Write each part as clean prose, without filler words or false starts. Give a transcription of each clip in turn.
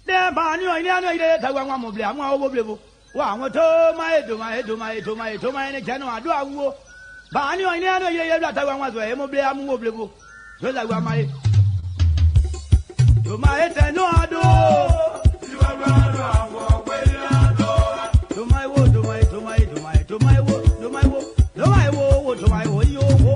Then Barney, I know it. I want more blame. I will blame. Wow, to my channel. Do I go? Barney, I know you that I want to have more blame. Mobile. So I want my. To my head, no, I do. To my wood, to my wood, to my wood, to my wood, you go.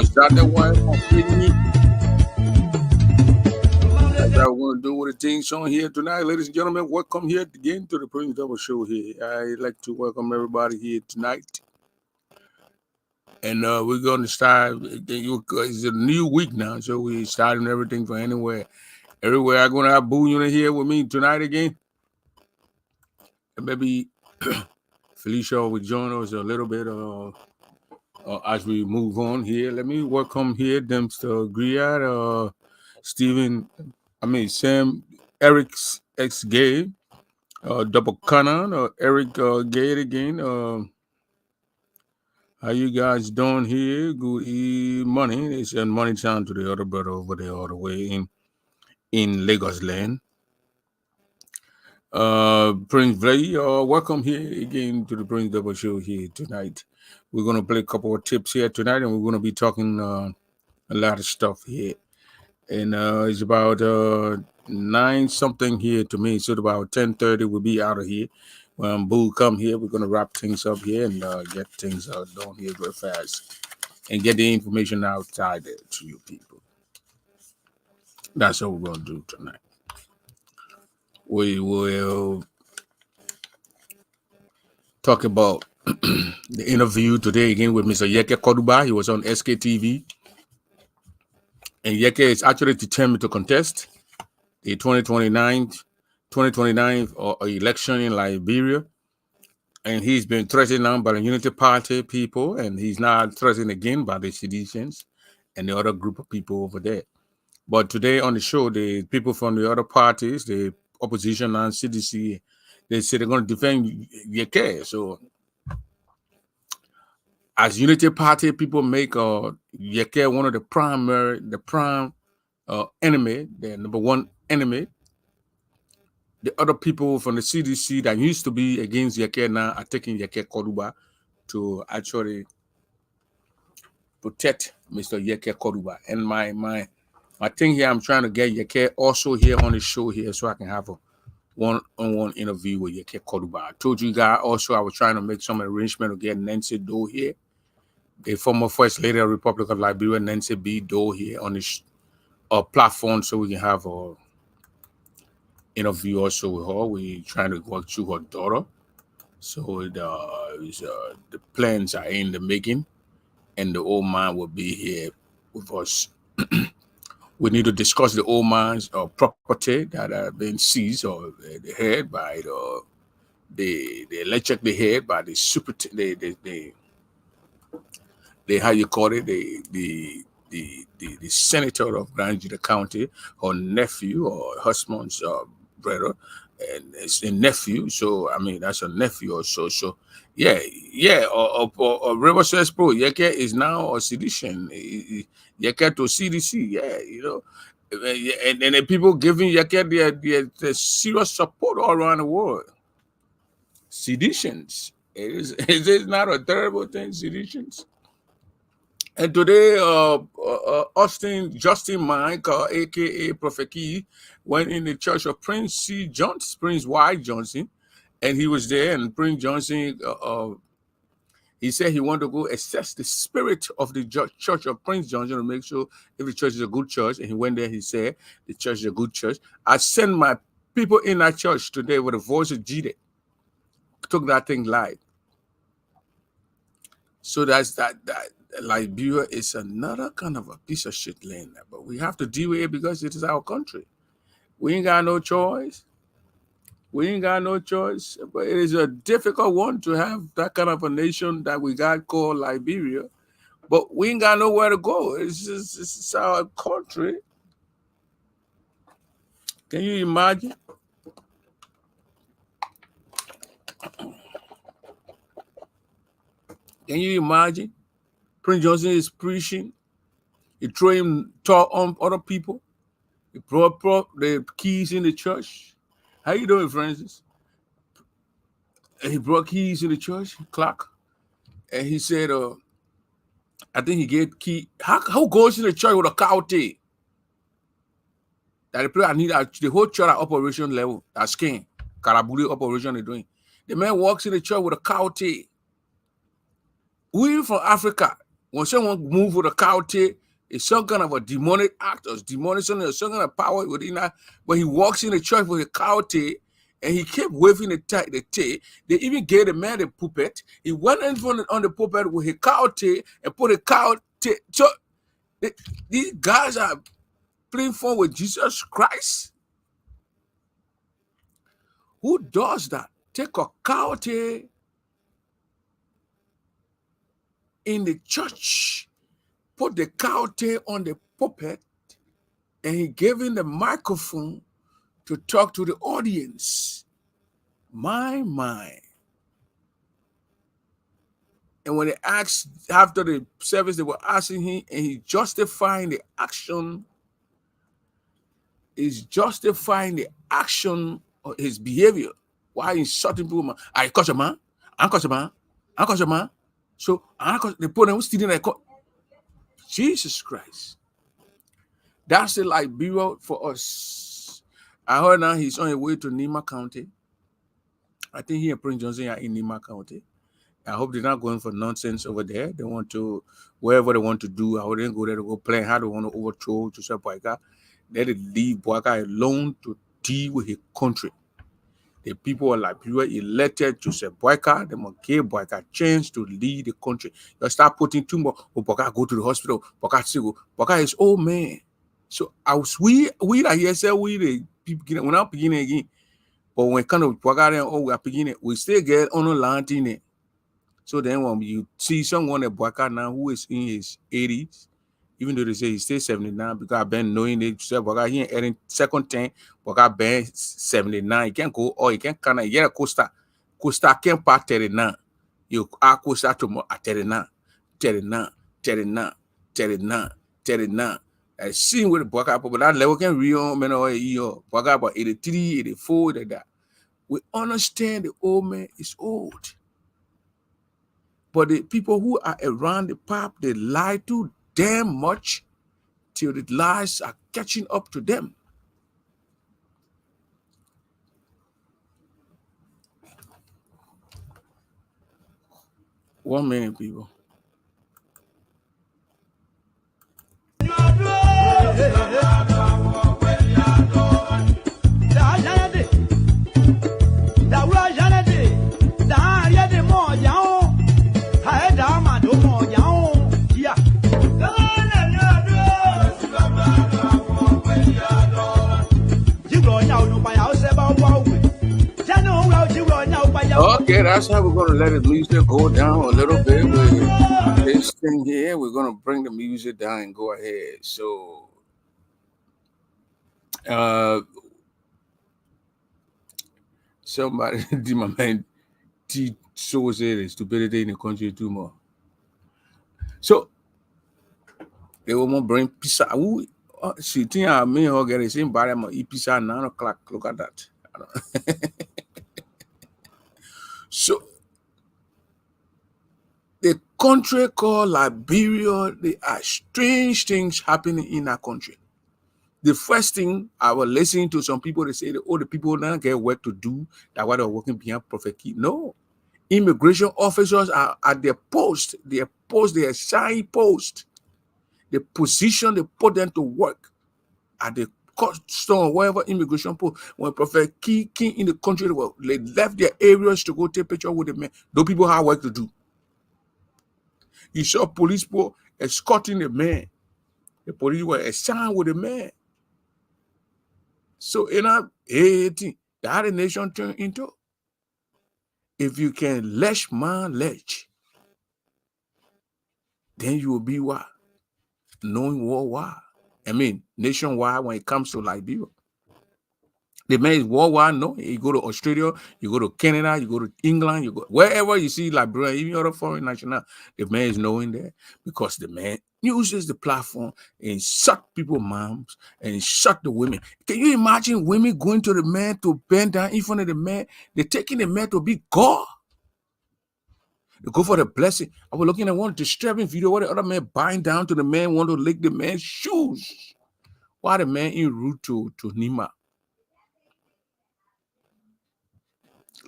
Start that one off with me. That's how we're going to do with the things on here tonight. Ladies and gentlemen, welcome here again to the Prince Double Show here. I'd like to welcome everybody here tonight. And we're going to start. It's a new week now, so we're starting everything from anywhere. Everywhere I'm going to have Boo Unit here with me tonight again. And maybe Felicia will join us a little bit as we move on here. Let me welcome here Dempster Griad, Sam, Eric's ex-gay, Double Cannon, Eric Gate again. How you guys doing here? Good morning. It's money time to the other brother over there all the way in Lagos land. Prince Vlay, welcome here again to the Prince Double Show here tonight. We're going to play a couple of tips here tonight, and we're going to be talking a lot of stuff here. And it's about 9-something here to me. So about 10:30 we'll be out of here. When Boo come here, we're going to wrap things up here and get things done here real fast and get the information outside there to you people. That's what we're going to do tonight. We will talk about the interview today again with Mr. Yeke Koduba. He was on SKTV. And Yeke is actually determined to contest the 2029 election in Liberia. And he's been threatened now by the Unity Party people, and he's now threatened again by the Seditians and the other group of people over there. But today on the show, the people from the other parties, the opposition and CDC, they say they're going to defend Yeke. So as Unity Party people make Yeke one of the prime enemy, the number one enemy, the other people from the CDC that used to be against Yeke now are taking Yeke Koduba to actually protect Mr. Yeke Koduba. And my thing here, I'm trying to get Yeke also here on the show here so I can have a one-on-one interview with Yeke Koduba. I told you guys also I was trying to make some arrangement to get Nancy Doe here, the former First Lady of the Republic of Liberia, Nancy B. Doe here on this platform so we can have a interview also with her. We're trying to work through her daughter So the plans are in the making, and the old man will be here with us. We need to discuss the old man's property that are being seized or the head by the allegedly head by the super the how you call it the senator of Grand Juda County, or nephew or husband's brother, and it's a nephew. So I mean that's a nephew or so. So yeah. Or River says Pro Yeke is now a sedition. Yeke to CDC. Yeah, you know. And the people giving Yeke their serious support all around the world. Seditions. It is not a terrible thing, seditions. And today, Justin Mike, aka Prophet Key, went in the church of Prince Y. Johnson, and he was there. And Prince Johnson, he said he wanted to go assess the spirit of the church of Prince Johnson to make sure if the church is a good church. And he went there. He said the church is a good church. I sent my people in that church today with the voice of Jesus. Took that thing live. So that's that. Liberia is another kind of a piece of shit land, but we have to deal with it because it is our country. We ain't got no choice. But it is a difficult one to have that kind of a nation that we got called Liberia, but we ain't got nowhere to go. It's our country. Can you imagine? Can you imagine? Prince Johnson is preaching. He threw him talk on other people. He brought the keys in the church. How you doing, Francis? And he brought keys in the church, clock. And he said, I think he gave key. How goes in the church with a cow tail? That the player need the whole church at operation level. That's skin. Karabuli operation they're doing. The man walks in the church with a cow tail. We from Africa. When someone move with a cow tail, it's some kind of a demonic act or demonic something, some kind of power within that. When he walks in the church with a cow tail and he kept waving the tail, they even gave the man the puppet. He went in front on the puppet with a cow tail and put a cow tail. So these guys are playing fun with Jesus Christ. Who does that? Take a cow tail in the church, put the cow tail on the puppet, and he gave him the microphone to talk to the audience. My. And when they asked after the service, they were asking him, and he justifying the action. He's justifying the action of his behavior. Why insulting people? I catch a man. So they put him stealing a Jesus Christ. That's the Liberia for us. I heard now he's on his way to Nima County. I think he and Prince Johnson are in Nima County. I hope they're not going for nonsense over there. They want to, wherever they want to do, I wouldn't go there to go plan how they want to overthrow Joseph Boyka. Let it leave Boyka alone to deal with his country. The people of Liberia elected Joseph Boyka. They must give Boyka a chance to lead the country. You start putting too much. Oh, Boyka go to the hospital. Boyka is old man. So as we that here say we the people we're not beginning again. But when kind of Boyka then we are beginning, we still get on the land in it. So then when you see someone at Boyka now who is in his 80s, even though they say he's still 79, because I've been knowing it, Boyka he ain't second 10, Boyka been 79. You can't go, or you can't kind of get a Costa can't part 39. You are Costa to 39. I see with the Boyka, but that level can real man or Boyka about 83, 84, like that. We understand the old man is old. But the people who are around the path, they lie too damn much till the lies are catching up to them. One minute, people. Okay, that's how we're gonna let the music go down a little bit with this thing here. We're gonna bring the music down and go ahead. So somebody did my man T so say the stupidity in the country too more. So they will more bring pizza. Who she think I mean her get the same body eat pizza at 9 o'clock. Look at that. So the country called Liberia, there are strange things happening in that country. The first thing I was listening to some people, they say, the people now get work to do, that why they're working behind Prophet Key. No. Immigration officers are at their post, their assign post, the position they put them to work at the custom or whatever immigration post. When Prophet Key came in the country, they left their areas to go take picture with the men. Those people have work to do. You saw police people escorting the man. The police were assigned with the man. So in a Haiti, that the nation turned into. If you can lech man lech, then you will be what? Knowing worldwide. I mean, nationwide when it comes to Liberia. The man is worldwide, no. You go to Australia, you go to Canada, you go to England, you go wherever you see Liberia, even other foreign national, the man is knowing there because the man uses the platform and shut people's moms and shut the women. Can you imagine women going to the man to bend down in front of the man? They're taking the man to be God. They go for the blessing. I was looking at one disturbing video where the other man bowing down to the man, want to lick the man's shoes. Why the man in route to Nima?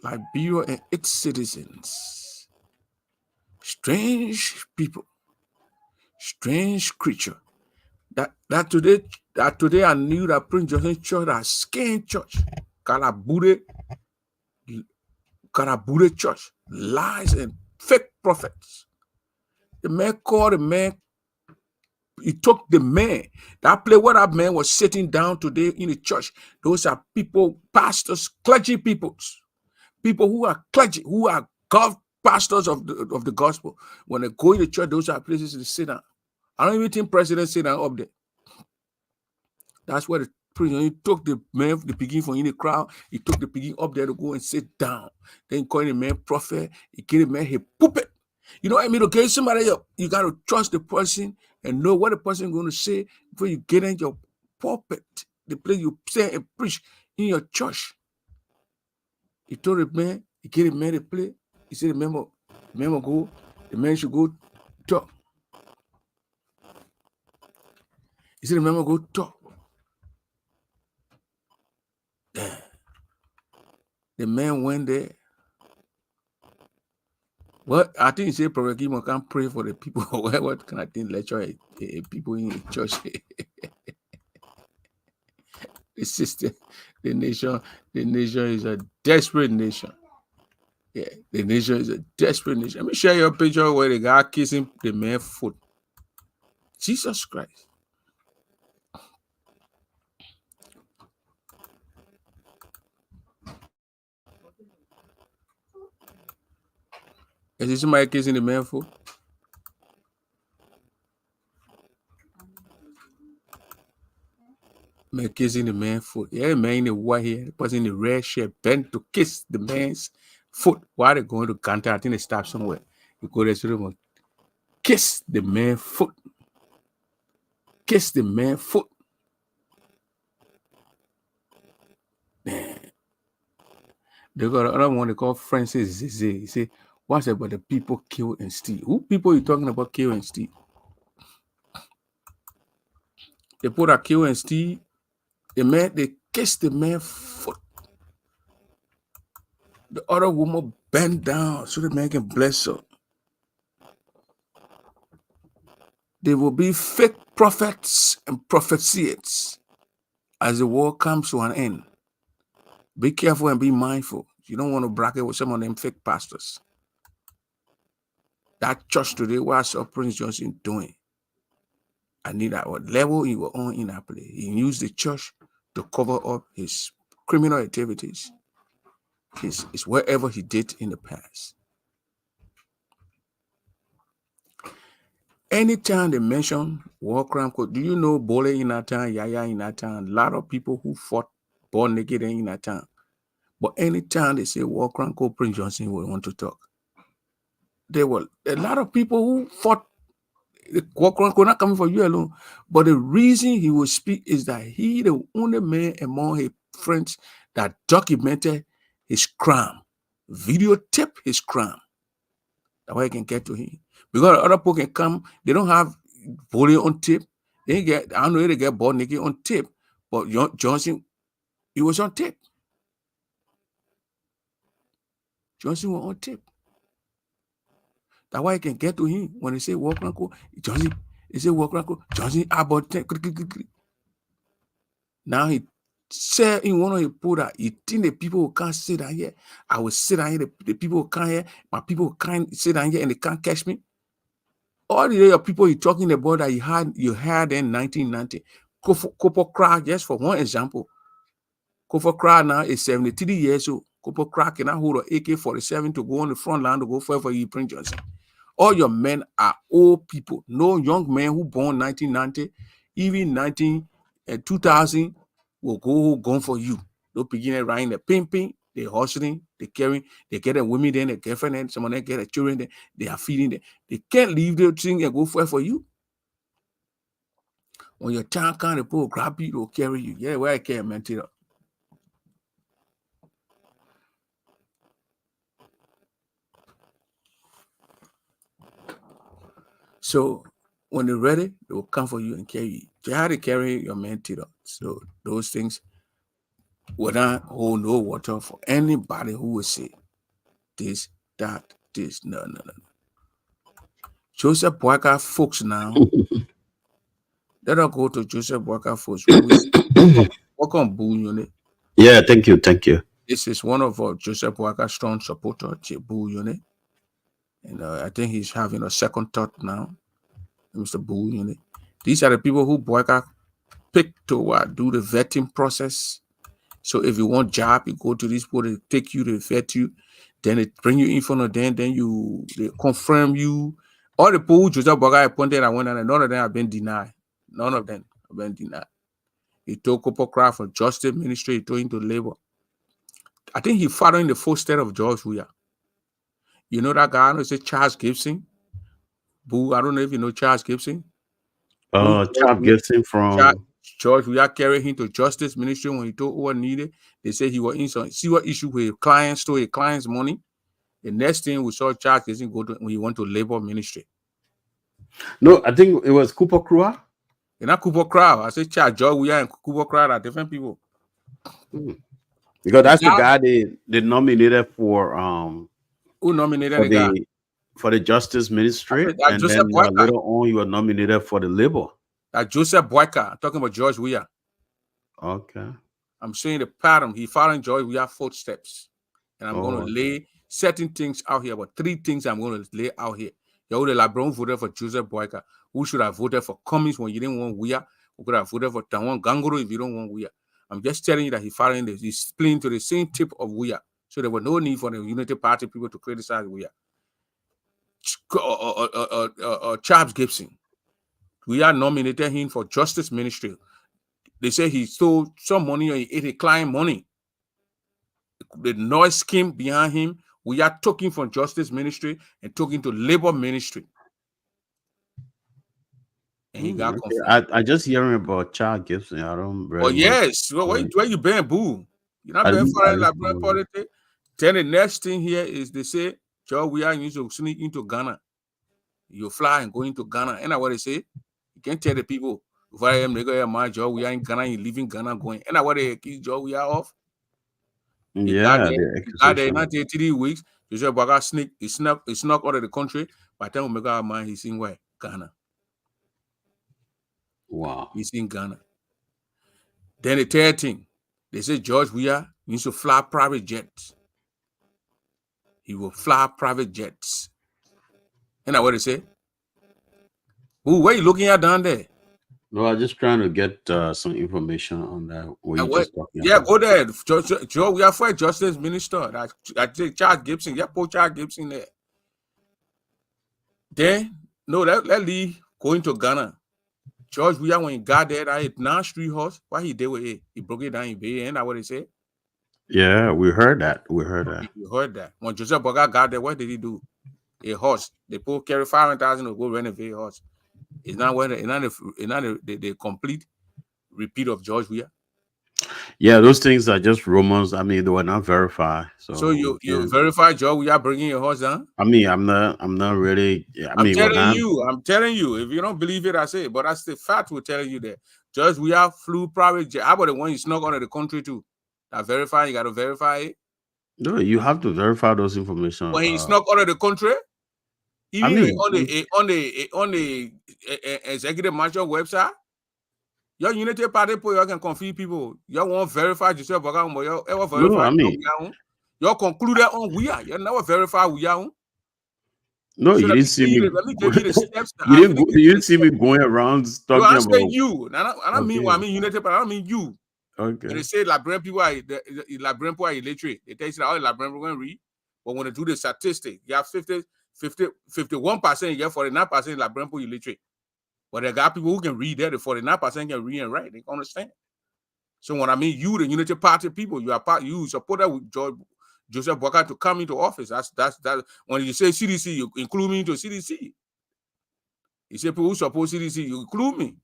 Liberia and its citizens. Strange people. Strange creature. That today I knew that Prince Johnson Church, that scam church, Karabure Church, lies and fake prophets. The man called the man. He took the man. That place where that man was sitting down today in the church. Those are people, pastors, clergy peoples. People who are clergy, who are God pastors of the gospel. When they go to church, those are places to sit down. I don't even think presidents sit down up there. That's where the president, he took the man, the piggy from in the crowd, he took the piggy up there to go and sit down. Then he called the man prophet, he gave the man his puppet. You know what I mean? Okay, somebody up, you got to trust the person and know what the person is going to say before you get in your pulpit, the place you say and preach in your church. He told the man, he gave the man the play. He said, the man will go, the man should go talk. He said, the man will go talk. The man went there. Well, I think he said Prophet Kimo can't pray for the people. What can I think lecture people in the church? The system, the nation is a desperate nation. Yeah, the nation is a desperate nation. Let me share your picture where the guy kissing the man's foot. Jesus Christ. Is this somebody kissing the man's foot? Man kissing the man's foot. Yeah, the man in the white hair, the person in the red shirt bent to kiss the man's foot. Why they going to Kanta? I think they stop somewhere. You go there to the kiss the man's foot. Kiss the man's foot. Man. They got another one they call Francis Zizé. He say, what's about the people kill and steal? Who people you talking about kill and steal? They put a kill and steal. The man, they kiss the man's foot. The other woman bent down so the man can bless her. There will be fake prophets and prophecies as the world comes to an end. Be careful and be mindful. You don't want to bracket with some of them fake pastors. That church today, what I saw Prince Johnson doing, I need that what level he was on in that place. He used the church to cover up his criminal activities. It's wherever he did in the past. Anytime they mention war crime code, do you know Bole in that town, Yaya in that town? A lot of people who fought born naked in that town. But anytime they say war crime code, Prince Johnson will want to talk. There were a lot of people who fought the war crime code, not coming for you alone. But the reason he will speak is that he the only man among his friends that documented his crime, videotape his crime. That way I can get to him. Because other people can come, they don't have bully on tape. They get, I don't know if they get ball naked on tape, but Johnson, he was on tape. Johnson was on tape. That's why I can get to him when they say walk around, Johnson, they say walk around, Johnson about 10. Now he said in one of the poll that you think the people who can't sit down here, I will sit down here, the people who can't here, my people can't sit down here and they can't catch me. All the other people you're talking about that you had in 1990. Kopo Kra, just for one example. Kopo Kra now is 73 years old. Kopo Kra cannot hold an AK-47 to go on the front line to go fight for you, Prince Johnson. All your men are old people. No young man who born 1990, even 2000 will go for you. They'll begin riding the pimping, they hustling, they carrying, they get a women then, a girlfriend, and someone else get a children, then they are feeding them. They can't leave the thing and go fight for you. When your time comes, the people grab you, they'll carry you. Yeah, where I can't maintain it. So when they're ready, they will come for you and carry you. You have to carry your mentor. So those things will not hold no water for anybody who will say this, that, this. No. Joseph Boyka folks now. Let us go to Joseph Boyka folks. Welcome, Boo Unit. Yeah, thank you. This is one of our Joseph Boyka's strong supporter, Boo Unit. And I think he's having a second thought now, Mr. Boo Unit. These are the people who Boyka picked to do the vetting process. So if you want job, you go to these people, they take you, they vet you, then they bring you in front of them, then they confirm you. All the people who Joseph Boyka appointed, none of them have been denied. None of them have been denied. He took Kopo Kra from Justice Ministry, he took him to labor. I think he following the footsteps of George Weah. You know that guy, I know, say Charles Gibson. Boo, I don't know if you know Charles Gibson. Charles Gibson from George Weah carried him to Justice Ministry when he told what needed. They said he was in some serious issue with clients, stole a client's money. The next thing we saw Charles Gibson go to when he went to Labor Ministry. No, I think it was Kopo Kra. And not Kopo Kra. I said Charles George Weah and Kopo Kra are different people. Because that's the guy they nominated for who nominated the guy? For the Justice Ministry, and then later on you were nominated for the Labor. Joseph Boyka, I'm talking about George Weah. Okay. I'm saying the pattern. He following George Weah's footsteps. And I'm going to lay certain things out here, but 3 things I'm going to lay out here. You the Labron voted for Joseph Boyka. Who should have voted for Cummings when you didn't want Weah? Who could have voted for Tawan Gangoro if you don't want Weah? I'm just telling you that he's playing to the same tip of Weah. So there was no need for the Unity Party people to criticize Weah. Charles Gibson. Weah nominated him for Justice Ministry. They say he stole some money or he ate a client money. The noise scheme behind him, Weah took him from Justice Ministry and took him to Labor Ministry. And he got confused. I just hearing about Charles Gibson. I don't really. Oh, yes. Well, where you been, Boo? You're not been following like politics. Then the next thing here is they say, George Weah used to sneak into Ghana. You fly and go into Ghana. And what they say, you can't tell the people, if I am George Weah in Ghana, you leaving Ghana going. And what they accuse George Weah of? He got there in 93 weeks. Joseph Boyka he snuck out of the country. By the time we make our mind, he's in where? Ghana. Wow. He's in Ghana. Then the third thing, they say George Weah used to fly private jets. He will fly private jets. And what they say? Ooh, what are you looking at down there? No, I'm just trying to get some information on that. What you just talking about. Go there. Joe, we are for Justice Minister. I take Charles Gibson. Yeah, put Charles Gibson there. Then, no, let Lee go into Ghana. George Weah, when he got there, that now street horse, what he did with it? He broke it down in Bay, and that's what he said. Yeah, we heard that. We heard that. When Joseph Boga got there, what did he do? A horse. They put carry 500,000 to go renovate a horse. It's not the complete repeat of George Weah. Yeah, those things are just rumors. I mean, they were not verified. So you verify George Weah bringing your horse down? I mean, I'm not really. I'm telling you. If you don't believe it, I say it. But that's the fact we're telling you that George Weah flew private jet. How about the one you snuck out of the country too? That verify, you got to verify it. No, you have to verify those information. When he snuck out of the country, even on the executive mansion website, your Unity Party you can confuse people. You won't verify yourself, but you ever verify. You concluded on Weah. You never verify Weah. No, you didn't see me. Let me give you the steps. You didn't see me going around talking about. I'm saying you. I don't mean what I mean Unity, but I don't mean you. Okay. And they say Liberian people are illiterate. They tell you that all Liberian people can read, but when they do the statistic, you have 51%, you have 49% Liberian people illiterate. But they got people who can read there. The 49% can read and write. They can understand. So when I mean you, the Unity Party people, you support with Joseph Boakai to come into office. That's when you say CDC, you include me into CDC. You say people who support CDC, you include me.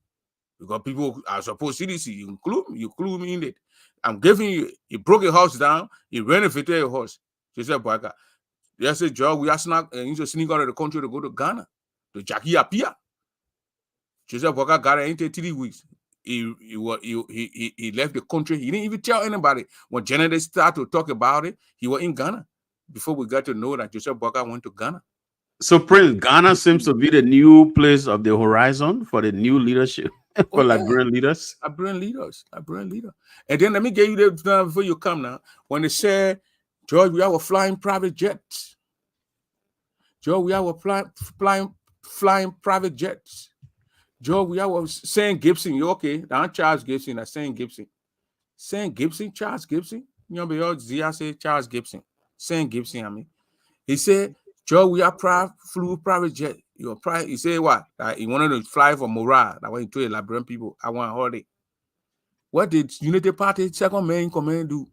Because people are supposed CDC, you include me in it. I'm giving you broke a house down, you renovated a house. Joseph Boakai. There's a job we are sneak out of the country to go to Ghana, to Jackie Appiah. Joseph Boakai got it into 3 weeks. He left the country. He didn't even tell anybody. When journalists started to talk about it, he was in Ghana before we got to know that Joseph Boakai went to Ghana. So, Prince, Ghana seems to be the new place of the horizon for the new leadership. For Liberian leaders. Liberian leader. And then let me get you there before you come now. When they say, George, we are flying private jets. George, we are flying private jets. George, we are saying Gibson. You okay? Not Charles Gibson. That's saying Gibson. Saying Gibson, Charles Gibson. You know, because Zia say Charles Gibson. Saying Gibson, I mean. He said, George, we are flew private jet. He said what? That he wanted to fly for morale. That when he told the Liberian people, I want a holiday. What did Unity Party second man in command do?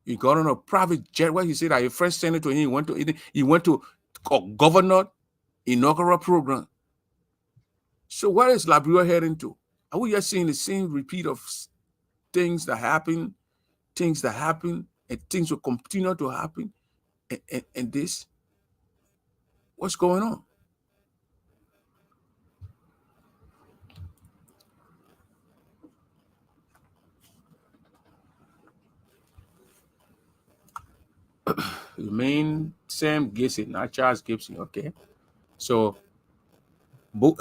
He got on a private jet. What he said that a French senator he went to a governor inaugural program. So where is Liberia heading to? Are we just seeing the same repeat of things that happen, and things will continue to happen? And this, what's going on? You mean Sam Gibson, not Charles Gibson, okay? So,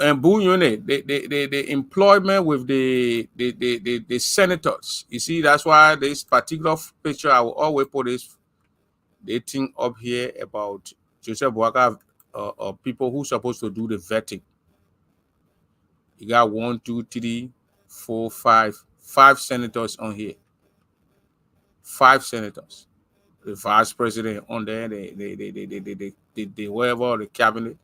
and Boo Unit, the employment with the senators. You see, that's why this particular picture I will always put this thing up here about Joseph Boakai, people who are supposed to do the vetting. You got 1, 2, 3, 4, 5 senators on here. 5 senators. The vice president on there, the whatever, the cabinet,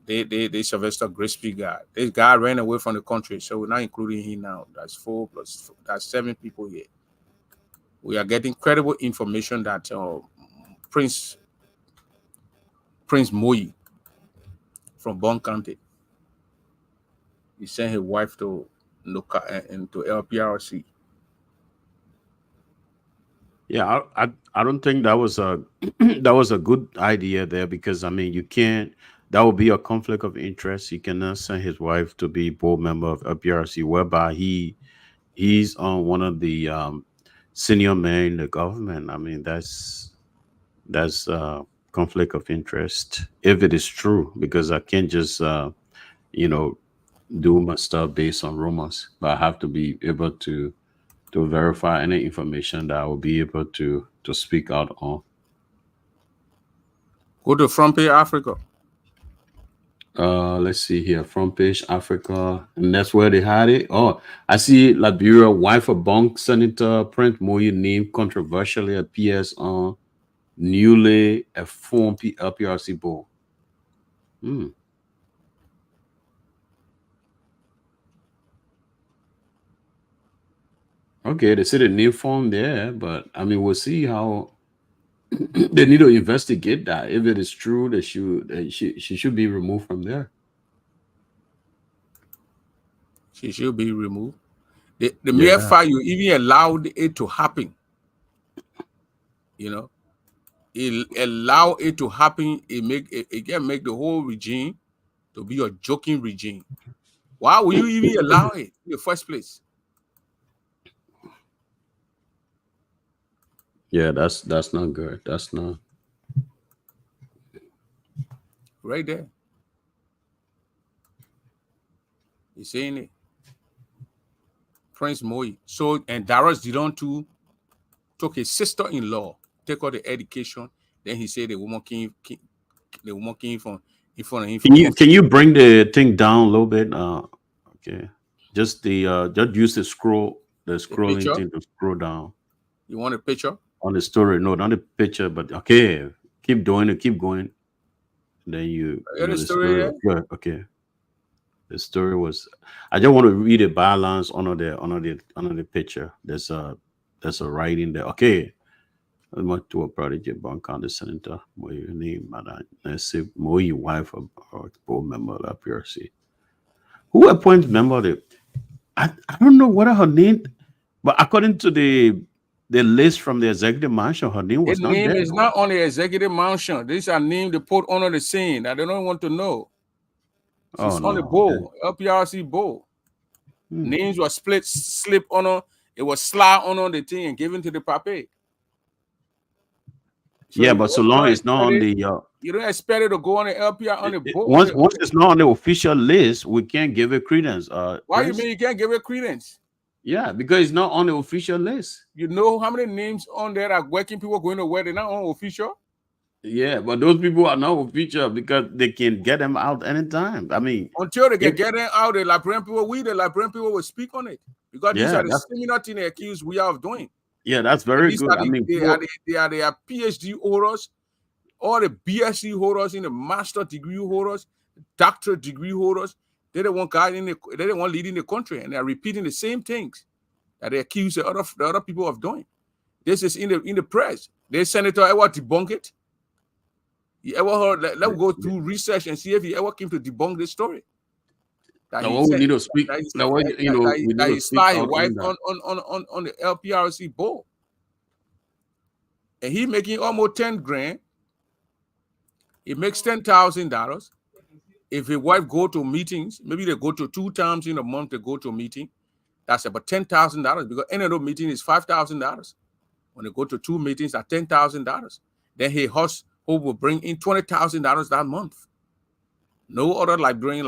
they Sylvester Grisby guy. This guy ran away from the country, so we're not including him now. That's 4 plus 4, that's 7 people here. We are getting credible information that Prince Moyi from Bon County, he sent his wife to LPRC. Yeah, I don't think that was a good idea there, because I mean that would be a conflict of interest. He cannot send his wife to be board member of LPRC, whereby he's on one of the senior men in the government. I mean that's conflict of interest if it is true, because I can't just do my stuff based on rumors, but I have to be able to verify any information that I will be able to speak out on. Go to Front Page Africa. Let's see here, front page Africa, and that's where they had it. Oh, I see Liberia wife of Bonk Senator Prince Moyi named controversially appears on newly formed LPRC board. Okay, they say the new form there, but I mean, we'll see how they need to investigate that. If it is true, she should be removed from there. She should be removed. The mere fact you even allowed it to happen, you know, it allow it to happen. It can make the whole regime to be a joking regime. Why would you even allow it in the first place? Yeah, that's not good. That's not right there. You saying it? Prince Moyi. So, and Darius Dillon too took his sister-in-law, take all the education. Then he said the woman came from in front of him. Can you bring the thing down a little bit? Okay. Just use the scrolling thing to scroll down. You want a picture? On the story, no, not the picture, but okay. Keep doing it, keep going. Then the story. Yeah, okay. The story was. I just want to read the balance under the picture. There's a writing there. Okay. I'm not to a prodigy bank on the senator. Moyi name, madam. Let's say Moyi wife of board member of PRC. Who appoints member of the? I don't know what her name, but according to the list from the executive mansion, her name was not there. Name is not on the executive mansion. These are names they put under the scene that they don't want to know. She's on the board, LPRC board. Names were slip on. It was slide on the thing and given to the pape. So yeah, but so long it's not on the you don't expect it to go on the LPR on the board. Once it's not on the official list, we can't give it credence. Why you mean you can't give it credence? Yeah, because it's not on the official list. You know how many names on there are working people going to where they're not on official? Yeah, but those people are not official because they can get them out anytime. I mean, until they can get them out, the Liberian people, the Liberian people will speak on it because these are the similar things they accuse we are of doing. Yeah, that's very good. They are PhD holders, all the BSc holders, in the master degree holders, doctorate degree holders. They're the one guy they're the one leading the country, and they're repeating the same things that they accuse the other people of doing. This is in the press. The senator ever debunk it. You ever heard? Let's go through research and see if he ever came to debunk this story. We need to speak. That he started his wife on the LPRC board, and he making almost 10 grand. He makes $10,000. If his wife go to meetings, maybe they go to 2 times in a month. They go to a meeting. That's about $10,000 because any other meeting is $5,000. When they go to 2 meetings, that's $10,000. Then his host who will bring in $20,000 that month. No other Liberian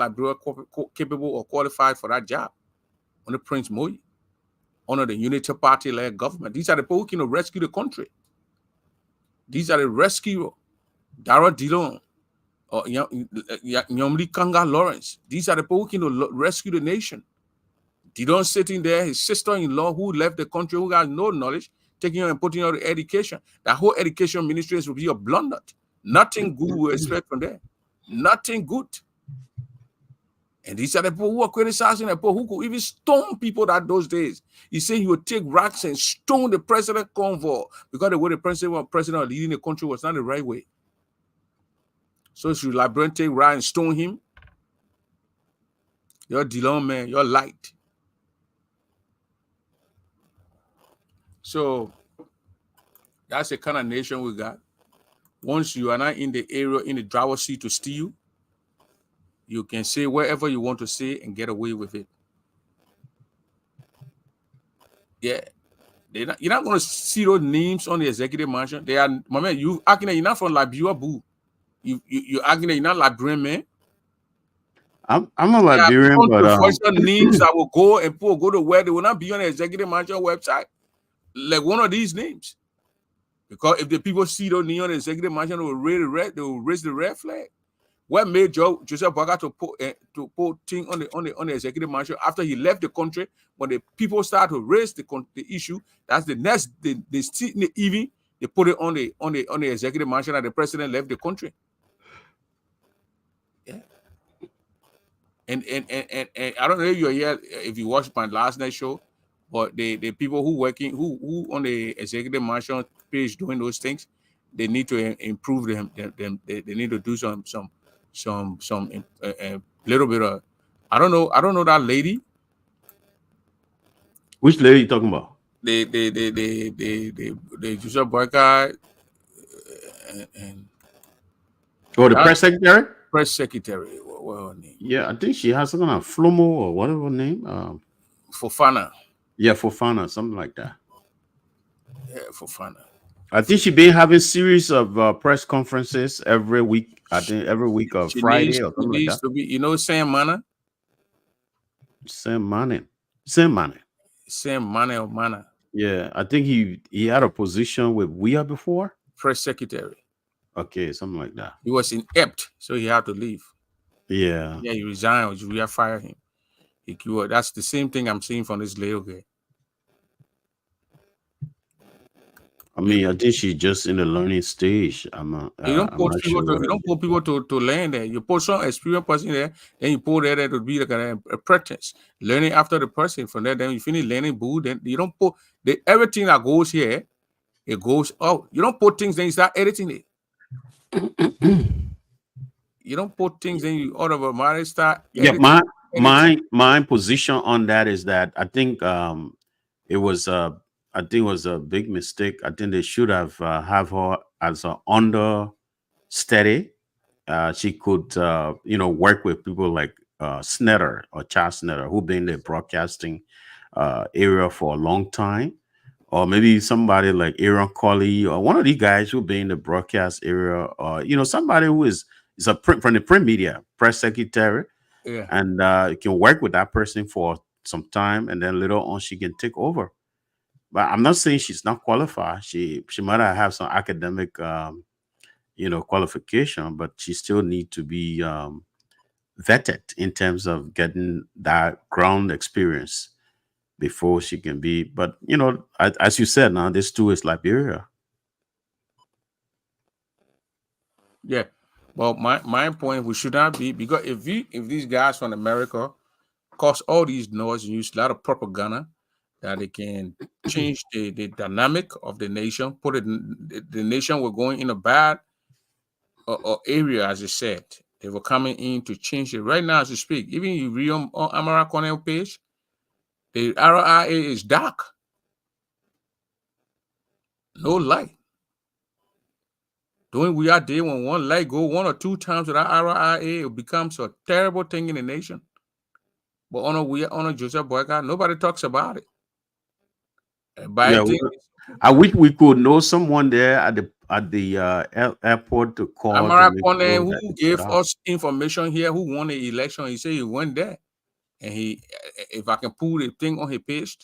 capable or qualified for that job. Under Prince Moyi, under the Unity Party-led government. These are the people who can rescue the country. These are the rescuers. Dara Dillon, or Nyomli Kanga Lawrence. These are the people who can rescue the nation. Dillon sitting there, his sister-in-law who left the country, who has no knowledge, taking on and putting out the education. That whole education ministry will be a blunder. Nothing good we expect from there. Nothing good. And these are the people who are criticizing the people who could even stone people that those days. He said he would take rocks and stone the president convoy because the way the president was leading the country was not the right way. So should Liberian take rock and stone him? You're Dillon, man. You're light. So that's the kind of nation we got. Once you are not in the area, in the driver's seat to steal, you can say wherever you want to say and get away with it. Yeah. You're not going to see those names on the executive mansion. They are, my man, you acting that you're not from Liberia, boo. You're acting that you're not Liberian, man. I'm a Liberian, but names that will go and people go to where they will not be on the executive mansion website. Like one of these names. Because if the people see those names on the executive mansion, they will raise the red flag. What made Joseph Boyka to put thing on the executive mansion after he left the country? When the people start to raise the issue, that's the next they still in the evening they put it on the executive mansion and the president left the country. Yeah. And I don't know if you're here, if you watched my last night show, but the people who on the executive mansion page doing those things, they need to improve them. They need to do some little bit of. I don't know that lady. Which lady you talking about? The Joseph Boyka and the press secretary. Press secretary. What her name? Yeah, I think she has some kind of Flomo or whatever her name. Fofana. Yeah, Fofana, something like that. Yeah, Fofana. I think she been having series of press conferences every week. I think every week of Friday or something like that. To be, you know, Sam Mana. Yeah, I think he had a position with WIA before. Press secretary. Okay, something like that. He was inept, so he had to leave. Yeah. Yeah, he resigned. WIA fired him. That's the same thing I'm seeing from this little guy. I mean, I think she's just in the learning stage. You don't put people to learn there. You put some experienced person there, then you put there to be like an apprentice, learning after the person. From there, then you finish learning boo. Then you don't put everything that goes here, it goes out. You don't put things, then you start editing it. You don't put things, then you out of a marriage start. Yeah, my position on that is that I think it was a big mistake. I think they should have her as an understudy. She could work with people like Snetter or Charles Snetter, who been in the broadcasting area for a long time, or maybe somebody like Aaron Colley or one of these guys who been in the broadcast area, or somebody who is from the print media, press secretary. Yeah. And you can work with that person for some time, and then later on she can take over. But I'm not saying she's not qualified. She might have some academic, qualification, but she still need to be vetted in terms of getting that ground experience before she can be. But as you said, now this too is Liberia. Yeah. Well, my point, we should not be, because if these guys from America cause all these noise and use a lot of propaganda that they can change the dynamic of the nation, put it the nation were going in a bad area, as you said. They were coming in to change it. Right now, as you speak, even you read on Amara Cornell page, the RIA is dark. No light. Doing we are there when one light go 1 or 2 times with our RIA, it becomes a terrible thing in the nation. But on Joseph Boyka, nobody talks about it. I wish we could know someone there at the airport to call. Amara Kone, who gave us information here, who won the election, he said he went there, and if I can pull the thing on his page,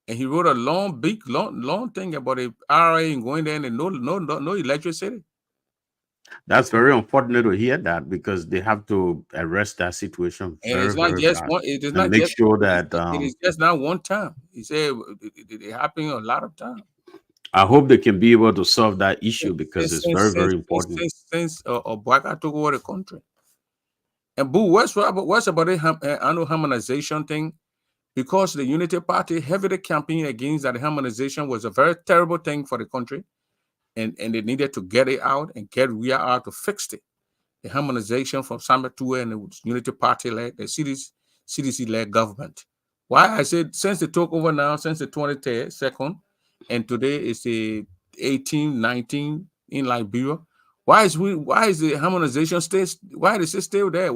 and he wrote a long thing about the RIA and going there and no electricity. That's very unfortunate to hear that, because they have to arrest that situation. And it's not just one. It is not make sure that it is just not one time. He said it happened a lot of times. I hope they can be able to solve that issue, because it's very important. Since Boyka took over the country, and Boo, what's about the annual harmonization thing? Because the Unity Party heavily campaigned against that harmonization was a very terrible thing for the country. And they needed to get it out and get WIA out to fix it. The harmonization from Samuel Tuwe and the Unity Party-led, the CDC-led government. Why I said since they took over now, since the 22nd, and today is the 19 in Liberia. Why is the harmonization why is it still there?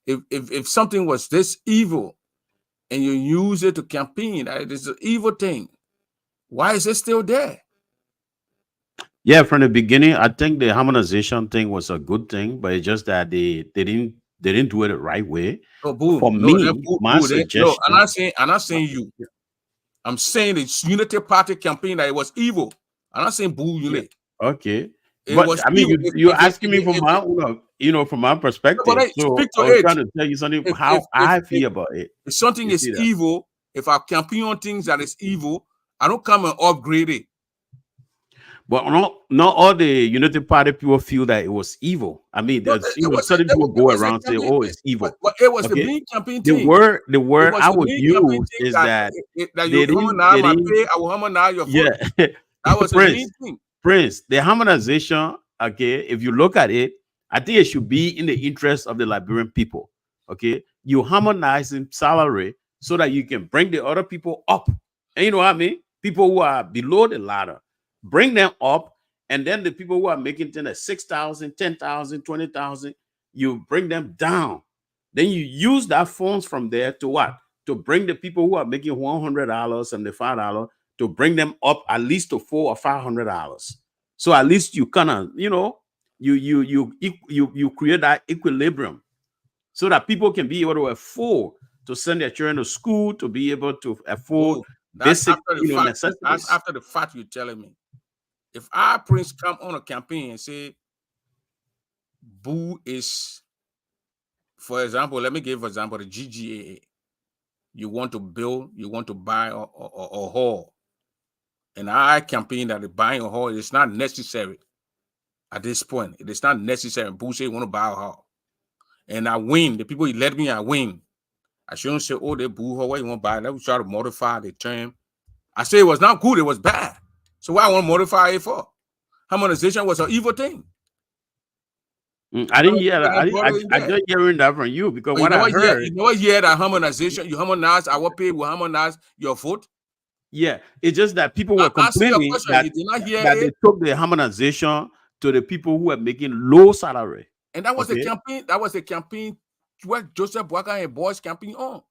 If something was this evil and you use it to campaign, it is an evil thing. Why is it still there? Yeah, from the beginning, I think the harmonization thing was a good thing, but it's just that they didn't do it the right way. My suggestion. I'm not saying you. I'm saying the Unity Party campaign that it was evil. I'm not saying Boo Unity. Okay, but I mean, you're asking me for my own. from my perspective. But hey, So speak to I was it. trying to tell you something If, how if, I if, feel about it. if something You is see that? evil, if I campaign on things that is evil, I don't come and upgrade it. But not all the United Party people feel that it was evil. I mean, No, there's certain people go around say, "Oh, it's evil." but it was the Okay, main campaign the thing. word It was I the would main campaign use thing is that that you harmonize my pay, I will harmonize your foot. yeah, That was the main thing. Prince, the harmonization. Okay, if you look at it, I think it should be in the interest of the Liberian people. Okay, you harmonizing salary so that you can bring the other people up. And you know what I mean? People who are below the ladder, bring them up, and then the people who are making 6,000, 10,000, 20,000, you bring them down. Then you use that funds from there to what? To bring the people who are making $100, $75, to bring them up at least to $400 or $500. So at least you kind of, you create that equilibrium so that people can be able to afford to send their children to school, to be able to afford That's basic, after the fact. necessities. That's after the fact you're telling me. If our Prince come on a campaign and say, Boo is, for example, let me give an example, the GGAA. You want to build, you want to buy a hall. And I campaign that the buying a hall is not necessary at this point. It is not necessary. Boo say you want to buy a hall. And I win. The people elect me, I win. I shouldn't say, oh, they boo hall, what you want to buy? Let me try to modify the term. I say it was not good, it was bad. So why I want to modify it for? Harmonization was an evil thing. I didn't hear that. I just hearing that from you because what I heard. You never hear that harmonization. You harmonize our pay, will harmonize your vote. Yeah, it's just that people were complaining that they took the harmonization to the people who are making low salary. And that was the campaign. That was the campaign where Joseph Boakai and boys campaign on.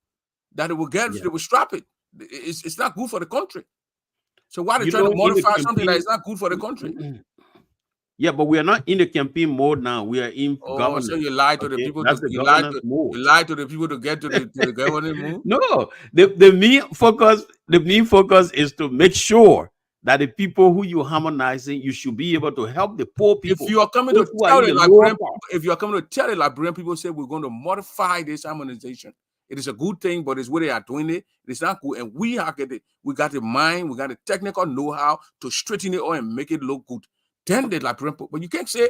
That they will strap it. It's not good for the country. So why they trying to modify something that is not good for the country? Yeah, but we are not in the campaign mode now. We are in governance. So you lie to the people. You lie to the people to get to the government mode. No, the main focus is to make sure that the people who you harmonizing, you should be able to help the poor people. If you are coming to tell the Liberian people, say we're going to modify this harmonization, it is a good thing, but it's where they are doing it. It's not good, and we got the mind, we got the technical know-how to straighten it all and make it look good. Then the Liberian people, but you can't say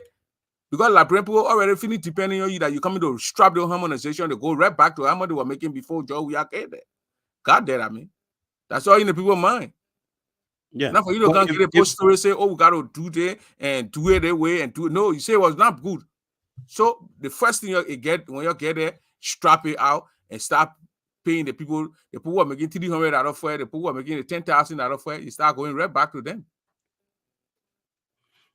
because Liberian people already feel depending on you that you're coming to strap the harmonization to go right back to how much they were making before Joe we are there. God damn, I mean, that's all in the people's mind. Yeah. Not for you to come get a post story say, oh, we got to do that and do it that way and do it. No, you say it was not good. So the first thing you get when you get there, strap it out and start paying the people who are making $300 out of it, the people who are making $10,000 out of it, you start going right back to them.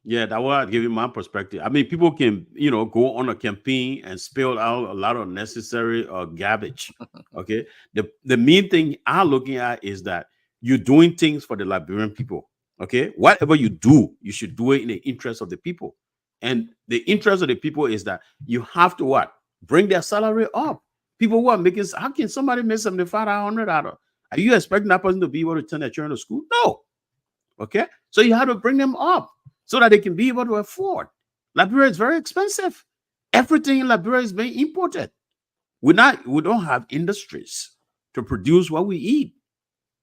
Yeah, that will give you my perspective. I mean, people can, go on a campaign and spill out a lot of necessary garbage. Okay. The main thing I'm looking at is that you're doing things for the Liberian people. Okay. Whatever you do, you should do it in the interest of the people. And the interest of the people is that you have to what? Bring their salary up. People who are making, how can somebody make $75,000? Are you expecting that person to be able to send their children to school? No. Okay. So you have to bring them up so that they can be able to afford. Liberia is very expensive. Everything in Liberia is being imported. We don't have industries to produce what we eat.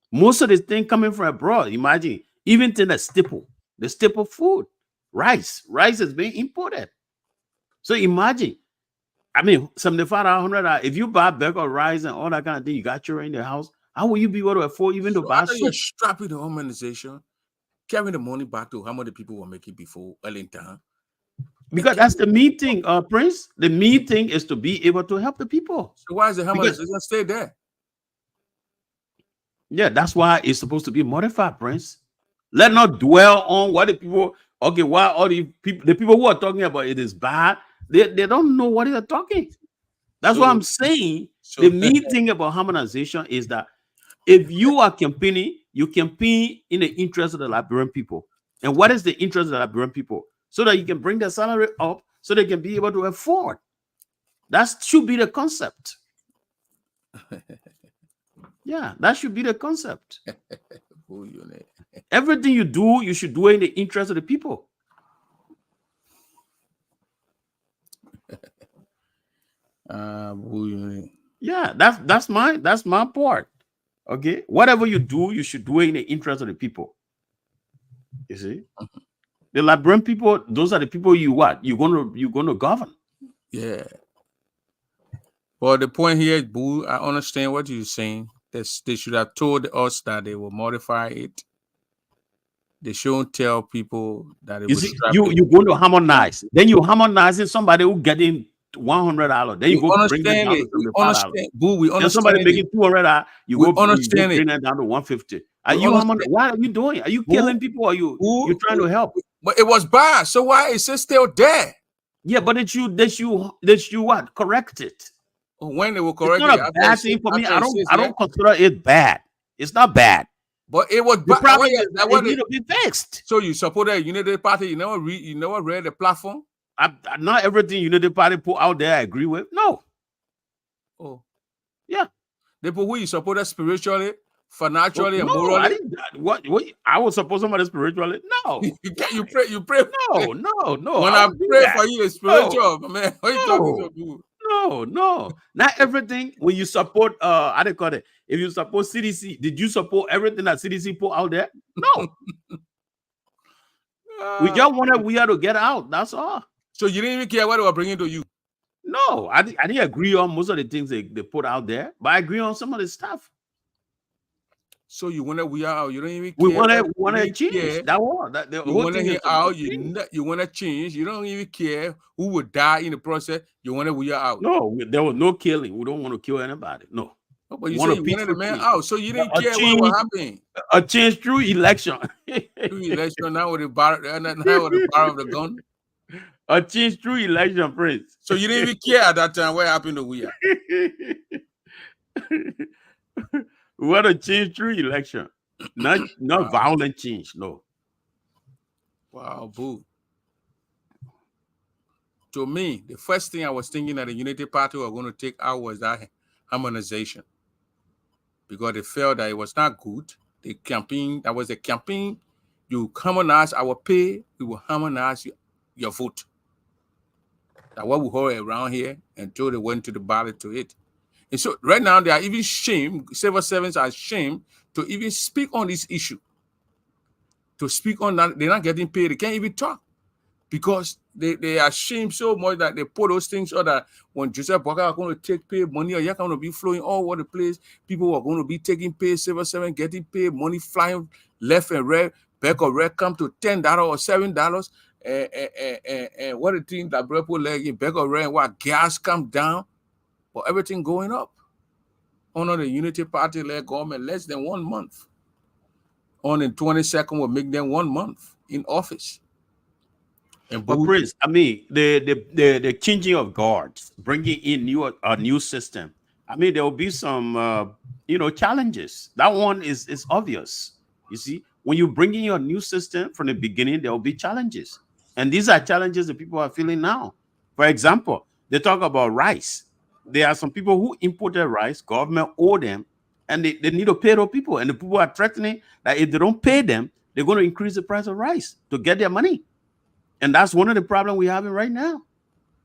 Most of the thing coming from abroad. Imagine, even to the staple food, rice is being imported. So imagine, I mean, $75,000. If you buy a bag of rice and all that kind of thing, you got children in the house. How will you be able to afford even to buy soup? You're strapping the organization, carrying the money back to how many people were making before Ellington. Because that's the main thing, Prince. The main thing is to be able to help the people. So why is the harmonization stay there? Yeah, that's why it's supposed to be modified, Prince. Let not dwell on what the people. Okay, why all the people who are talking about it is bad. They don't know what they're talking. That's what I'm saying. The main thing about harmonization is that if you are campaigning, you campaign in the interest of the Liberian people. And what is the interest of the Liberian people? So that you can bring their salary up so they can be able to afford. That should be the concept. Yeah, that should be the concept. Everything you do, you should do it in the interest of the people. Boo, Yeah, that's my part. Okay, whatever you do, you should do it in the interest of the people. You see, the Liberian people, those are the people you're gonna govern. yeah. Well, the point here is, Boo, I understand what you're saying. They should have told us that they will modify it. They shouldn't tell people that it You was see, strapping. you're going to harmonize. Then you harmonizing somebody who getting $100. Then you We go bring them understand down it. to We $75. understand, Boo. We Then somebody understand it. making $200, you We go understand bring it. them down to 150. Are We you understand. What are you doing? Are you Boo, killing people? Or you trying to help? But it was bad. So why is it still there? Yeah, but that you what? Correct it. When they will It's correct not it a after bad thing for me. I yeah. don't consider it bad. It's not bad. But it was The bad. problem is that it need to be fixed. So you support the Unity Party? You never read the platform? Not everything Unity Party put out there I agree with. No. Oh, yeah. The people who you supported spiritually, financially, and No, morally. I didn't. What? I would support somebody spiritually? No. You pray. No. When I pray for you, it's spiritual, man. What are you talking to? No. Not everything. When you support, how they call it? If you support CDC, did you support everything that CDC put out there? No. We just wanted we had to get out. That's all. So you didn't even care what they were bringing to you? No, I didn't agree on most of the things they put out there, but I agree on some of the stuff. So you wanted we out. You don't even care. We want to change that war. The you want to hear out. You want to change. You don't even care who would die in the process. You want to we are out. No, there was no killing. We don't want to kill anybody. No. But you said you wanted the man out, so you didn't care what happened. A change through election. Through election, now with the bar of the gun. A change through election, Prince. So you didn't even care at that time what happened to we are. What a change through election. Not wow. Violent change, no. Wow, Boo. To me, the first thing I was thinking that the Unity Party were going to take out was that harmonization. Because they felt that it was not good. The campaign, that was the campaign. You harmonize our pay, we will harmonize your vote. That's what we heard around here until they went to the ballot to it. And so right now they are even shamed, civil servants are shamed to even speak on this issue. To speak on that, they're not getting paid, they can't even talk. Because they are ashamed so much that they put those things so that when Joseph Boakai are going to take pay, money are going to be flowing all over the place. People are going to be taking pay, civil servant getting paid, money flying left and right. Back of red come to $10 or $7. And what the thing that people like in back of red, what gas come down, but everything going up. Under the Unity Party led government less than 1 month. On the 22nd will make them 1 month in office. But Prince, I mean, the changing of guards, bringing in a new system. I mean, there will be some, challenges. That one is obvious. You see, when you bring in a new system from the beginning, there will be challenges, and these are challenges that people are feeling now. For example, they talk about rice. There are some people who imported rice. Government owe them, and they need to pay those people. And the people are threatening that if they don't pay them, they're going to increase the price of rice to get their money. And that's one of the problems we're having right now.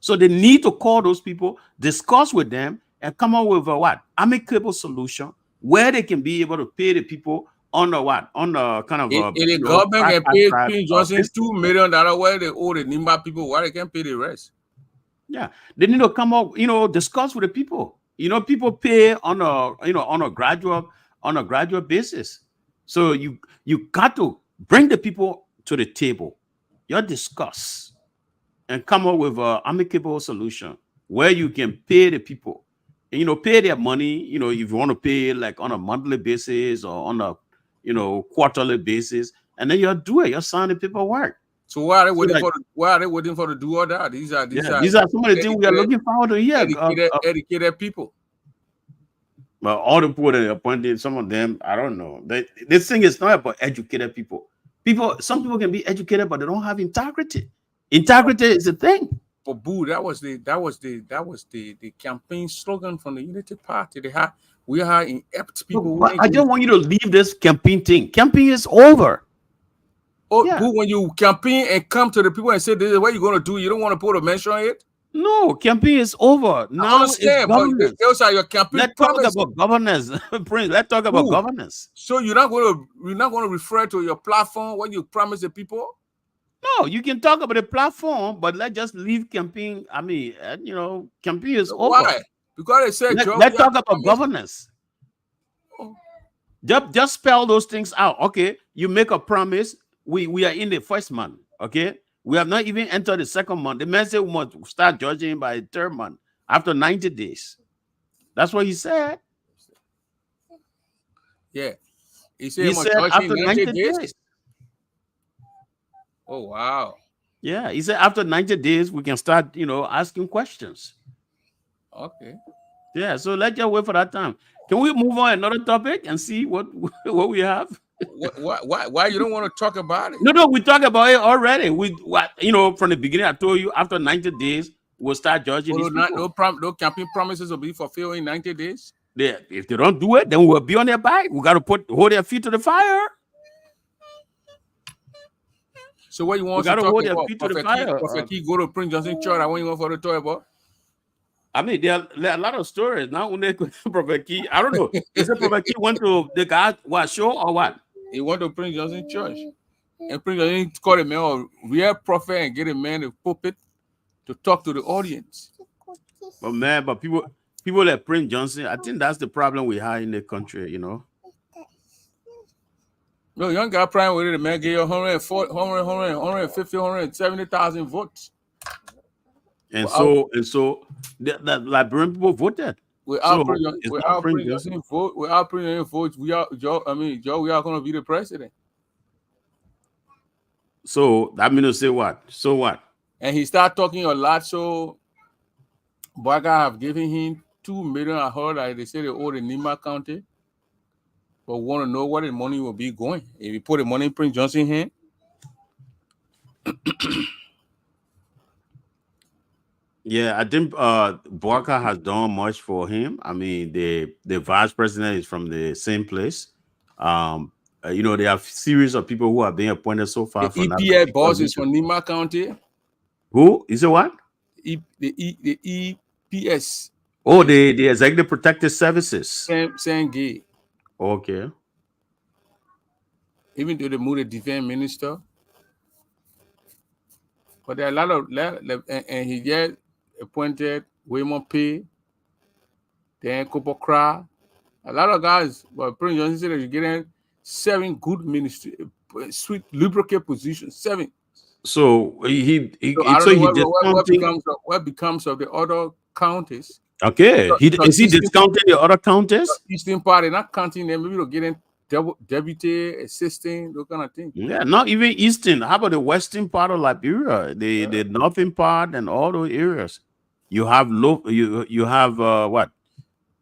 So they need to call those people, discuss with them, and come up with a amicable solution where they can be able to pay the people on the kind of the government can pay King Johnson $2 million where they owe the Nimba people, why they can't pay the rest? Yeah, they need to come up, discuss with the people. People pay on a gradual basis. So you got to bring the people to the table. You discuss and come up with an amicable solution where you can pay the people, and, pay their money. If you want to pay like on a monthly basis or on a quarterly basis, and then you do it. You sign the paperwork. So why are they waiting for? Why are they waiting for to do all that? These are some of the things we are looking forward to hear. Educated people. But all the people that are appointed, some of them, I don't know. This thing is not about educated people. Some people can be educated, but they don't have integrity. Integrity is the thing. But Boo, that was the campaign slogan from the Unity Party. We are inept people. But I just want you to leave this campaign thing. Campaign is over. Oh, yeah. Boo, when you campaign and come to the people and say this is what you're going to do, you don't want to put a mention on it. No, campaign is over. I Now it's understand, but governance. those are your campaign Let's talk promises. about governance. Prince, let's talk about Ooh. governance. So you're not going to refer to your platform what you promise the people? No, you can talk about the platform, but let's just leave campaign. I mean, campaign is over. Why? Because they said, Let's talk about governance. Oh. Just spell those things out. Okay, you make a promise. We are in the first month. Okay, we have not even entered the second month. The man said we must start judging by the third month after 90 days. That's what he said. Yeah, he said after 90 days. Oh wow. Yeah, he said after 90 days we can start, asking questions. Okay. Yeah, so let's just wait for that time. Can we move on another topic and see what we have? Why you don't want to talk about it? No, we talked about it already. From the beginning, I told you after 90 days we'll start judging these people. No campaign promises will be fulfilled in 90 days. If they don't do it, then we'll be on their back. We got to hold their feet to the fire. So what you want to talk about? Prophet Key go to Prince Johnson Church. I want you to talk about. I mean, there are a lot of stories. Now when they Prophet Key, I don't know. Is it Prophet Key went to the God show or what? He went to Prince Johnson Church, and Prince Johnson called a man a real prophet and get a man a pulpit to talk to the audience. But people like Prince Johnson, I think that's the problem we have in the country. No, young guy praying with it, the man gave you 140, 150, 170,000 votes. And so the Liberian people voted. Without Prince Johnson votes, we are going to be the president. So that means to say what? So what? And he started talking a lot. So Boaga have given him $2 million. I heard that they say they owe the Nima County, but want to know where the money will be going. If you put the money in Prince Johnson hand. Yeah, I think Boaga has done much for him. I mean, the vice president is from the same place. They have a series of people who have been appointed so far. The EPS boss is from Nima County. Who is it? What? The EPS. Oh, the Executive Protective Services. Sangay. Okay. Even though they moved the defense minister, but there are a lot of and he just appointed Waymon P. Then Kopokra. A lot of guys, but Prince Johnson said that you're getting 7 good ministry, sweet lubricate positions. 7. So what becomes of the other counties? Okay, is he discounting the other counties? Eastern part, not counting them. Maybe they're getting deputy, assistant, those kind of things. Yeah, not even eastern. How about the western part of Liberia, the northern part, and all those areas? You have you have what?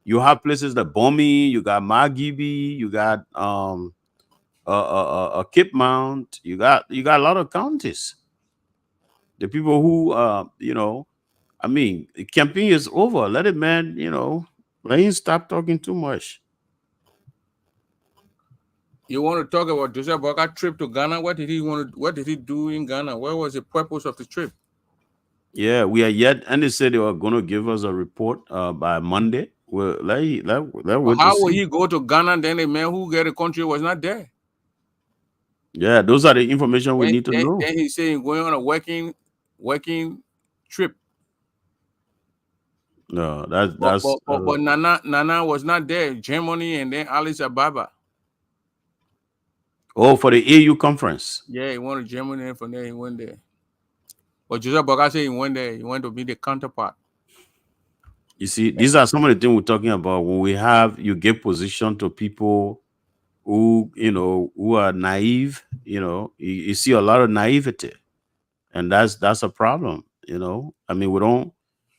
You have places like Bomi, you got Magibi, you got Cape Mount, you got a lot of counties. The people who I mean, the campaign is over. Let it, man, let him stop talking too much. You want to talk about Joseph Boaga trip to Ghana? What did he do in Ghana? What was the purpose of the trip? Yeah, we are yet, and they said they were going to give us a report by Monday. Well, how will he go to Ghana? Then the man who get the country was not there. Yeah, those are the information we need to know. Then he's saying going on a working trip. No, that's but Nana was not there. Germany and then Alice Ababa. Oh, for the AU conference. Yeah, he went to Germany, and from there he went there. But Joseph Boaga said he went there. He went to be the counterpart. You see, these are some of the things we're talking about. When you give position to people who are naive, you see a lot of naivety, and that's a problem. I mean, you don't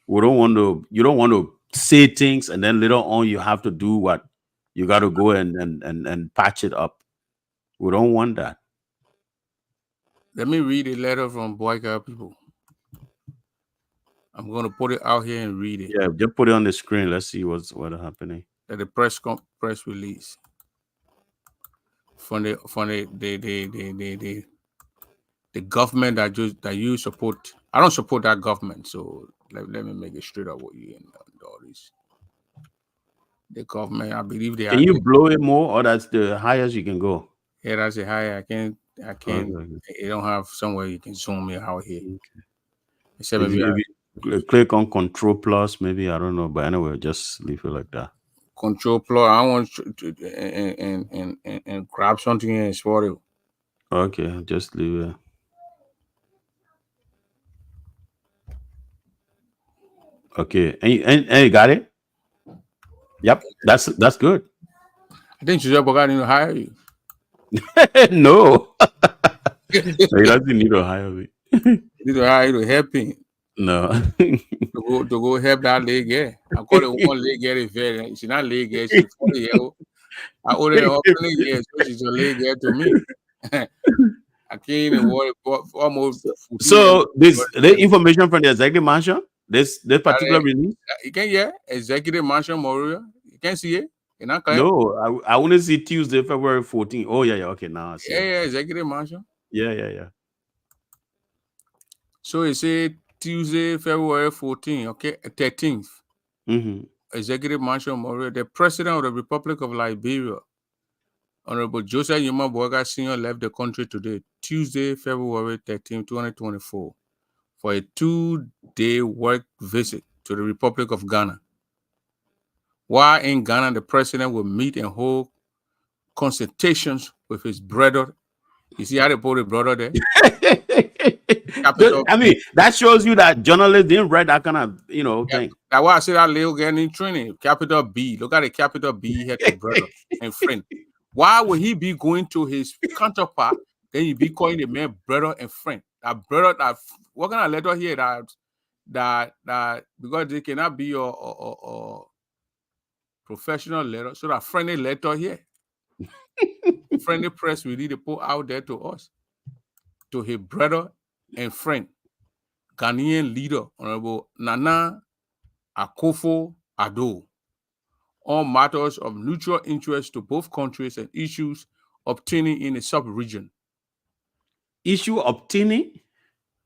want to say things and then later on you have to do what you got to go and patch it up. We don't want that. Let me read a letter from Boaga people. I'm going to put it out here and read it. Yeah, just put it on the screen. Let's see what's happening. That the press release from the government that you support I don't support that government, so let me make it straight up with you and all this. The government, I believe they Can are. you blow it more, or that's the highest you can go? Yeah, that's a high. I can't. Okay. You don't have somewhere you can zoom me out here. Okay. Except If maybe you click on Control Plus, maybe I don't know, but anyway, just leave it like that. Control Plus. I want to and grab something and export it. Okay, just leave it. Okay, and you got it. Yep, that's good. I think Joseph Boga need to hire you. No, he doesn't need to hire me. Need to hire you to help him No. to go help that lady girl. I call it one lady girl is very. She's not lady girl. She's 40 years old. I owe her 20 years, so she's a lady girl to me. I can't even worry for almost 14 So years. the information from the executive mansion, this particular release. You can hear Executive Mansion Moria. You can see it. You're not clear? No, I want to see Tuesday, February 14th. Oh yeah. Okay, now I see. Yeah, Executive Mansion. Yeah. So it said Tuesday, February 14th, okay, 13th. Mm-hmm. Executive Mansion Moria, the President of the Republic of Liberia, Honorable Joseph Yuma Boaga Sr. left the country today, Tuesday, February 13, 2024, for a 2-day work visit to the Republic of Ghana. While in Ghana, the president will meet and hold consultations with his brother. You see how they put his brother there? I mean, that shows you that journalists didn't write that kind of thing. That's why I said that little girl in training. Capital B. Look at the capital B. He had a brother and friend. Why would he be going to his counterpart? Then he be calling the man brother and friend. That brother, that what kind of letter here that because they cannot be your professional letter, so that friendly letter here. Friendly press we need to put out there to us, to his brother and friend, Ghanaian leader, Honorable Nana Akufo-Addo, on matters of mutual interest to both countries and issues obtaining in a sub-region. Issue obtaining?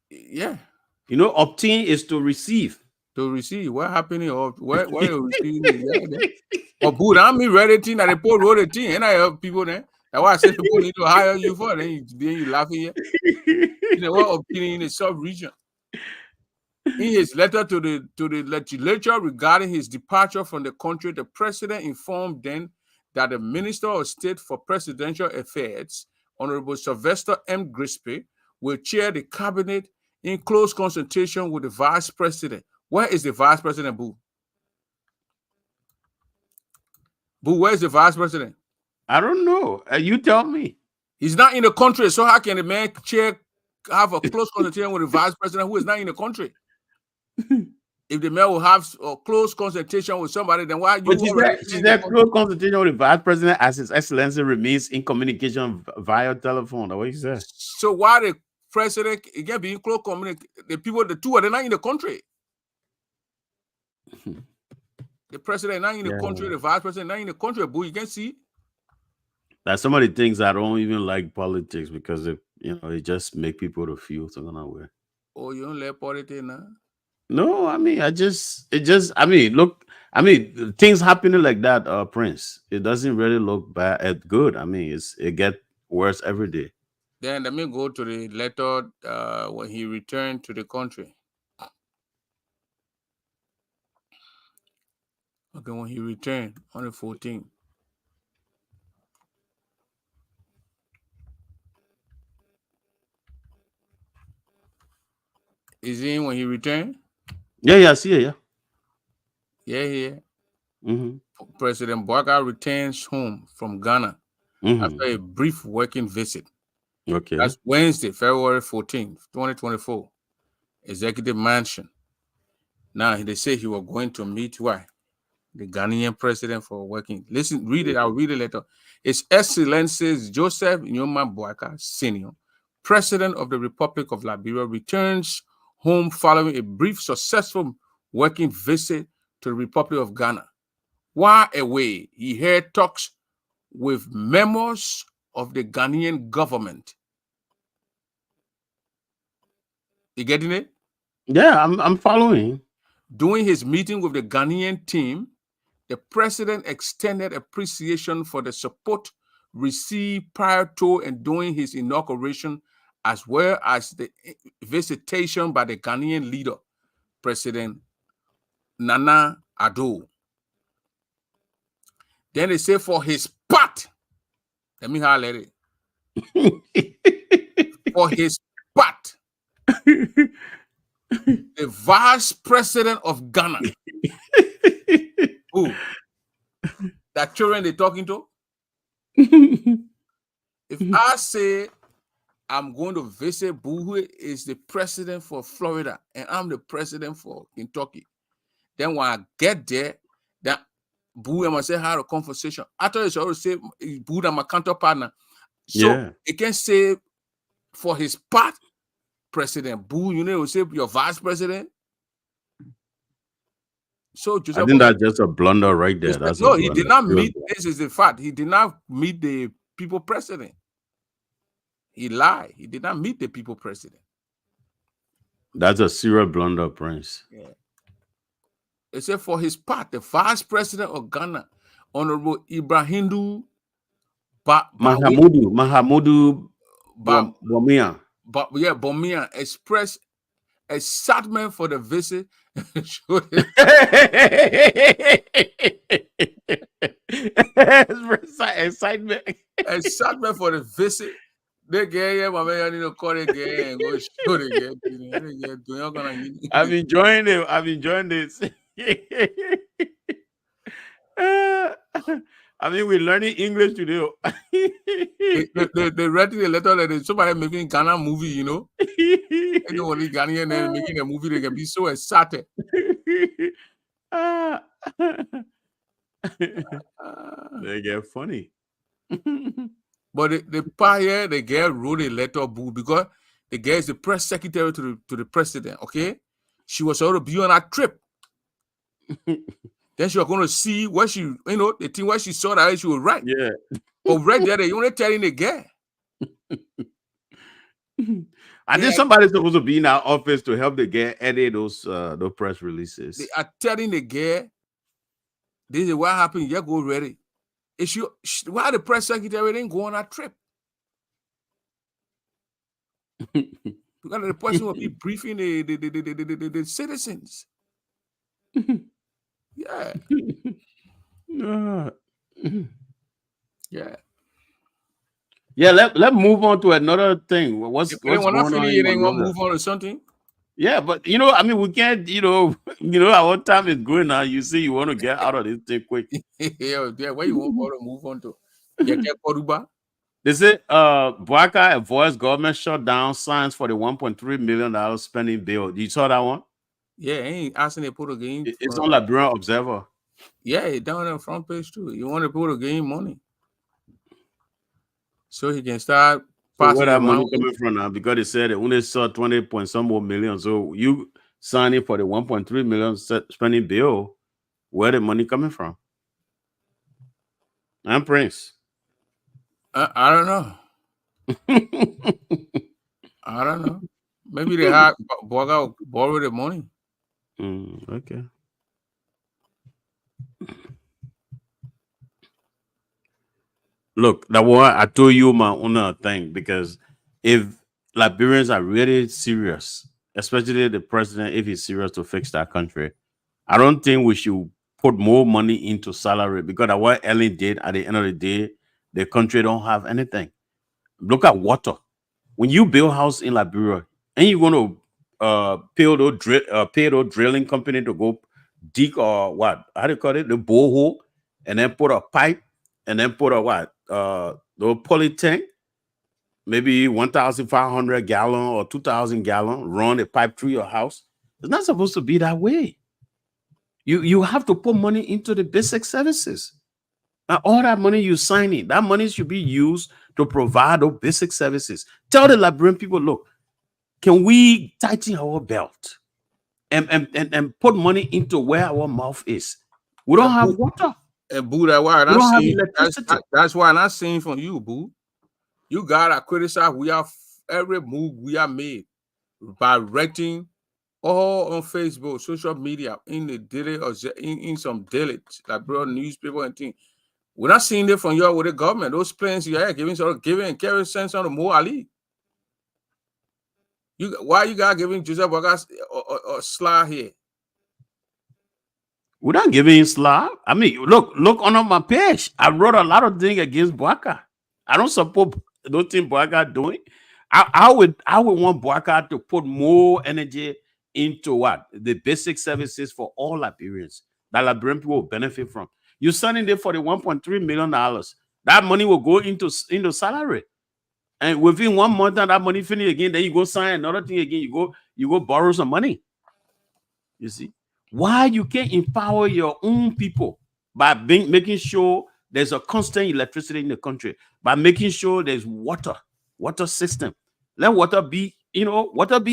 Yeah. Obtain is to receive. To receive. What happening? Or where you receiving? Or but I'm ready thing that report wrote a thing, and I help people there. That's why I said people need to hire you for. Then you laughing here. What obtaining in a sub-region? In his letter to the legislature regarding his departure from the country, the president informed them that the Minister of State for Presidential Affairs, Honorable Sylvester M. Grisby, will chair the cabinet in close consultation with the vice president. Where is the vice president, Boo? Boo, where is the vice president? I don't know. You tell me. He's not in the country, so how can the man have a close consultation with the vice president who is not in the country? If the man will have a close consultation with somebody, then why you? Is that close consultation with the vice president as His Excellency remains in communication via telephone? What you say? So why the president again being close communication? The two are not in the country. The president not in the country, the vice president not in the country. But you can see that some of the things I don't even like politics because it just make people to feel something away. Oh, you don't like politics now? No, I mean, look, things happening like that, Prince, it doesn't really look bad, good. I mean, it get worse every day. Then let me go to the letter when he returned to the country. Okay, when he returned on the 14th. Is he in when he returned? Yeah, I see it, Yeah. Mm-hmm. President Boaga returns home from Ghana after a brief working visit. Okay. That's Wednesday, February 14th, 2024. Executive Mansion. Now, they say he was going to meet the Ghanaian president for working. Listen, read it. I'll read the letter. His Excellency Joseph Nyoma Boaga Sr., President of the Republic of Liberia, returns home following a brief, successful working visit to the Republic of Ghana. While away, he held talks with members of the Ghanaian government. You getting it? Yeah, I'm following. During his meeting with the Ghanaian team, the president extended appreciation for the support received prior to and during his inauguration, as well as the visitation by the Ghanaian leader, President Nana Addo. Then they say for his part, let me highlight it. For his part, the vice president of Ghana, who that children they're talking to, if I say I'm going to visit Boo, who is the president for Florida, and I'm the president for Kentucky, then when I get there, that Boo, I must say how a conversation. I thought it's always say Boo, I'm my counterpartner. So Yeah. it can say for his part, President Boo, you know, say your vice president. So Joseph, I think that's just a blunder right there. That's no, a he blunder. did not meet. This is the fact. He did not meet the people president. He lied. He did not meet the people president. That's a serious blunder, Prince. Yeah. It said for his part, the vice president of Ghana, Honorable Ibrahim Mahamudu Bawumia. Bawumia expressed excitement for the visit. Excitement for the visit. They get my man need to call again and go shoot again. I'm enjoying it. I'm enjoying this. I mean, we're learning English today. they read the letter that somebody making Ghana movie, you know. You know, only Ghanaian they're making a movie, they can be so excited. They get funny. But the part here, the girl wrote a letter, Boo, because the girl is the press secretary to the president, okay? She was going to be on a trip. Then she was going to see what she, you know, the thing where she saw that she was right. Yeah. But right there, they only telling the girl. I think somebody's supposed to be in our office to help the girl edit those press releases. They are telling the girl, this is what happened, you go ready. If why the press secretary didn't go on a trip? Because the person will be briefing the citizens. Yeah. Yeah. Yeah, let's move on to another thing. What's going on? You ain't gonna move on to something. Yeah, but you know, I mean, we can't, you know, our time is going now. You see, you want to get out of this thing quick. Yeah, where you want to move on to? They say Bouaka avoids government shutdown, signs for the $1.3 million spending bill. You saw that one? Yeah, I ain't asking to put a game. It's on Liberian Observer. Yeah, it's down on the front page too. You want to put a game money. So he can start passing. So where that money coming from now? Because they said they only saw 20 point some more million. So you signing for the 1.3 million spending bill, where the money coming from? And Prince. I don't know. I don't know. Maybe they had borrow the money. Okay. Look, that one I told you my own thing, because if Liberians are really serious, especially the president, if he's serious to fix that country, I don't think we should put more money into salary, because that's what Ellen did. At the end of the day, the country don't have anything. Look at water. When you build house in Liberia and you're going to pay those drilling company to go dig or what? How do you call it? The borehole, and then put a pipe, and then put a what? The poly tank, maybe 1,500 gallon or 2,000 gallon, run a pipe through your house. It's not supposed to be that way. You have to put money into the basic services. Now, all that money you sign in, that money should be used to provide those basic services. Tell the Liberian people, look, can we tighten our belt and put money into where our mouth is? We don't have water. And Boo, that's why I'm not saying from you, Boo. You gotta criticize every move we have made by renting all on Facebook, social media, in the daily or in some daily, like bro, newspaper and things. We're not seeing it from you with the government. Those planes you are giving and carry sense on the Mo Ali. Why you guys giving Joseph Boakai or Sly here? We're not giving him slap. I mean, look on my page. I wrote a lot of things against Boakai. I don't support those things Boakai doing. I would want Boakai to put more energy into what? The basic services for all Liberians that Liberian people will benefit from. You're sending there for the $1.3 million. That money will go into salary. And within 1 month, that money finish again, then you go sign another thing again. You go borrow some money. You see? Why you can't empower your own people by making sure there's a constant electricity in the country, by making sure there's water system. Let water be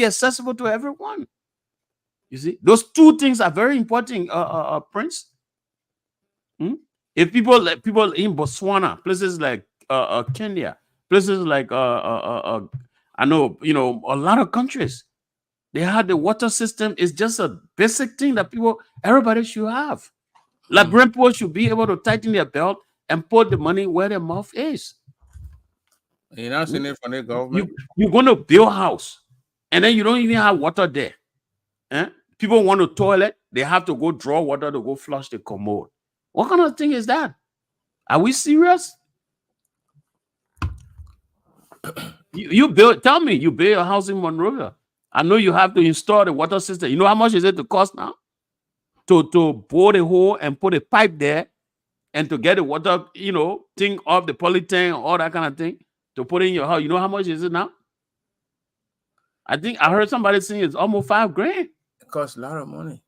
accessible to everyone. You see, those two things are very important, Prince. If people in Botswana, places like Kenya, places like I know, a lot of countries, they have the water system. Is just a basic thing that everybody should have. Liberian people should be able to tighten their belt and put the money where their mouth is. You're not seeing it from the government. You're going to build a house, and then you don't even have water there. People want to toilet, they have to go draw water to go flush the commode. What kind of thing is that? Are we serious? You build a house in Monrovia. I know you have to install the water system. You know how much is it to cost now? To bore the hole and put a pipe there and to get the water, thing off the polytank, all that kind of thing, to put in your house. You know how much is it now? I think I heard somebody saying it's almost $5,000. It costs a lot of money.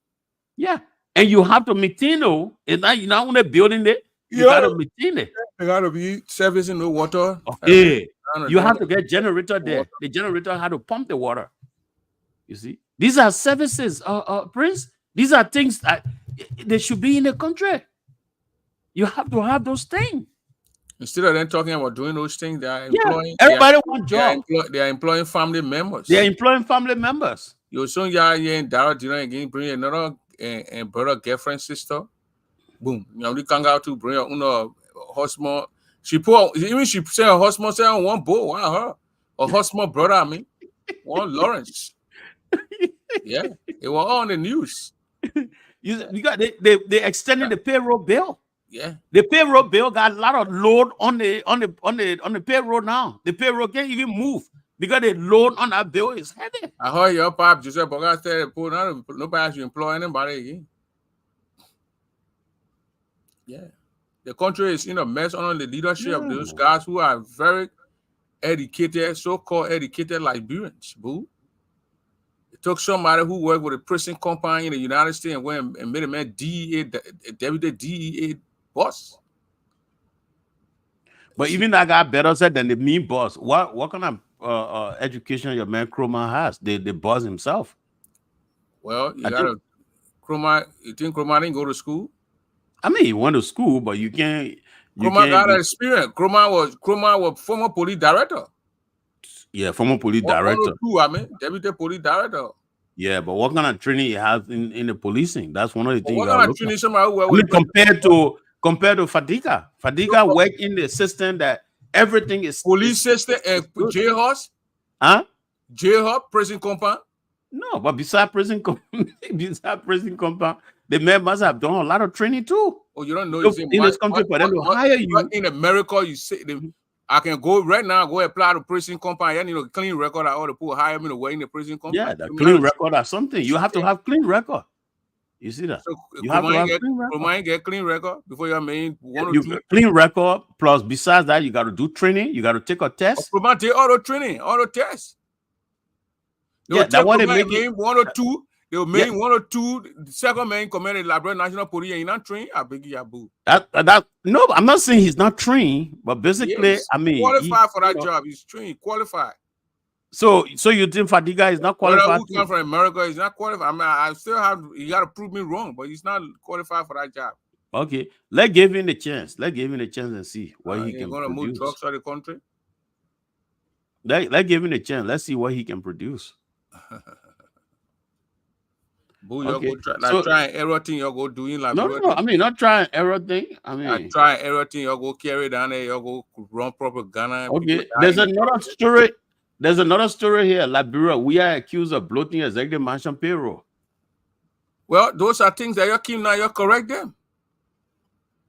Yeah. And you have to maintain it. It's not, you're not only building it, you got to maintain it. You got to be servicing the water. Okay. You have to get generator there. The generator had to pump the water. You see, these are services, Prince. These are things that they should be in the country. You have to have those things. Instead of them talking about doing those things, they are employing. Everybody wants jobs. They are employing family members. They are employing family members. You soon here in Dara dinner again, bring another and brother, girlfriend, sister. Boom. We can't go to bring a husband. She said her husband said one boy, one her. A husband brother, I mean, one Lawrence. Yeah, it was on the news. You got they extended the payroll bill. Yeah, the payroll bill got a lot of load on the payroll now. The payroll can't even move because the load on that bill is heavy. I heard your pop Joseph Boakai said nobody should employ anybody again. Yeah, the country is in a mess under the leadership of those guys who are very educated, so-called educated Liberians. Boo. It took somebody who worked with a prison company in the United States and went and made a man deputy DEA boss. But even that guy better said than the mean boss. What kind of education your man Kroma has? The boss himself. Well, you think Kroma didn't go to school? I mean, he went to school, but you can't. Kroma got experience. Kroma was former police director. Yeah, former police director. Deputy police director. Yeah, but what kind of training he has in the policing? That's one of the things. What kind of training somebody compared to Fadiga? Fadiga worked in the system that everything is police system and jailhouse. Huh? Jailhouse, prison compound. No, but besides prison compound, the man must have done a lot of training too. Oh, you don't know in this country for them to hire you. In America, you say I can go right now, go apply to prison compound. You need a clean record. All the people hire me to work in the prison compound. Yeah, the clean record or something. You have to have clean record. You see that? So you have to have clean record. Get clean record before you mean clean record. Plus, besides that, you got to do training. You got to take a test. Take auto training, auto test. That one they make one or two. They will make one or two. The second man commanded Liberia National Police and you're not trained. I beg you, boo. No, I'm not saying he's not trained, but basically, I mean, qualified for that job. He's trained, qualified. So you think Fadiga is not qualified? Who come from America, he's not qualified. I mean, I still have. You got to prove me wrong, but he's not qualified for that job. Okay, let's give him the chance. Let's give him the chance and see what he can gonna produce. Move drugs out of the country. Let's give him a chance. Let's see what he can produce. Boo, you Okay. go try, So try and error thing you go doing like no, I mean not try and error thing. I mean, try and error thing you go carry down there, you go run propaganda. And okay. people die There's in the another process. story. There's another story here. Liberia, we are accused of bloating executive mansion payroll. Well, those are things that you keep now. You correct them.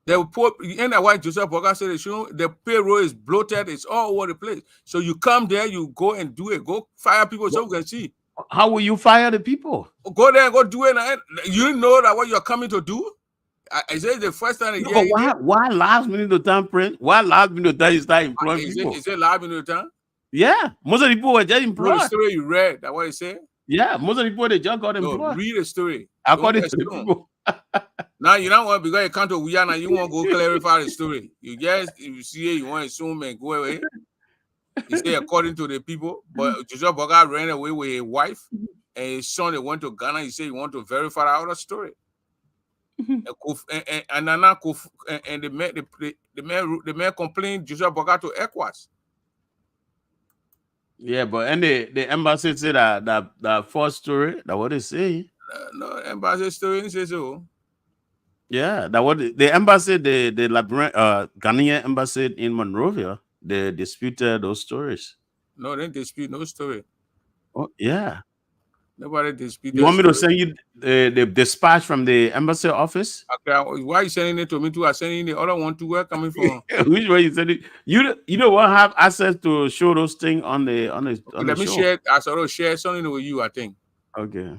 They will put and that's why Joseph Boga said the payroll is bloated. It's all over the place. So you come there, you go and do it. Go fire people so we can see. How will you fire the people? Go there and go do it. And you know that what you're coming to do. I say the first time. No, but why last minute of time, Prince? Why last minute of time you start employing people? Is it last minute of time? Yeah, most of the people were just employed. The story you read, that what it said? Yeah, most of the people they just got employed. No, read the story. According to the people. Now you don't want because you come to Guyana, you want to go clarify the story. You just if you see it, you want to assume and go away. You say according to the people, but Joseph Boga ran away with his wife and his son. They went to Ghana. He said he want to verify the other story. And the man complained Joseph Boga to ECOWAS. Yeah, but and the embassy said that false story. That what they say. No embassy story didn't say so. Yeah, that what the embassy, the Ghanaian embassy in Monrovia, they disputed those stories. No, they didn't dispute no story. Oh yeah. Nobody disputed. You want me to send you the dispatch from the embassy office? Okay, why are you sending it to me too? I'm sending the other one to where coming from? Which way you send it? You don't want to have access to show those things on the Let me show. share. I sort of share something with you. I think. Okay.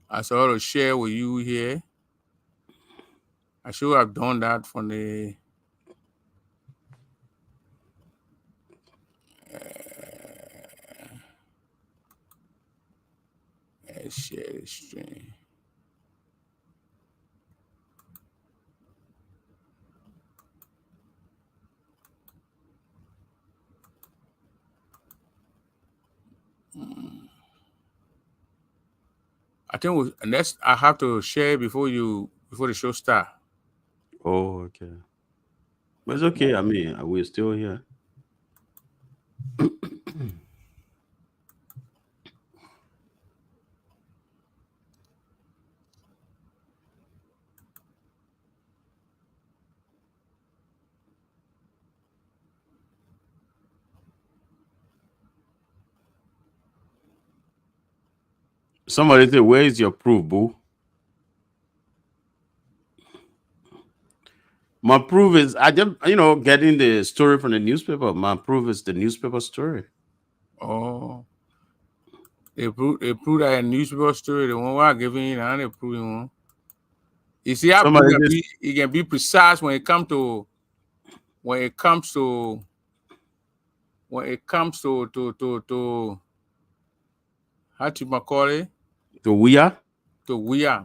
I sort of share with you here. I should have done that from the. Share the stream. I think next I have to share before the show start. Oh, okay. But it's okay. I mean, we're still here. Somebody say, "Where is your proof, boo?" My proof is I just getting the story from the newspaper. My proof is the newspaper story. Oh, they prove that a newspaper story. The one we're giving you, and they prove one. You see, it can be precise when it comes to how to call it. To we are,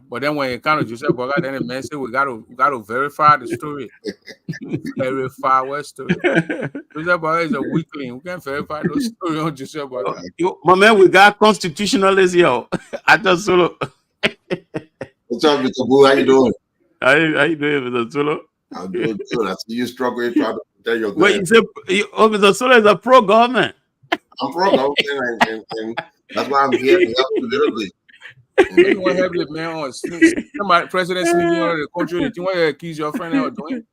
but then when it comes to Joseph Boga, then the man said we got to verify the story. Verify what story. Joseph Boga is a weakling. We can't verify those story on Joseph Boga. My man, we got constitutionalists here. I just solo. What's up, Mr. Boo? How you doing? How you doing, Mr. Solo? I'm doing good. I see you struggling trying to tell your Wait, you said Mr. Solo is a pro-government. I'm pro-government, and that's why I'm here to help you a little bit. You want to help the man on somebody president sneaking out of the country? You want to accuse your friend of doing?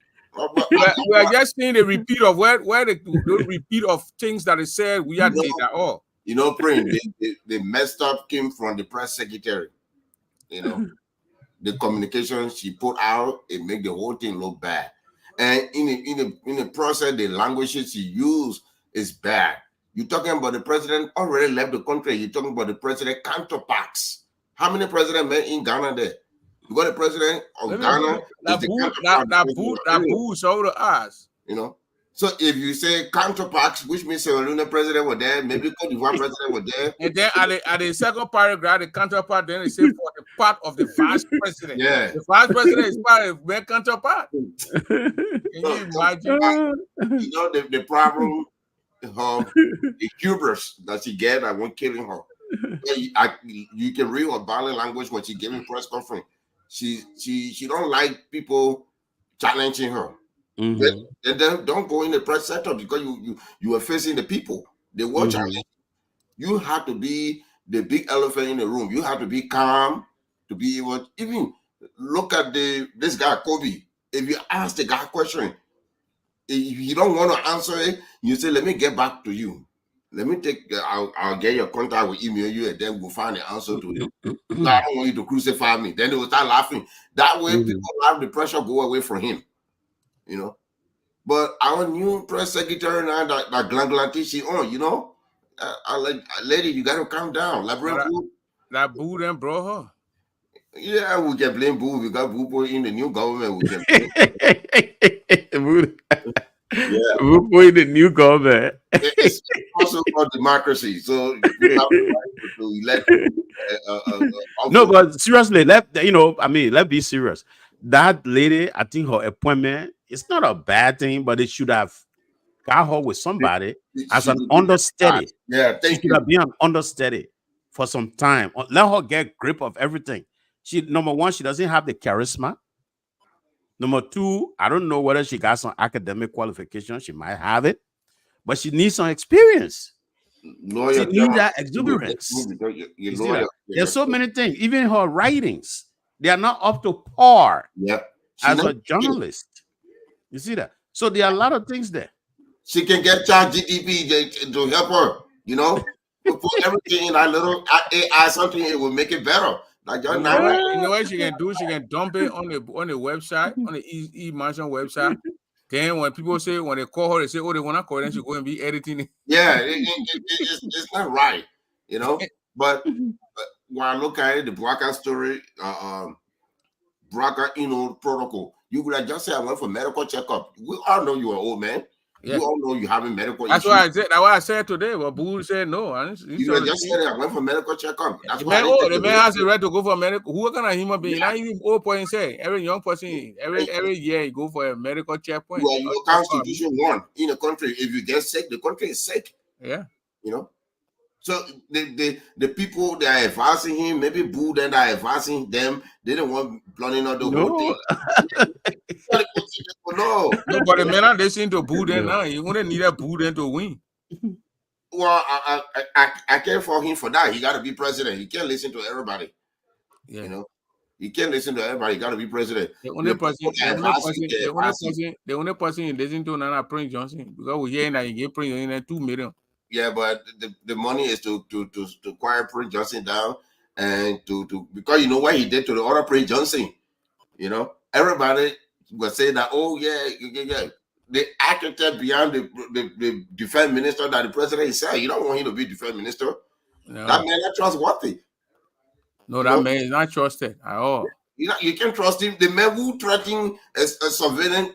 We are just seeing the repeat of where the repeat of things that is said. We are did at all. You know, Prince, the messed up came from the press secretary. You know, the communication she put out, it make the whole thing look bad. And in the process, the languages she used is bad. You're talking about the president already left the country. You're talking about the president counterparts. How many presidents met in Ghana there? You got the president of Ghana. That boost over the eyes. You know. So if you say counterparts, which means Sierra Leone president were there, maybe Cote d'Ivoire president were there. And then at the second paragraph, the counterpart, then they say for the part of the vice president. Yeah. The vice president is part of their counterpart. Can you imagine? You know the problem of the hubris that she get, I won't killing her. You can read her body language when she giving press conference. She don't like people challenging her. Mm-hmm. Then don't go in the press sector because you are facing the people. They will challenge. You have to be the big elephant in the room. You have to be calm to be able to even look at this guy, Kobe. If you ask the guy a question, if you don't want to answer it, you say, let me get back to you. Let me I'll get your contact, will email you, and then we'll find the answer to it. No, I don't want you to crucify me. Then they will start laughing. That way, people have the pressure go away from him. You know. But our new press secretary now, that Glanglati, she on, you know. Lady, you got to calm down. That Boo then brought her. Yeah, we can blame Boo. We got Boo in the new government. We can Boo in the new government. It's also called democracy. So we have the right to elect. No, but seriously, let's be serious. That lady, I think her appointment, it's not a bad thing, but it should have got her with somebody as an understudy. Yeah, she should have been an understudy for some time. Let her get grip of everything. Number one, she doesn't have the charisma. Number two, I don't know whether she got some academic qualification. She might have it, but she needs some experience. She needs that exuberance. There's so many things. Even her writings, they are not up to par as a journalist. You see that? So there are a lot of things there. She can get ChatGPT to help her, you know, to put everything in that little AI, something it will make it better. Like you know what she can do? She can dump it on the website, on the E-Mansion website. Then when people say, when they call her, they say, oh, they want to call, then she go and be editing it. Yeah, it's not right, you know. But when I look at it, the BRCA story, BRCA protocol, you could have just said I went for medical checkup. We all know you're an old man. Yeah. You all know you having medical issues. That's what I said today. But Boo said no. You just said I went for medical checkup. That's why the man has the right to go for a medical. Who kind of human being? Not even old person say. Every young person, every year you go for a medical checkpoint. Well, your constitution won in the country. If you get sick, the country is sick. Yeah. You know. So the people that are advising him, maybe Boo that are advising them, they don't want blowing out the whole thing. No, but the men are listening to Boo then now. You wouldn't need a Boo then to win. Well, I care for him for that. He got to be president. He can't listen to everybody. Yeah. You know, he can't listen to everybody. He got to be president. The only person you listen to now is Prince Johnson, because we're hearing that he gave Prince Johnson $2 million. Yeah, but the money is to quiet Prince Johnson down, and to because you know what he did to the other Prince Johnson. You know, everybody was saying that, oh yeah. The architect behind the defense minister that the president said, you don't want him to be defense minister. No. That man is trustworthy. No, that man is not trusted at all. You can't trust him. The man who threatened a surveillance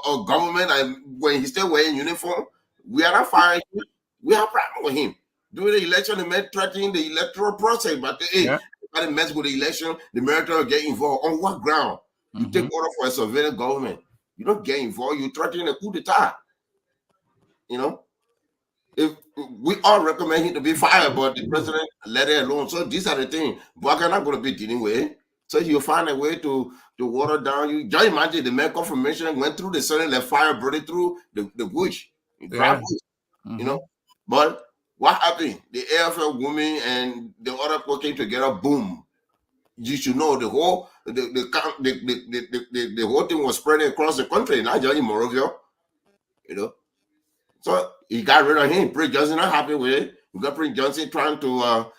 or government, and when he's still wearing uniform, we are not firing him. We have a problem with him. During the election, the man threatening the electoral process, but everybody mess with the election, the military get involved. On what ground? You take order for a surveillance government. You don't get involved. You threaten a coup d'etat. You know, if we all recommend him to be fired, but the president let it alone. So these are the things BRCA not going to be dealing with. So you find a way to water down. You just imagine the man confirmation went through the Senate, let fire burn through the bush, Bush, you know. But what happened? The AFL women and the other people came together. Boom. You should know the whole the whole thing was spreading across the country, not just in Morovia. You know, so he got rid of him. Prince Johnson not happy with it. We got Prince Johnson trying to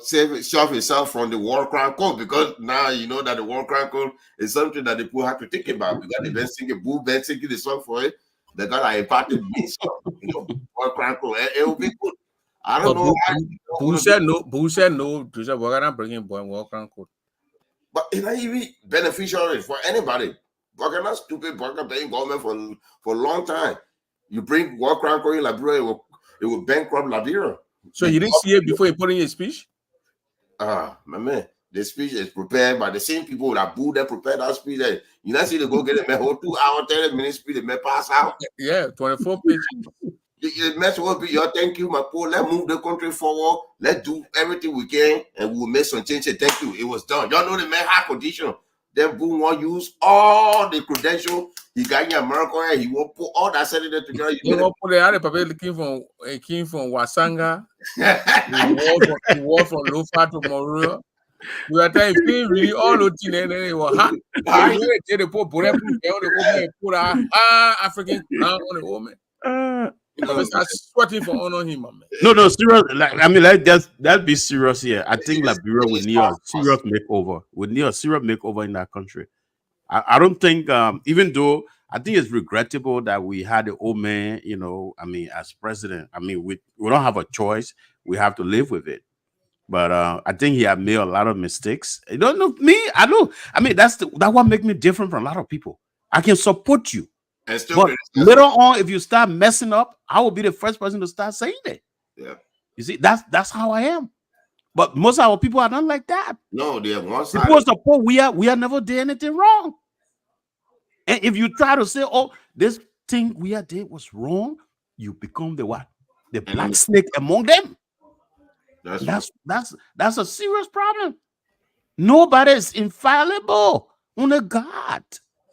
save himself from the war crime code, because now you know that the war crime code is something that the people have to think about. We got the best singing, Boo Ben singing the song for it. They got a party beat, you know, war crime code. It will be good. I don't know. Boo said no. Boo said no. We're gonna bring in war crime code. But it's not even beneficial for anybody. BRCA not stupid. BRCA paying government for a long time. You bring war crime code in Liberia, it will bankrupt Liberia. So you didn't see it before you put in your speech? My man, the speech is prepared by the same people that Boo that prepared that speech. You not see they go get a whole 2 hour, 30-minute speech, they may pass out. Yeah, 24 pages. The message will be your thank you, my poor. Let's move the country forward. Let's do everything we can, and we'll make some changes. Thank you. It was done. Y'all know the man high condition. Then Boone won't use all the credentials he got in America, and he won't put all that senator together. You know, put the Papa came from Wasanga. He walked from Lofa to Moruya. You are telling me really all the things and they were hot. They put African crown on the woman. You know, start sweating for honor him, man. No, serious. Like, I mean, like that be serious here. I think Liberia will need a serious makeover. We need a serious makeover in that country. I don't think, even though I think it's regrettable that we had the old man, you know, I mean, as president. I mean, we don't have a choice. We have to live with it. But I think he had made a lot of mistakes. You don't know me. I know. I mean, that what makes me different from a lot of people. I can support you. But later on, if you start messing up, I will be the first person to start saying it. Yeah. You see, that's how I am. But most of our people are not like that. No, they have one side. People support we are never did anything wrong. And if you try to say, oh, this thing we did was wrong, you become the what? The black snake among them. That's a serious problem. Nobody is infallible. Only God.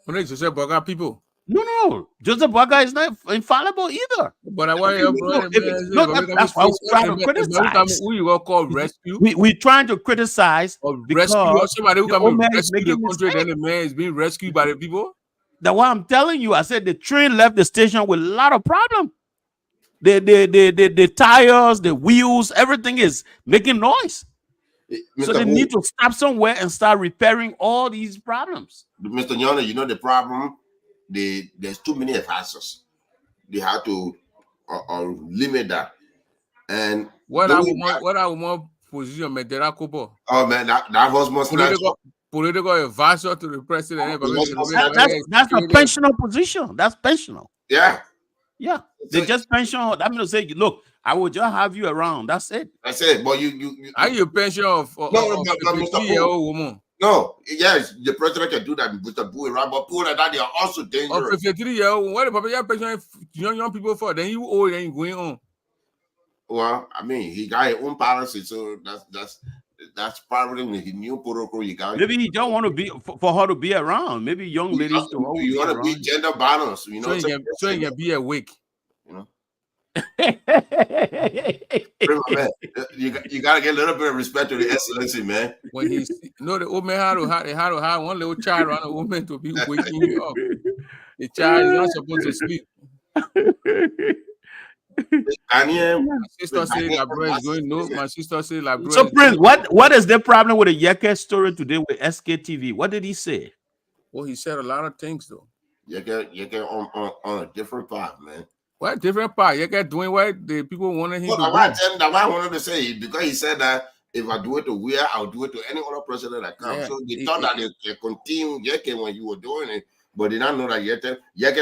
Only Joseph Boakai people. No. Joseph Boakai is not infallible either. But I want that's why we try to criticize. Who you call rescue? We're trying to criticize rescue somebody who can rescue the country. Then the man is being rescued by the people. That's why I'm telling you. I said the train left the station with a lot of problems. The tires, the wheels, everything is making noise. So they need to stop somewhere and start repairing all these problems. Mr. Nyona, you know the problem? There's too many advisors. They have to limit that. And what I want position Medera Kobo. Oh man, that was most political advisor to the president. That's a pensional position. That's pensional. Yeah. Yeah, they just pension. I'm gonna say, look, I will just have you around. That's it. That's it. But you are you a pension of a 50-year-old woman? No, yes, the president can do that with the boy around, but people like that, they are also dangerous. 53-year-old, what the you pension young people for? Then you old and you going on. Well, I mean, he got his own policy, so that's probably his new protocol. Maybe he don't want to be for her to be around. Maybe young ladies you want to be gender balanced, you know. So you can be awake, you know. You gotta get a little bit of respect to the excellency, man. When the old man had to have one little child around the woman to be waking you up. The child is not supposed to sleep. My sister said Labrador is going no. My sister said Labrador. So Prince, what is the problem with the Yeke story today with SKTV? What did he say? Well, he said a lot of things though. Yeke on a different part, man. What different part? Yeke doing what the people wanted him to do. That's why I wanted to say, because he said that if I do it to Weah, I'll do it to any other president that comes. Yeah, so they thought that they continue Yeke when you were doing it, but they don't know that Yeke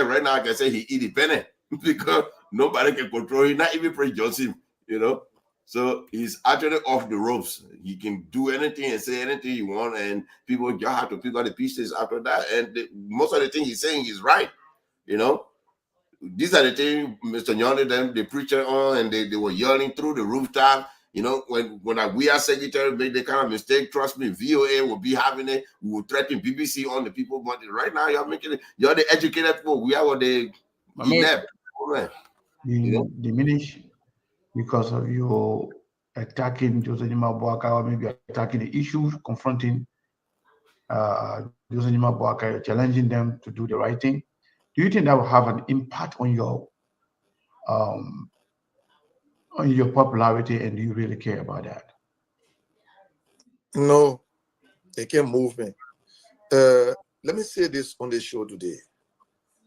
right now, I can say he independent because nobody can control him, not even Prince Joseph, you know. So he's actually off the ropes. He can do anything and say anything you want, and people just have to pick up the pieces after that. And most of the things he's saying is right, you know. These are the things Mr. Nyona, them, the preacher on, and they were yelling through the rooftop. You know, when we are secretary made the kind of mistake, trust me, VOA will be having it. We will threaten BBC on the people, but right now you're making it. You're the educated people. We are what they diminish because of you attacking Joseph Nima Boakai, or maybe attacking the issues, confronting Joseph Nima Boakai, challenging them to do the right thing. Do you think that will have an impact on your popularity, and do you really care about that? No, they can't move me. Let me say this on the show today.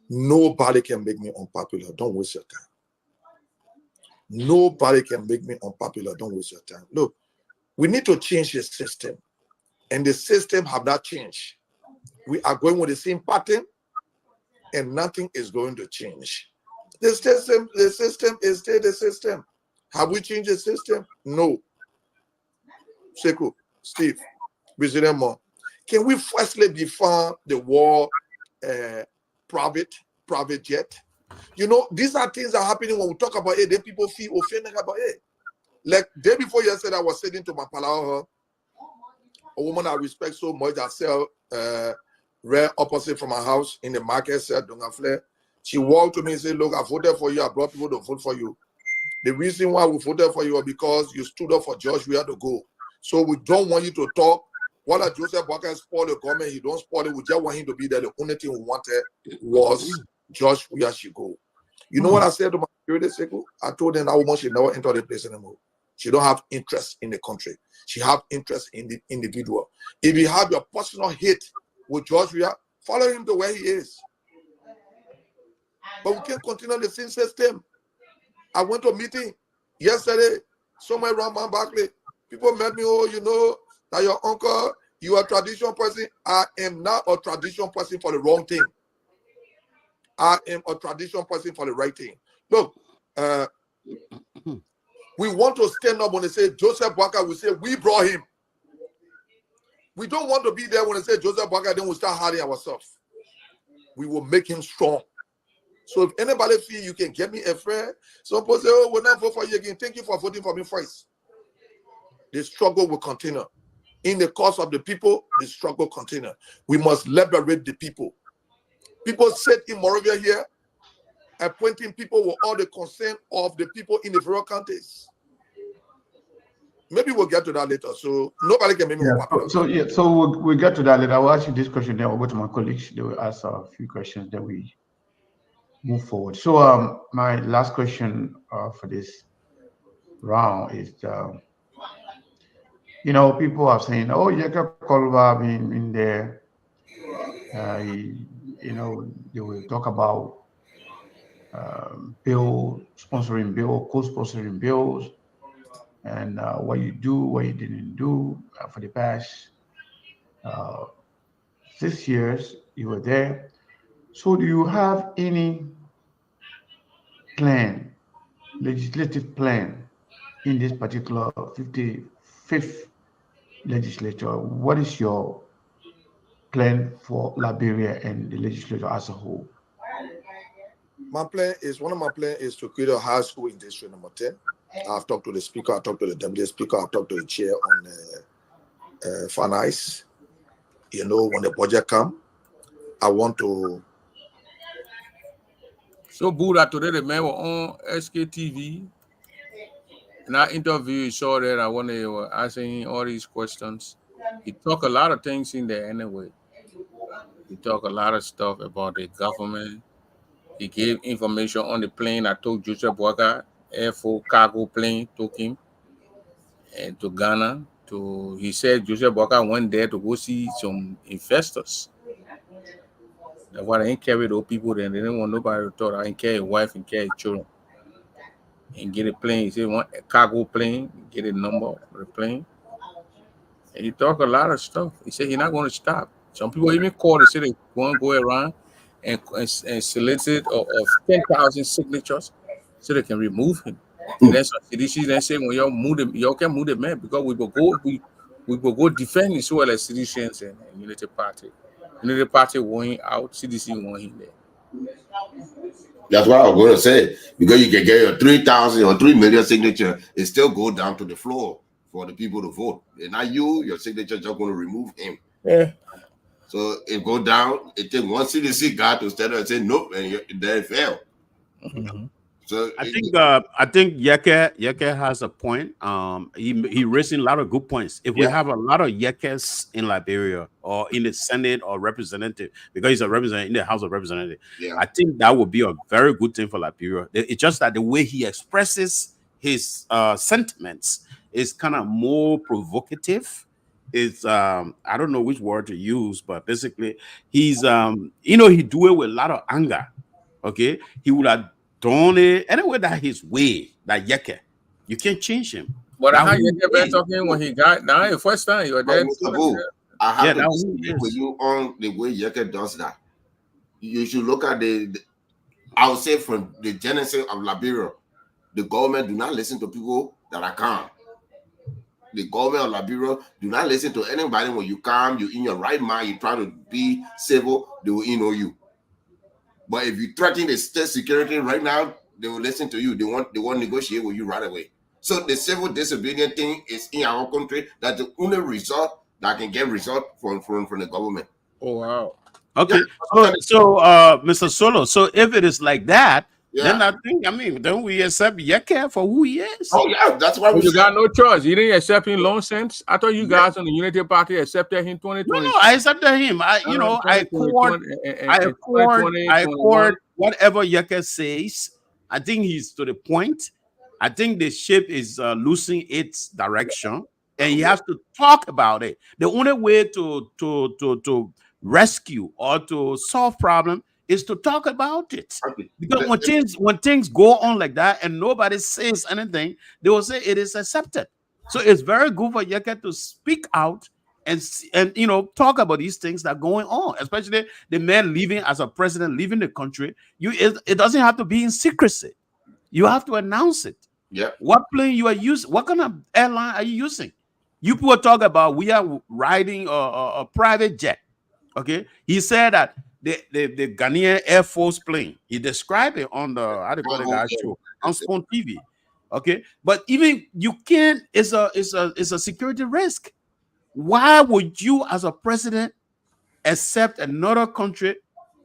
Nobody can make me unpopular. Don't waste your time. Nobody can make me unpopular. Don't waste your time. Look, we need to change the system, and the system have not changed. We are going with the same pattern, and nothing is going to change. The system is still the system. Have we changed the system? No. Sekou, Steve, President Mo, can we firstly define the war private jet? You know, these are things that are happening when we talk about it. Then people feel offended about it. Like day before yesterday, I was sitting to my Palau. a woman I respect so much that sell rare opposite from her house in the market, said Dongafle. She walked to me and said, look, I voted for you. I brought people to vote for you. The reason why we voted for you was because you stood up for George Weah to go. So we don't want you to talk. While Joseph Boakai spoil the government, he don't spoil it. We just want him to be there. The only thing we wanted was George Weah should go. You know what I said to my security circle? I told them that woman should never enter the place anymore. She don't have interest in the country. She have interest in the individual. If you have your personal hate with George Weah, follow him to where he is. But we can't continue the same system. I went to a meeting yesterday, somewhere around Mount Barclay. People met me, oh, you know, that your uncle, you are a traditional person. I am not a traditional person for the wrong thing. I am a traditional person for the right thing. Look, we want to stand up when they say Joseph Boakai, we say we brought him. We don't want to be there when they say Joseph Boakai, then we start hiding ourselves. We will make him strong. So if anybody feel you can get me a friend, some people say, oh, we'll not vote for you again. Thank you for voting for me first. The struggle will continue. In the cause of the people, the struggle continue. We must liberate the people. People sit in Moravia here, appointing people with all the consent of the people in the various counties. Maybe we'll get to that later. So nobody can make me popular. So we'll get to that later. I will ask you this question, then we'll go to my colleagues. They will ask a few questions, then we move forward. So my last question for this round is, you know, people are saying, oh, Jacob Kolba in there, you know, they will talk about co-sponsoring bills, and what you do, what you didn't do for the past 6 years you were there. So do you have any plan, legislative plan in this particular 55th legislature? What is your plan for Liberia and the legislature as a whole? My plan is, one of my plans is to create a high school in district number 10. I've talked to the speaker, I've talked to the deputy speaker, I've talked to the chair on finance. You know, when the budget comes, I want to. So Buddha today the man was on SKTV. In our interview, he saw that I when they were asking all these questions. He talked a lot of things in there anyway. He talked a lot of stuff about the government. He gave information on the plane. I told Joseph Boakai, Air Force cargo plane, took him and to Ghana. He said Joseph Boakai went there to go see some investors. That's why they didn't carry those people there. They didn't want nobody to talk. I didn't carry a wife and carry children. And get a plane. He said want a cargo plane, get a number of the plane. And he talked a lot of stuff. He said he's not going to stop. Some people even called and said they want to go around and solicit of 10,000 signatures so they can remove him. And then some CDC then say, well, y'all can move the man because we will go defend as well as citizens and Unity Party. Unity Party want him out, CDC want him there. That's what I was going to say. Because you can get your 3,000 or 3 million signature, it still go down to the floor for the people to vote. And not you, your signature just going to remove him. Yeah. So it go down. It take one CDC guy to stand up and say nope, and then it fail. Mm-hmm. So I think Yeke has a point. He raising a lot of good points. If we have a lot of Yekes in Liberia or in the Senate or representative, because he's a representative in the House of Representatives, I think that would be a very good thing for Liberia. It's just that the way he expresses his sentiments is kind of more provocative. It's I don't know which word to use, but basically he's he do it with a lot of anger. Okay, he would have done it anyway that his way, that Yeke. You can't change him. But how Yeke been talking when he got now the first time you were there? I have to disagree with you on the way Yeke does that. You should look at I would say from the genesis of Liberia, the government do not listen to people that are calm. The government of Liberia do not listen to anybody when you calm, you in your right mind, you try to be civil, they will ignore you. But if you threaten the state security right now, they will listen to you. They want to negotiate with you right away. So the civil disobedience thing is in our country. That's the only result that can get result from the government. Oh wow. Okay. Yeah. So Mr. Solo, so if it is like that, then Yeah. I think, I mean, don't we accept Yeke for who he is? Oh yeah, that's why Oh, we you said, got no choice. You didn't accept him long since. I thought you guys on the Unity Party accepted him 2020. No, I accepted him. I accord whatever Yeke says. I think he's to the point. I think the ship is losing its direction, and he has to talk about it. The only way to rescue or to solve problem is to talk about it. Because when things go on like that and nobody says anything, they will say it is accepted. So it's very good for Yeke to speak out and talk about these things that are going on, especially the man leaving as a president, leaving the country. It doesn't have to be in secrecy. You have to announce it. yeah. What plane you are using? What kind of airline are you using? You people talk about we are riding a private jet. Okay, he said that the Ghanaian Air Force plane. He described it on the show on Spoon TV. Okay, but even you can't. It's a security risk. Why would you, as a president, accept another country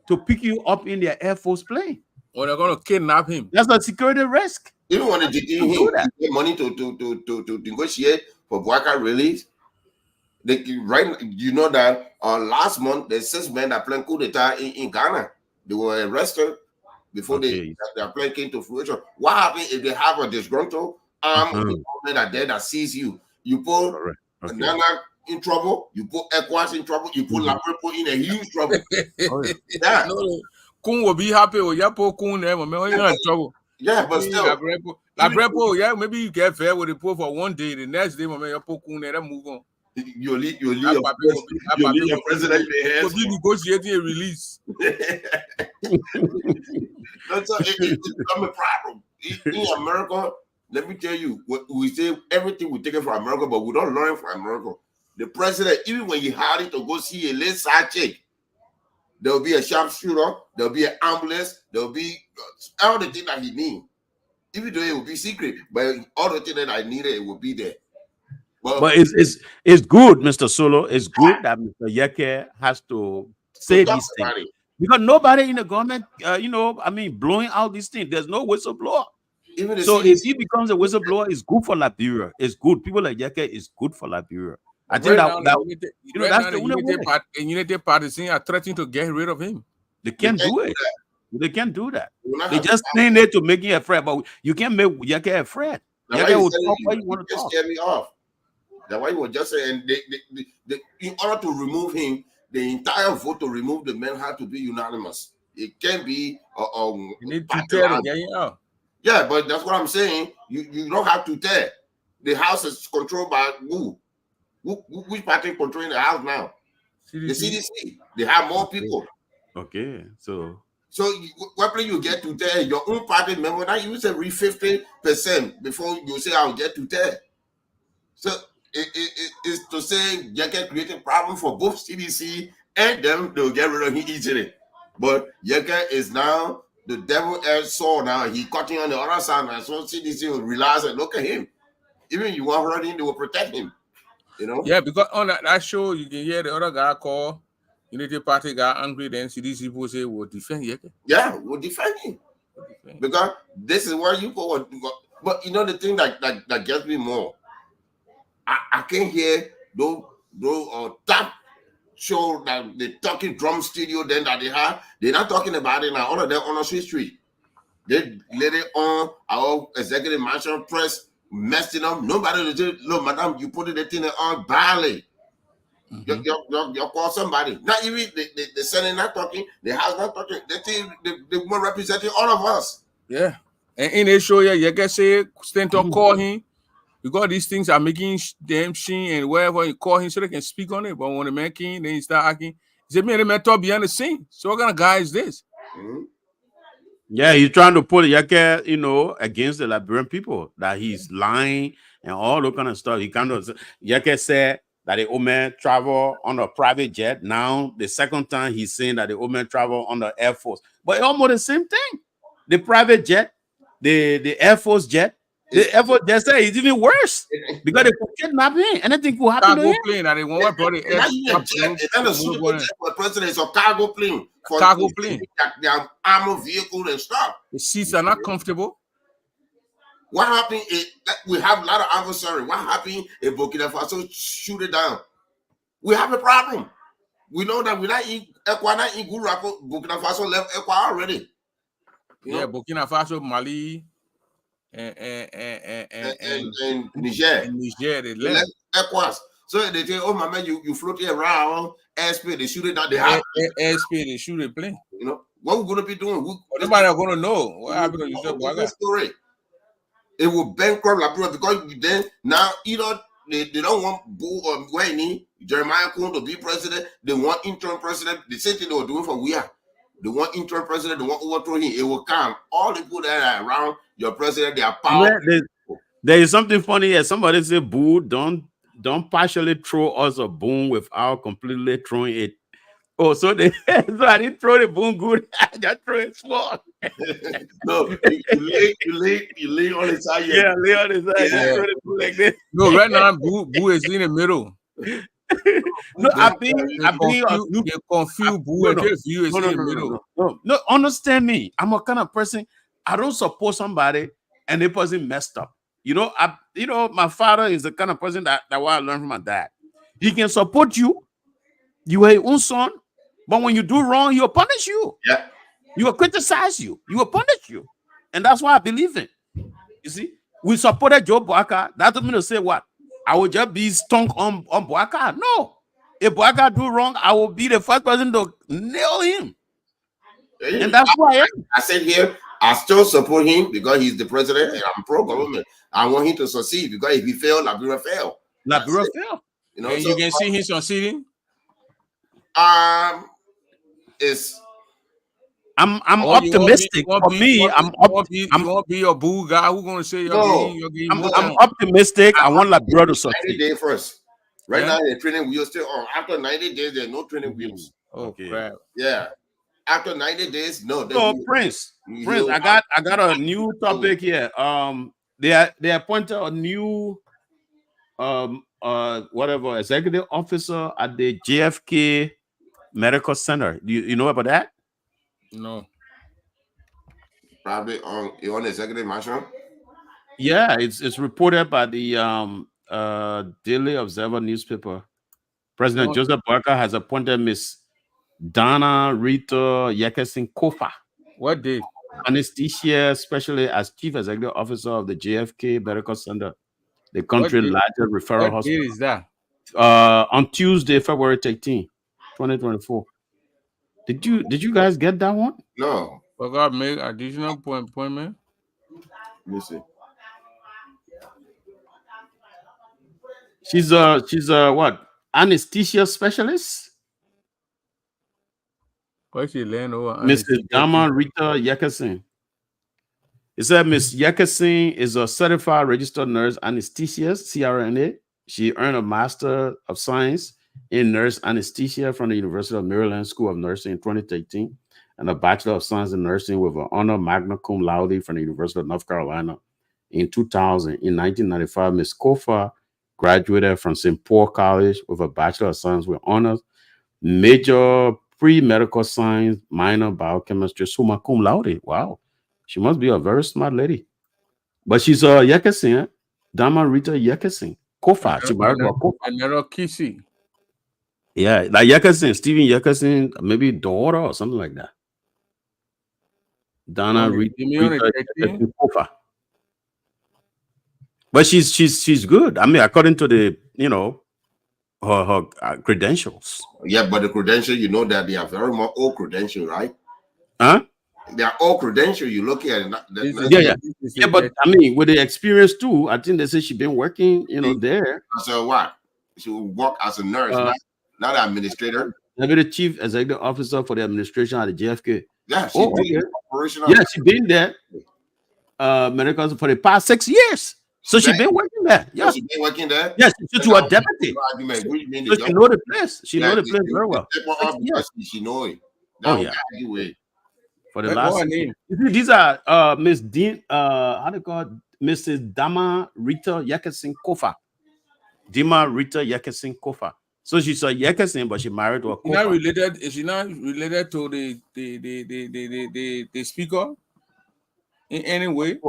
to pick you up in their Air Force plane? Or they're gonna kidnap him. That's a security risk. Even when they detain him, get money to negotiate for Bouaka release. You know that last month there's 6 men that planned coup d'etat in Ghana. They were arrested before their plan came to fruition. What happens if they have a disgruntled government are there that sees you? You put Ghana in trouble, you put ECOWAS in trouble, you put Laprepo in a huge trouble. Yeah. Kun will be happy with Yapo Kun there, man. You're in trouble. Yeah, but still, Laprepo, yeah, maybe you get fair with the poor for one day. The next day, man, Yapo Kun there, move on. You leave your president in hands. Be negotiating a release. That's it's become a problem in America. Let me tell you, we say everything we take it from America, but we don't learn from America. The president, even when you hired to go see a late side chick, there'll be a sharpshooter, there'll be an ambulance, there'll be all the things that he needs. Even though it will be secret, but all the things that I needed, it will be there. But it's good, Mr. Solo. It's good that Mr. Yeke has to say these things. Because nobody in the government, blowing out these things. There's no whistleblower. So if he becomes a whistleblower, it's good for Liberia. It's good. People like Yeke is good for Liberia. I think that's the only way. Unity Party are threatening to get rid of him. They can't do it. They can't do that. They just staying there to make you afraid. But you can't make Yeke afraid. Yeke will talk what you want to talk. Scare me off. That's why he was just saying, in order to remove him, the entire vote to remove the man had to be unanimous. It can't be. You need to tell him. Yeah, but that's what I'm saying. You don't have to tell. The house is controlled by who? Which party controlling the house now? CDC. The CDC. They have more people. Okay, so what play you get to tell your own party member? Now you say read 50% before you say I'll get to tell. So it is to say Yeke created problem for both CDC and them. They'll get rid of him easily. But Yeke is now the devil as saw now. He cutting on the other side now. So CDC will realize and look at him. Even you want hurting, they will protect him. Yeah, because on that show you can hear the other guy call Unity Party got angry, then CDC people say we'll defend Yeke. Yeah, we'll defend him. Because this is where you go. But the thing that gets me more, I can't hear those top show that the talking drum studio then that they have. They're not talking about it now. All of them on the street. They let it on our executive mansion press messed it up. Nobody will say, look, madam, you put it in on barley. You call somebody. Not even the Senate not talking, the House not talking. They were representing all of us. Yeah. And in the show, you can say, Stanton call him. Because these things are making them sheen and wherever you call him so they can speak on it. But when the man came, then he start acting. He said, man, the man talk behind the scene. So what kind of guy is this? Yeah, he's trying to put Yeke, against the Liberian people, that he's lying and all that kind of stuff. Yeke said that the old man travel on a private jet. Now, the second time he's saying that the old man travel on the Air Force. But it's almost the same thing. The private jet, the Air Force jet, The effort they say is even worse because they could kidnap him. Anything could happen to Cargo him. plane. And they want body Another suitable jet for president is a cargo plane. For Cargo plane. Their armored vehicle and stuff. The seats are not comfortable. What happened? We have a lot of adversaries. What happened if Burkina Faso shoot it down? We have a problem. We know that we're not in Burkina Faso left Equa already. Yeah, Burkina Faso, Mali, and Niger. and Niger, they They left. left Equas. So they say, oh my man, you floating around airspace, they shoot it down. They have, Airspace, they shoot a plane. you know, what we're gonna be doing? Nobody are gonna know what happened to Joseph Boaga. Story. It will bankrupt Liberia because then now they don't want Boo or Gwenny, Jeremiah Kuhn to be president. They want interim president. The same thing they were doing for Weah. They want interim president. They want overthrow him. It will come. All the people that are around your president, they are power. There is something funny here. Somebody said, "Boo, don't partially throw us a boom without completely throwing it." Oh, so so I didn't throw the boom good. I just throw it small. No, you lay on the side. Yeah, lay on his side. Yeah. Throw the boom like this. No, right now Boo is in the middle. No, I've been They confuse Boo and just you is in the middle. No, understand me. I'm a kind of person. I don't support somebody and the person messed up. You know, my father is the kind of person that what I learned from my dad. He can support you. You are your own son, but when you do wrong, he will punish you. Yeah. He will criticize you. He will punish you, and that's why I believe in. You see, we supported Joe Boakai. That doesn't mean to say what I will just be stunk on Boakai. No, if Boakai do wrong, I will be the first person to nail him, and that's why I said here, I still support him because he's the president and I'm pro-government. I want him to succeed because if he failed, Liberia failed. Liberia failed. You know, And so, you can see him succeeding. it's I'm Or you won't optimistic. For me, you won't be a Boo guy who gonna say I'm optimistic. I want Liberia to 90 succeed. days first. Right Yeah. now, the training wheels still on. After 90 days, there's no training wheels. Oh Okay. crap. Yeah. After 90 days, no. So Prince, I got a new topic here. They appointed a new whatever executive officer at the JFK Medical Center. You know about that? No. Probably on executive mansion. Yeah, it's reported by the Daily Observer newspaper. President Joseph Boakai has appointed Miss Donna Rita Yekesin Kofa, What date? anesthesia specialist, as chief executive officer of the JFK Medical Center, the country's date? largest referral What date hospital. is that? On Tuesday, February 13, 2024. Did you guys get that one? No. Forgot make additional appointment. Let me see. She's a what? Anesthesia specialist? What's she laying over? Mrs. Dama Rita Yekesin. It said Miss Yekesin is a certified registered nurse anesthetist, CRNA. She earned a Master of Science in Nurse Anesthesia from the University of Maryland School of Nursing in 2013 and a Bachelor of Science in Nursing with an honor magna cum laude from the University of North Carolina in 2000. In 1995, Ms. Kofa graduated from St. Paul College with a Bachelor of Science with honors, major pre-medical science, minor biochemistry, summa cum laude. Wow. She must be a very smart lady. But she's a Yekesin, Dama Rita Yekesin. Kofa. She married to a Kofa. Another Kissy. Yeah, like Yekesin, Stephen Yekesin, maybe daughter or something like that. Donna Rita Yekesin Kofa. But she's good. I mean, according to the her credentials. Yeah, but the credential, you know that they are very much old credential, right? Huh? They are all credential. You look at Yeah. But I mean, with the experience too, I think they say she's been working, there. So what? She will work as a nurse, not an administrator. Maybe the chief executive officer for the administration at the JFK. Yeah, she's operational. Yeah, she's been there. Medical for the past 6 years. So she's been working there. Yeah, she's been working there. Yes, she's to a deputy. So she know the place. She know the place very well. She know it. Oh yeah. For the last, you see, these are Miss Dean. How do you call it? Mrs. Dama Rita Yekesin Kofa. Dima Rita Yekesin Kofa. So she's a Yekesin, but she married to a She's not Kofa. related. Is she not related to the speaker in any way?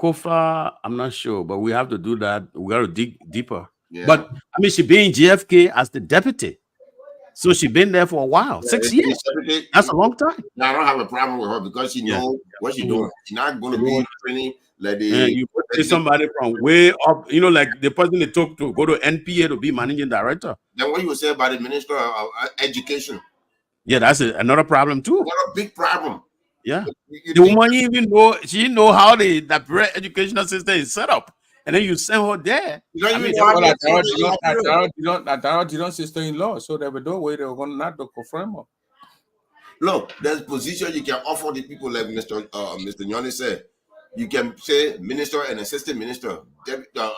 Kofa, I'm not sure, but we have to do that. We got to dig deeper. Yeah. But I mean, she been in JFK as the deputy, so she been there for a while, 6 years. That's a long time. I don't have a problem with her because she knows what she's doing. She's not going to be training like You put somebody from way up, like the person they took to go to NPA to be managing director. Then what you would say about the Minister of Education? Yeah, that's another problem too. What a big problem. Yeah, the woman even know she know how the educational system is set up, and then you send her there. You don't even know sister-in-law, so there was no way they were going not to confirm her. Look, there's position you can offer the people like Mr. Nyoni said. You can say minister and assistant minister, director,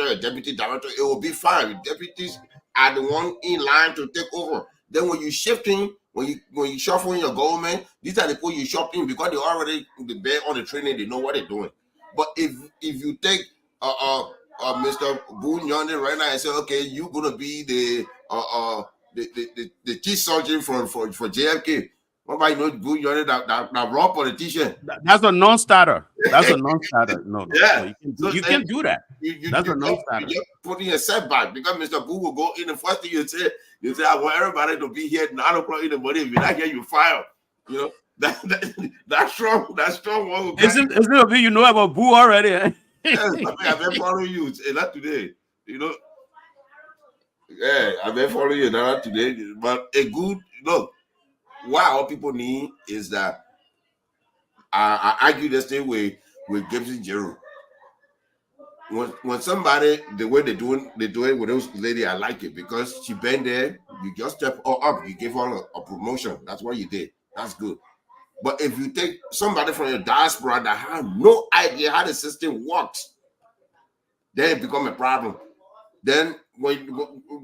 and deputy director. It will be fine. Deputies are the one in line to take over. Then when you shifting, when you shuffling your government, these are the people you shopping because they already there on the training. They know what they're doing. But if you take Mr. Boo Nyoni right now and say, okay, you're gonna be the chief surgeon for JFK. What about Boo Nyoni, that raw politician? That's a non-starter. That's a non-starter. No, yeah. You can't do that. That's a non-starter. You're putting a setback because Mr. Boo will go in. The first thing you say, I want everybody to be here at 9 o'clock in the morning. If you're not here, you fire. That's strong. That's strong. One. Isn't it a bit you know about Boo already? Eh? Yes, I've been following you. Not today. Yeah, I've been following you not today. But a good look. What our people need is that I argue the same way with Gibson Jeru. When somebody the way they do it with those lady, I like it because she been there. You just step up. You give her a promotion. That's what you did. That's good. But if you take somebody from your diaspora that have no idea how the system works, then it becomes a problem. Then when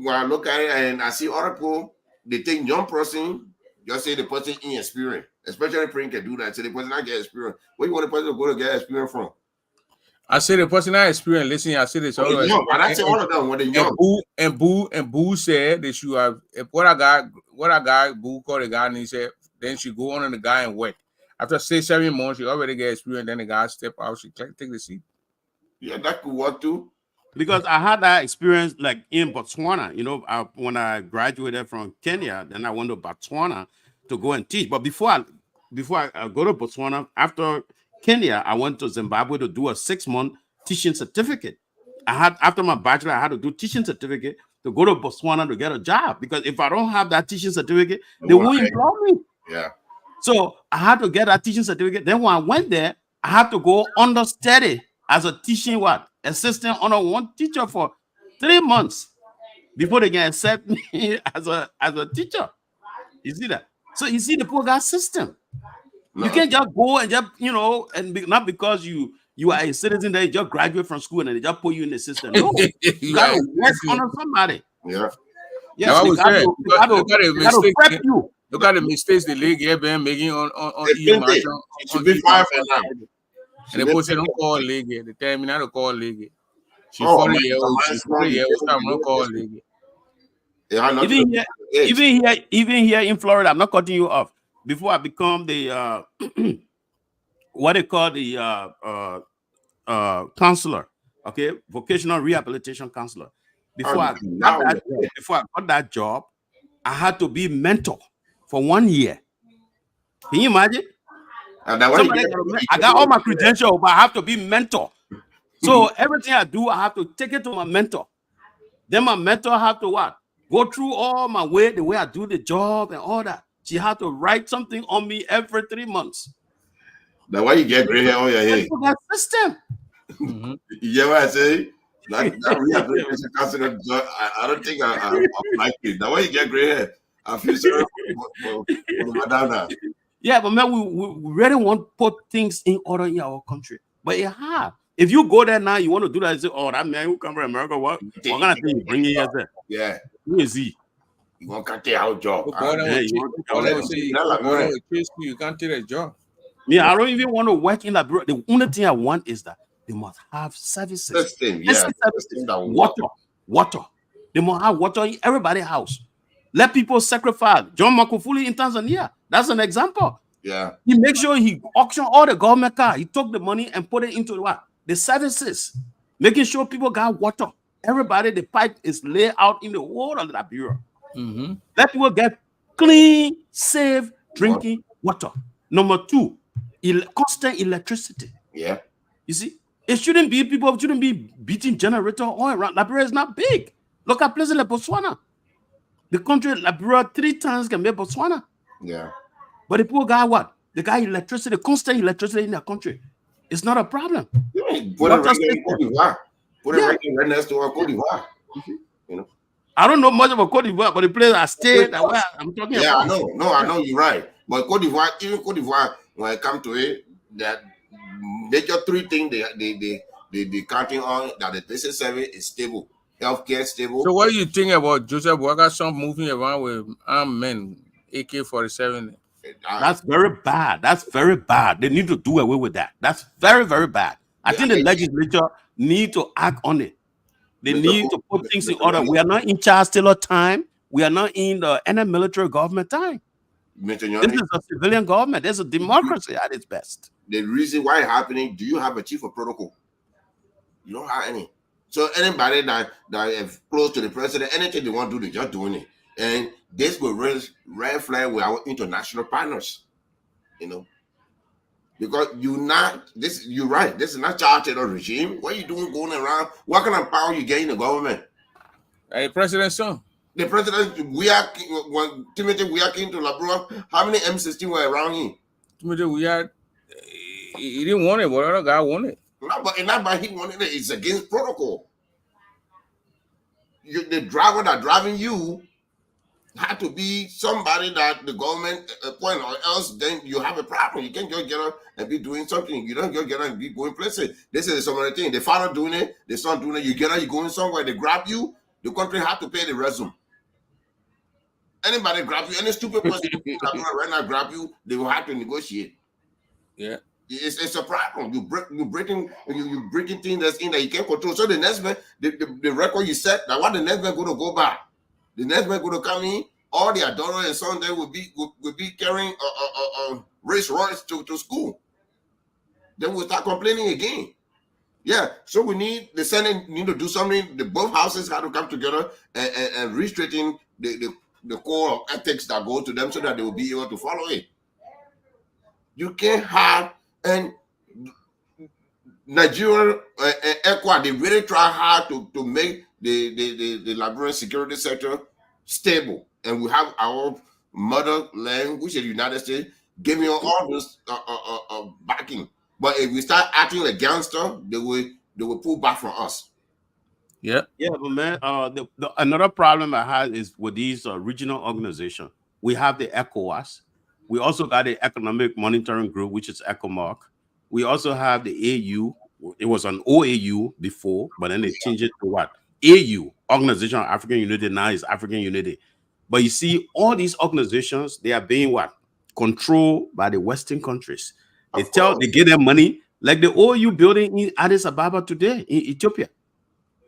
I look at it and I see other people, they take young person, just say the person inexperienced, especially Prince can do that. So the person not get experience. Where you want the person to go to get experience from? I say the person not experienced. Listen, I say this all and I say all of them when they young. And Boo said that you have what I got. Boo called the guy and he said. Then she go on and the guy and work. After 6-7 months, she already get experience. Then the guy step out. She take the seat. Yeah, that could work too. Because I had that experience like in Botswana. When I graduated from Kenya, then I went to Botswana to go and teach. But before I go to Botswana, after Kenya, I went to Zimbabwe to do a 6-month teaching certificate. After my bachelor, I had to do teaching certificate to go to Botswana to get a job. Because if I don't have that teaching certificate, they won't employ me. Yeah. So I had to get that teaching certificate. Then when I went there, I had to go understudy as a teaching assistant under one teacher for 3 months before they can accept me as a teacher. You see that? So you see the poor guy system. No. You can't just go and just not because you are a citizen that you just graduate from school and they just put you in the system. No, you gotta work under somebody. Yeah. Yes, they gotta prep you. Look at the mistakes the league have been making on it should be fine for now. And the person don't call league. They tell me not to call league. She's 40 years old. She's 40 years old. I'm not call league. Even here in Florida, I'm not cutting you off. Before I become the what they call the counselor, okay, vocational rehabilitation counselor. Before I got that job, I had to be mentor for 1 year. Can you imagine? I got all my credentials, but I have to be mentor. So everything I do, I have to take it to my mentor. Then my mentor have to what? Go through all my way, the way I do the job and all that. She had to write something on me every 3 months. That's why you get gray hair on your head. That system. You get what I say? I don't think I like it. That's why you get gray hair. I feel sorry for Madonna. Yeah, but man, we really want to put things in order in our country. But it's hard. If you go there now, you want to do that, you say, oh, that man who come from America, what kind of thing you bring in here? Yeah. Who is he? You want to take our job. You can't take a job. Me, I don't even want to work in Liberia. The only thing I want is that they must have services. System, yeah. Basic services. System that will work. Water. They must have water in everybody's house. Let people sacrifice. John Magufuli in Tanzania, that's an example. Yeah. He makes sure he auctioned all the government car. He took the money and put it into what? The services. Making sure people got water. Everybody, the pipe is laid out in the whole of Liberia. Let people get clean, safe drinking water. Number two, constant electricity. Yeah. You see, people shouldn't be beating generator all around. Liberia is not big. Look at places like Botswana. The country, Liberia, 3 times can be Botswana. Yeah. But the people got what? They got electricity, constant electricity in their country. It's not a problem. Yeah, put it right in Cote d'Ivoire. Put it right next to our Cote d'Ivoire. You know. I don't know much about Cote d'Ivoire, but the place I stayed, I'm talking about. Yeah, I know. No, I know you're right. But Cote d'Ivoire, even Cote d'Ivoire, when it comes to it, that they just 3 things they counting on that the basic service is stable, healthcare stable. So what do you think about Joseph Boakai son moving around with armed men, AK-47? That's very bad. That's very bad. They need to do away with that. That's very, very bad. I think the legislature need to act on it. They need to put things in order. We are not in Charles Taylor time. We are not in any military government time. This is a civilian government. There's a democracy at its best. The reason why it's happening, do you have a chief of protocol? You don't have any. So anybody that is close to the president, anything they want to do, they're just doing it. And this will raise red flag with our international partners, you know. Because you're right. This is not Charles Taylor regime. What are you doing going around? What kind of power you get in the government? Hey, President's son. The president, when Timothy Weah came to Liberia, how many M16 were around him? Timothy Weah, he didn't want it, but other guy wanted it. No, but not by he wanted it. It's against protocol. The driver that driving you had to be somebody that the government appoint, or else then you have a problem. You can't just get up and be doing something. You don't just get up and be going places. This is some other thing. The father doing it, the son doing it. You get up, you going somewhere, they grab you, the country have to pay the ransom. Anybody grab you, any stupid person right now grab you, they will have to negotiate. Yeah. It's a problem. You're breaking things that's in that you can't control. So the next man, the record you set, that what the next man going to go back. The next man going to come in, all their daughter and son there will be carrying race Royce to school. Then we'll start complaining again. Yeah, so the Senate need to do something. Both houses have to come together and restraighten the core of ethics that go to them so that they will be able to follow it. You can't have, and Nigeria and ECOWAS, they really try hard to make the Liberian security sector stable, and we have our motherland, which is the United States, giving all this backing. But if we start acting like gangster, they will pull back from us. Yeah, but man, another problem I had is with these regional organizations. We have the ECOWAS. We also got the Economic Monitoring Group, which is ECOMOG. We also have the AU. It was an OAU before, but then they changed it to what? AU, Organization of African Unity. Now is African Unity. But you see, all these organizations, they are being what? Controlled by the Western countries. They give them money, like the OAU building in Addis Ababa today in Ethiopia.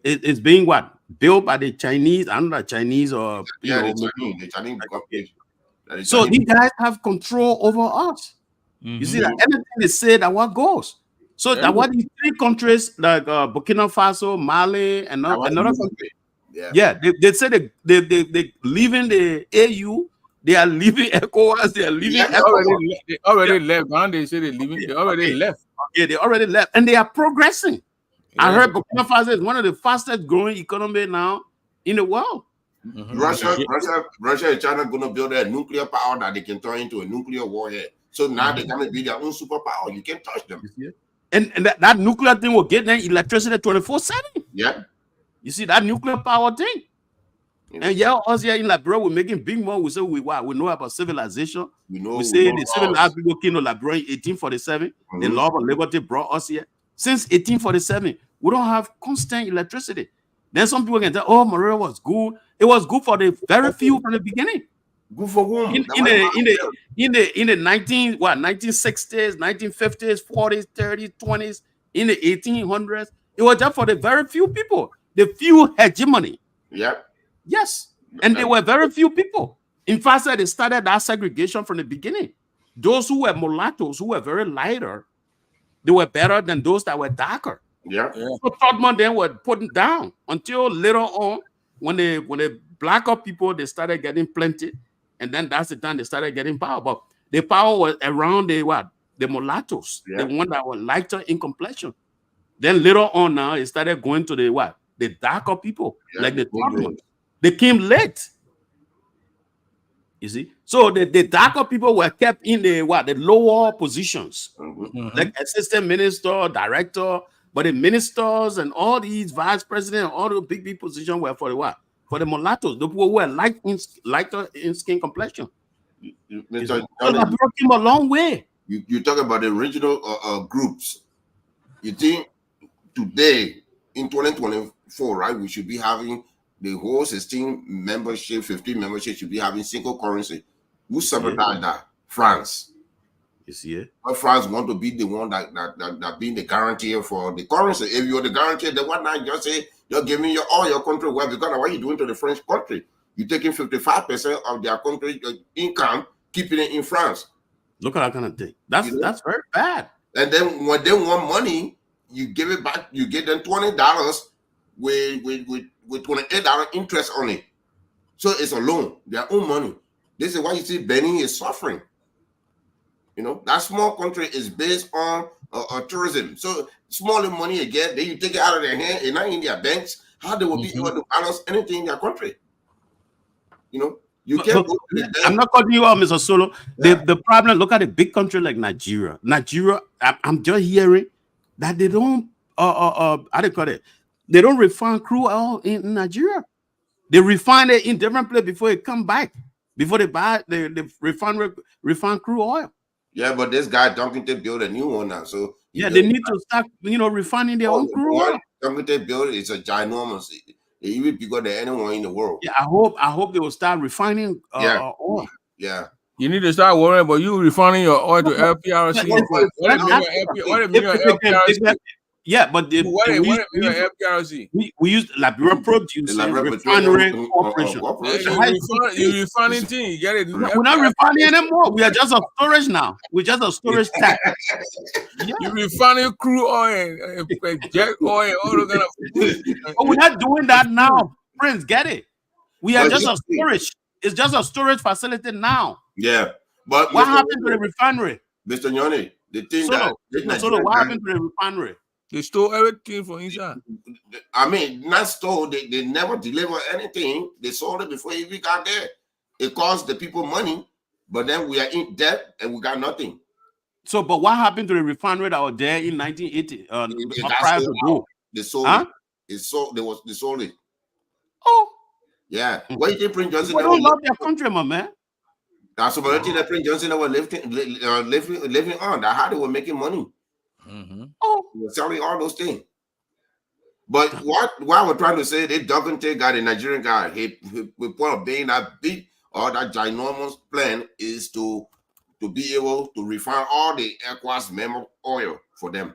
It's being what? Built by the Chinese, I don't know, Chinese or the Chinese. So these guys have control over us. You see that anything they say, that what goes. So that what these 3 countries like Burkina Faso, Mali, and another country. Yeah, they say they leaving the AU. They are leaving ECOWAS. They are leaving. They already left. Now they say they're leaving. They already left. Yeah, they already left, and they are progressing. I heard Burkina Faso is one of the fastest growing economy now in the world. Russia and China going to build a nuclear power that they can turn into a nuclear warhead. So now they're going to be their own superpower. You can't touch them. And that nuclear thing will get them electricity 24/7. Yeah. You see that nuclear power thing? And us here in Liberia, we're making big money. We say we know about civilization. We say the civilized people came to Liberia in 1847. The law of liberty brought us here. Since 1847, we don't have constant electricity. Then some people can tell, oh, Monrovia was good. It was good for the very few from the beginning. Good for whom? In the 1960s, 1950s, 40s, 30s, 20s, in the 1800s, it was just for the very few people. The few hegemony. Yeah. Yes. And there were very few people. In fact, they started that segregation from the beginning. Those who were mulattoes, who were very lighter, they were better than those that were darker. Yeah. So Todman then were put down until later on, when the blacker people, they started getting plenty, and then that's the time they started getting power. But the power was around the mulattoes, the one that were lighter in complexion. Then later on now, it started going to the darker people, like the Todman. They came late. You see, so the darker people were kept in the lower positions, like assistant minister, director. But the ministers and all these vice presidents, all the big positions were for the what? For the mulattoes, the people who were lighter in skin complexion. So that brought him a long way. You talk about the regional groups. You think today in 2024, right? We should be having the whole 16 membership, 15 membership should be having single currency. Who sabotaged that? France. You see it? But France want to be the one that being the guarantor for the currency. If you're the guarantor, then why not just say you're giving all your country? Well, because what are you doing to the French country? You're taking 55% of their country income, keeping it in France. Look at that kind of thing. That's very bad. And then when they want money, you give it back. You give them $20 with $28 interest on it. So it's a loan, their own money. This is why you see Benin is suffering. You know, that small country is based on tourism. So smaller money again, then you take it out of their hand and not in their banks. How they will be able to balance anything in their country? You know, you can't go to the bank. I'm not calling you out, Mr. Solo. The problem, look at a big country like Nigeria. Nigeria, I'm just hearing that they don't how do you call it? They don't refine crude oil in Nigeria. They refine it in different places before it come back. Before they buy the refine crude oil. Yeah, but this guy Duncan built a new one now. So they need to start, refining their own crude oil. Duncan built is a ginormous, even bigger than anyone in the world. Yeah, I hope they will start refining oil. Yeah. You need to start worrying about you refining your oil to LPRC. What do you mean LPRC? Yeah, but what do you mean LPRC? We use Liberia Producing Refinery Corporation. You refining thing, you get it. We're not refining anymore. We are just a storage now. We're just a storage tank. You refining crude oil and jet oil, all of that. But we're not doing that now. Friends, get it? We are just a storage. It's just a storage facility now. Yeah, but what happened to the refinery, Mr. Nyoni? The thing what happened to the refinery? They stole everything from inside. I mean, not stole. They never delivered anything. They sold it before it even got there. It cost the people money, but then we are in debt and we got nothing. So, but what happened to the refinery that was there in 1980? Prior to go? They sold it. They sold it. Oh. Yeah. Why you think Prince Johnson? They don't love their country, my man. That's what Prince Johnson was living on. That's how they were making money. Oh, they were selling all those things. But what we're trying to say, they Duncan got a Nigerian guy. He point of being that big or that ginormous plan is to be able to refine all the ECOWAS member oil for them,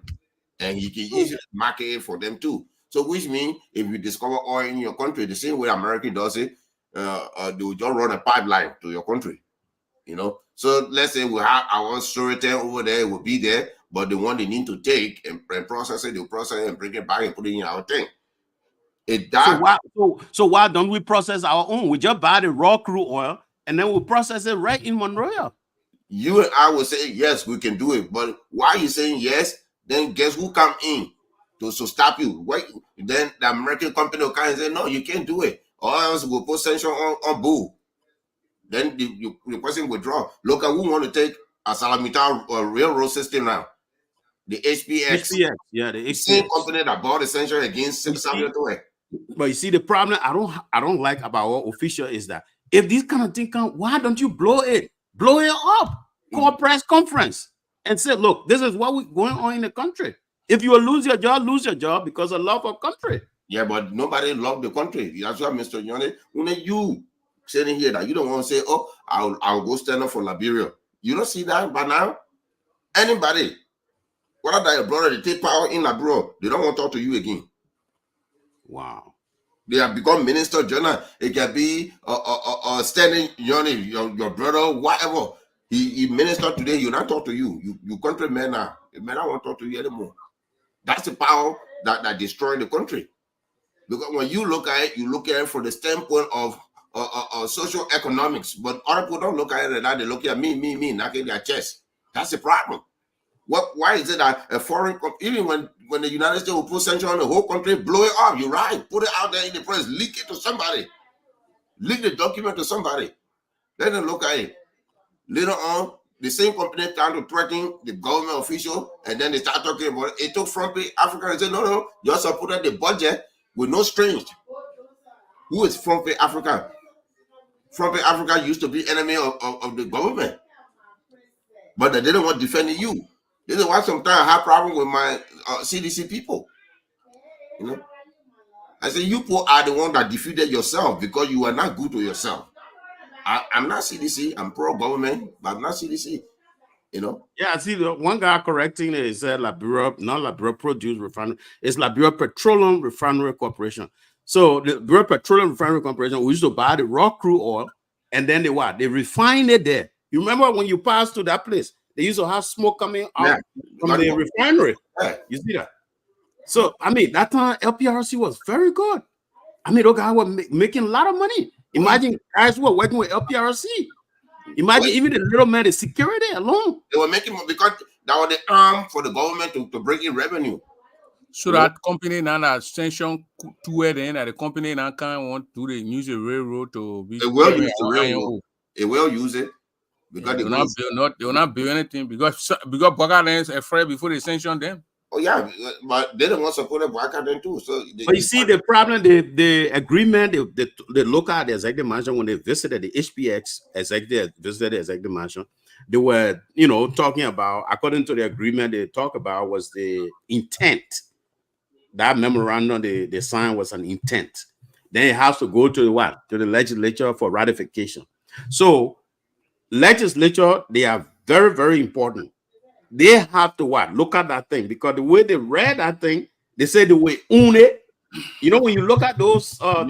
and he can easily market it for them too. So, which means if you discover oil in your country, the same way America does it, they will just run a pipeline to your country. You know, so let's say we have our storage over there, it will be there, but the one they need to take and process it, they'll process it and bring it back and put it in our thing. So why don't we process our own? We just buy the raw crude oil and then we'll process it right in Monrovia. You and I will say, yes, we can do it. But why are you saying yes? Then guess who come in to stop you? Wait, then the American company will come and say, no, you can't do it. Or else we'll put sanction on Bull. Then the person withdraw. Look at who want to take a Salamita railroad system now. The HPX. Yeah, the HPX. Same company that bought the sanction against Samuel Toy. But you see, the problem I don't like about our official is that if this kind of thing come, why don't you blow it? Blow it up. Call a press conference and say, look, this is what we're going on in the country. If you will lose your job because of love of country. Yeah, but nobody loved the country. That's why, Mr. Nyoni, only you sitting here that you don't want to say, oh, I'll go stand up for Liberia. You don't see that by now? Anybody, whether they're brother, they take power in Liberia, they don't want to talk to you again. Wow. They have become minister general. It can be standing your brother, whatever. He ministered today, he'll not talk to you. You countrymen now. The men don't want to talk to you anymore. That's the power that destroyed the country. Because when you look at it, you look at it from the standpoint of social economics. But other people don't look at it that they look at me, knocking their chest. That's the problem. Why is it that a foreign, even when the United States will put sanctions on the whole country, blow it up, you're right, put it out there in the press, leak it to somebody, leak the document to somebody, let them look at it. Later on, the same company started to threaten the government official, and then they start talking about it. It took Front Page Africa and said, no, you also put out the budget with no strings. Who is Front Page Africa? Front Page Africa used to be enemy of the government, but they didn't want defending you. This is why sometimes I have problem with my CDC people. You know, I say you people are the one that defeated yourself because you are not good to yourself. I'm not CDC. I'm pro-government, but I'm not CDC. You know. Yeah, I see the one guy correcting it. He said Liberia, not Liberia Produce Refinery. It's Liberia Petroleum Refinery Corporation. So the Liberia Petroleum Refinery Corporation, we used to buy the raw crude oil, and then they refine it there. You remember when you pass to that place? They used to have smoke coming out from the refinery. Yeah. You see that? So, I mean, that time LPRC was very good. I mean, those guys were making a lot of money. Imagine guys who were working with LPRC. Imagine even the little man, the security alone. They were making money because that was the arm for the government to bring in revenue. So that company now that sanction to where then the company now can't want to use the railroad to be. They will use the railroad. They will use it. Because they will not build anything because Bogart is afraid before they sanction them. Oh yeah, but they don't want to support Bogart then too. So but you see the problem, the agreement, the local executive mansion when they visited the HPX visited the executive mansion, they were talking about, according to the agreement they talk about was the intent. That memorandum they signed was an intent. Then it has to go to the legislature for ratification. So legislature, they are very, very important. They have to look at that thing because the way they read that thing, they say the way own it. You know, when you look at those fine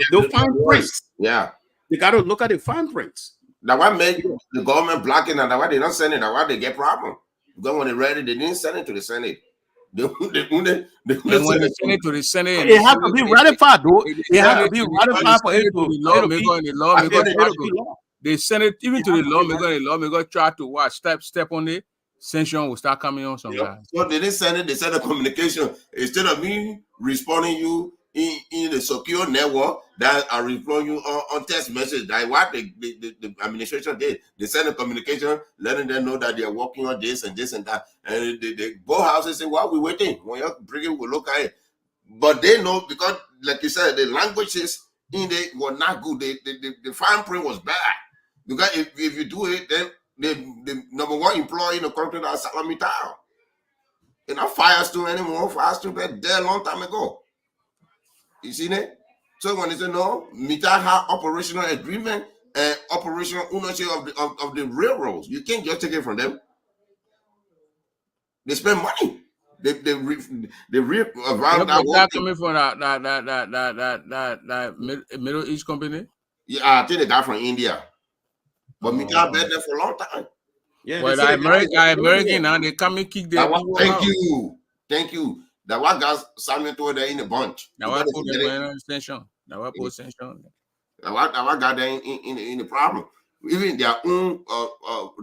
prints, you got to look at the fine prints. That what made the government blocking and that why they don't send it, that why they get problem. Because when they read it, they didn't send it to the Senate. When they send it to the Senate, it has to be ratified, though. It has to be ratified for it to they send it even to the lawmaker try to step on it. Sanction will start coming on some guys. So they didn't send it, they sent a communication. Instead of me responding you in the secure network, that I respond you on text message. That's what the administration did. They sent a communication letting them know that they are working on this and that. And the both houses say, well, we're waiting. When you bring it, we'll look at it. But they know because, like you said, the languages in there were not good. The fine print was bad. Because if you do it, then the number one employee in the country that's Salami Town. They're not Firestone anymore. Firestone were there a long time ago. You see that? So when they say no, Mita have operational agreement and operational ownership of the railroads. You can't just take it from them. They spend money. They around that coming from that Middle East company. Yeah, I think they got from India. But Mita been there for a long time. Yeah, well, the American now they come and kick their. Thank you. That what got Samuel to there in the bunch. That what put them in extension. That what put extension. That what got them in the problem. Even their own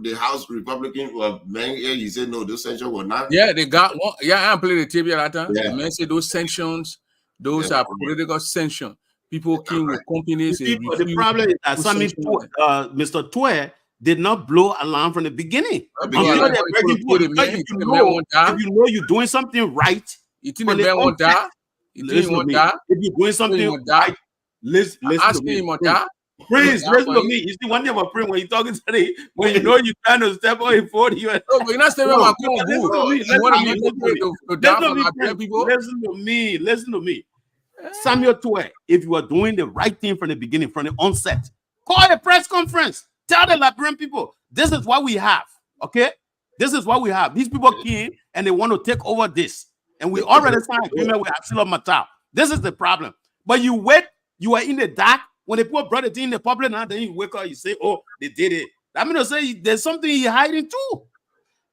the House Republican man here, he said no, those sanctions were not. Yeah, they got one. Yeah, I played the TV that time. The man said those sanctions, those are political sanctions. People came with companies. The problem is that Mr. Twe did not blow alarm from the beginning. If you know you're doing something right, you think the man won't die? If you're doing something right, listen to me. Please listen to me. You see, one thing about praying when you're talking today, when you know you're trying to step on it forward, you're not stepping on Listen to me. Samuel Twe, if you are doing the right thing from the beginning, from the onset, Call a press conference. Tell the Liberian people, this is what we have. Okay? This is what we have. These people came and they want to take over this. And we already signed agreement with Axel Matal. This is the problem. But you wait, you are in the dark. When the people brought it in the public, now then you wake up, you say, oh, they did it. I mean to say there's something you're hiding too.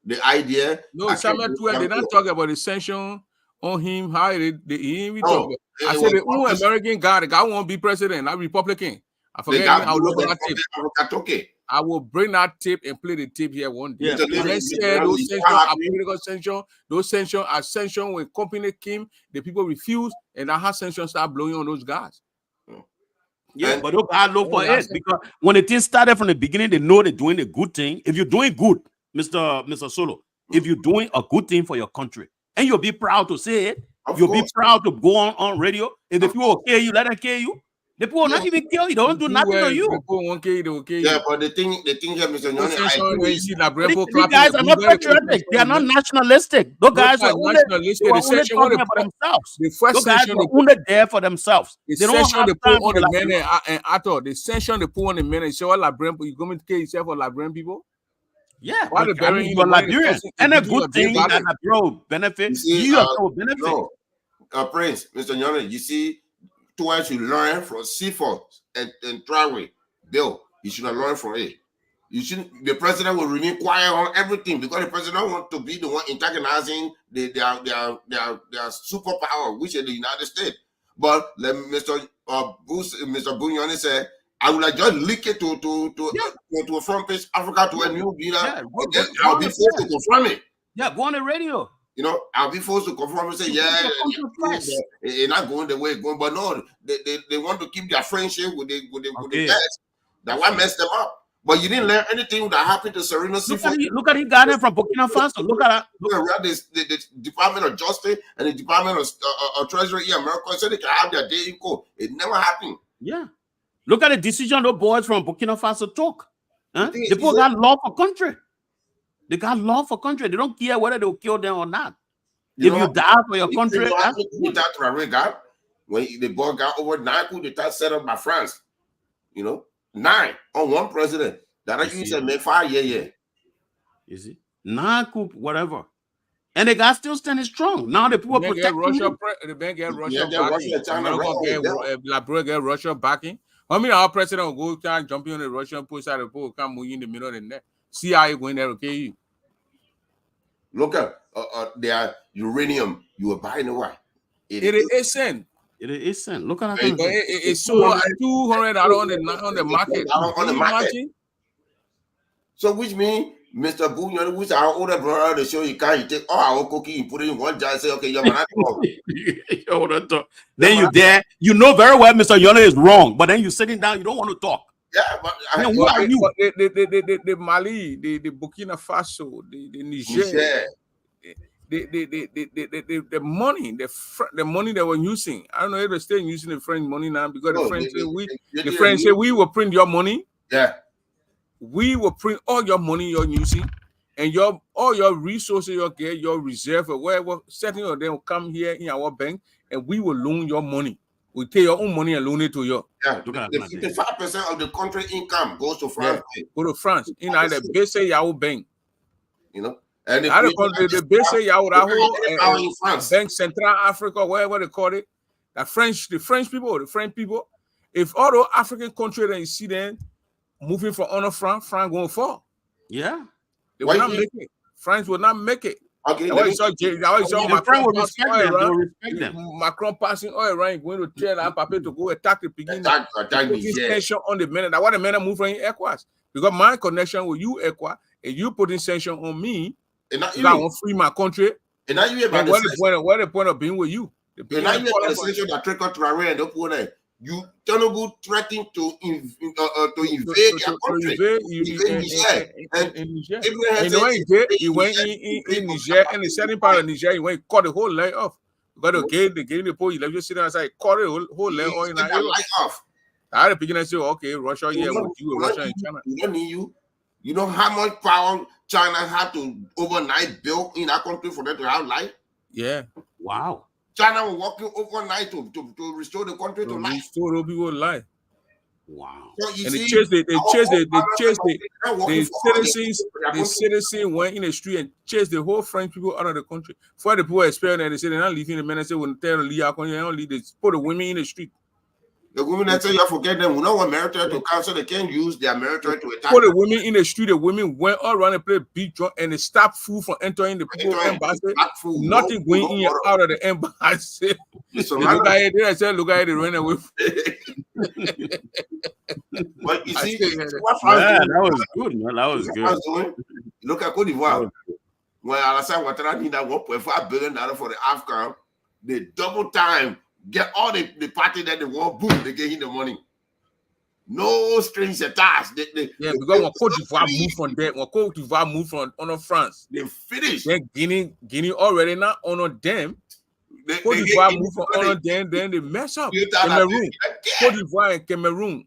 The idea. No, Samuel Tuer did not talk about the sanction on him. How he even No, talk about. I it said the was only published. American guy, the guy won't be president, not Republican. I They forget. got I will look blood on that tape. from okay. I will bring that tape and play the tape here one day. Yeah, Mr. David, Let's Mr. say David, those you sanctions are are happy? political sanctions. Those sanctions are sanctions when company came, the people refused, and that has sanctions start blowing on those guys. Yeah, And- but those guys look for that's it because when the thing started from the beginning, they know they're doing a good thing. If you're doing good, Mr. Solo, if you're doing a good thing for your country, and you'll be proud to say it, Of you'll be course. proud to go on radio. If the people will kill you, let them kill you. The people will not even kill you. They don't do nothing to you. People won't kill you, they will kill Yeah, you. but the thing here, Mr. No Nyoni, I sanction agree when with you you. see Liberian people These clapping. guys the are not blue, very patriotic. They are not good. nationalistic. Those guys Those were are only, nationalistic. they were The only section where talking they about put- themselves. The first Those guys sanction were they put, only there for themselves. the They don't sanction have they time put on for the like, men and Ato, the sanction they put on the men and say, "What Liberian people, you going to kill yourself for Liberian people?" yeah, Why but they I burying mean, you you're the money the Liberian. person And a is giving you good thing day that value? bro benefit, You see, you yourself will benefit. No, Prince, Mr. Nyoni, you see, towards you learn from Seaford and Traoré, Bill, you should have learned from it. You shouldn't. The president will remain quiet on everything because the president wants to be the one antagonizing their superpower, which is the United States. But let Mr. Bunyoni said, I would like just leak it to a front page Africa to a new leader. Yeah, And then I'll be forced to confirm it. Yeah, go on the radio. You know, I'll be forced to confirm and say, yeah, it's not going the way it's going. But no, they want to keep their friendship with the best. That one messed them up. But you didn't learn anything that happened to Serena Seaford. Look at he got it from Burkina Faso. Look at that. We had the Department of Justice and the Department of Treasury in America so they can have their day in court. It never happened. Yeah. Look at the decision those boys from Burkina Faso took. Huh? The thing The is, people got law for country. They got law for country. They don't care whether they'll kill them or not. If you die for your country, when the ball got over 9 coups d'etat set up by France, 9 on one president. That actually said, man, 5 years. You see, 9 coup, whatever. And they got still standing strong. Now the people They protect get Russia, them. the bank get Russia Yeah, get backing. Russia, China, Liberia get Russia backing. I mean, our president will go try jumping on the Russian push out the pole, come move in the middle of the net. See how you going there, okay? Look at their uranium. You were buying the why? It is cent. It is cent. Look at But that. it's so $200 on the market. On the market. So which means Mr. Bunyan, who's our older brother, the show you can't take all our cookie and put it in one jar and say, okay, you're not wrong. Then you there, you know very well Mr. Yona is wrong, but then you're sitting down, you don't want to talk. Yeah, but Man, who are you? The Mali, the Burkina Faso, the Niger, the money, the money they were using. I don't know if they're still using the French money now because the French say we will print your money. Yeah. We will print all your money you're using and all your resources you get, your reserve or whatever, certain of them will come here in our bank and we will loan your money. We take your own money and loan it to you. Yeah, the 55% of the country income goes to France. Yeah, go to France. In the base Yahoo bank. And the base Yahoo Bank Central Africa, whatever they call it. The French people. If all the African countries that you see them moving from under France going to fall. Yeah. They will not make it. France will not make it. Okay. Macron will respect them. Macron passing all around, going to tell Mbappé to go attack the beginning. Sanction on the men. That's why the men are moving in ECOWAS. Because my connection with you, ECOWAS, and you putting sanction on me, I want free my country. And now you about the point of being with you? And now you about the sanction that trick out Traoré and put there. You Tinubu threatening to invade their country. He went in Niger, and the certain part of Niger, he went cut the whole leg off. But okay, they gave the pole, he left you sitting outside, cut the whole leg off. I had to begin to say, okay, Russia, with you, Russia and China. We don't need you. You know how much power China had to overnight build in that country for them to have life? Yeah. Wow. China was working overnight to restore the country to life. Restore people life. Wow. So you And see, they chase the the citizens went in the street and chased the whole French people out of the country. For the people expelled, and they said they're not leaving the men. They said when they leave, they don't leave. They put the women in the street. The women that say you forget them, we don't want military to come, so they can't use their military to attack. Put the women in the street. The women went all around and played beat drum, and they stopped food from entering the people embassy. Nothing going in and out of the embassy. Look at it. I said, look at it. They ran away. But you see, that was good, man. That was good. Look at Cote d'Ivoire. When Alassane Ouattara need that $1.5 billion for the AFCON, they double time, get all the party that they want, boom, they get in the money. No strings attached. Because when Cote d'Ivoire moved from there, when Cote d'Ivoire moved from honor France, they finished. Then Guinea already not honor them. Cote d'Ivoire moved from honor them, then they mess up. Cameroon, Cote d'Ivoire and Cameroon.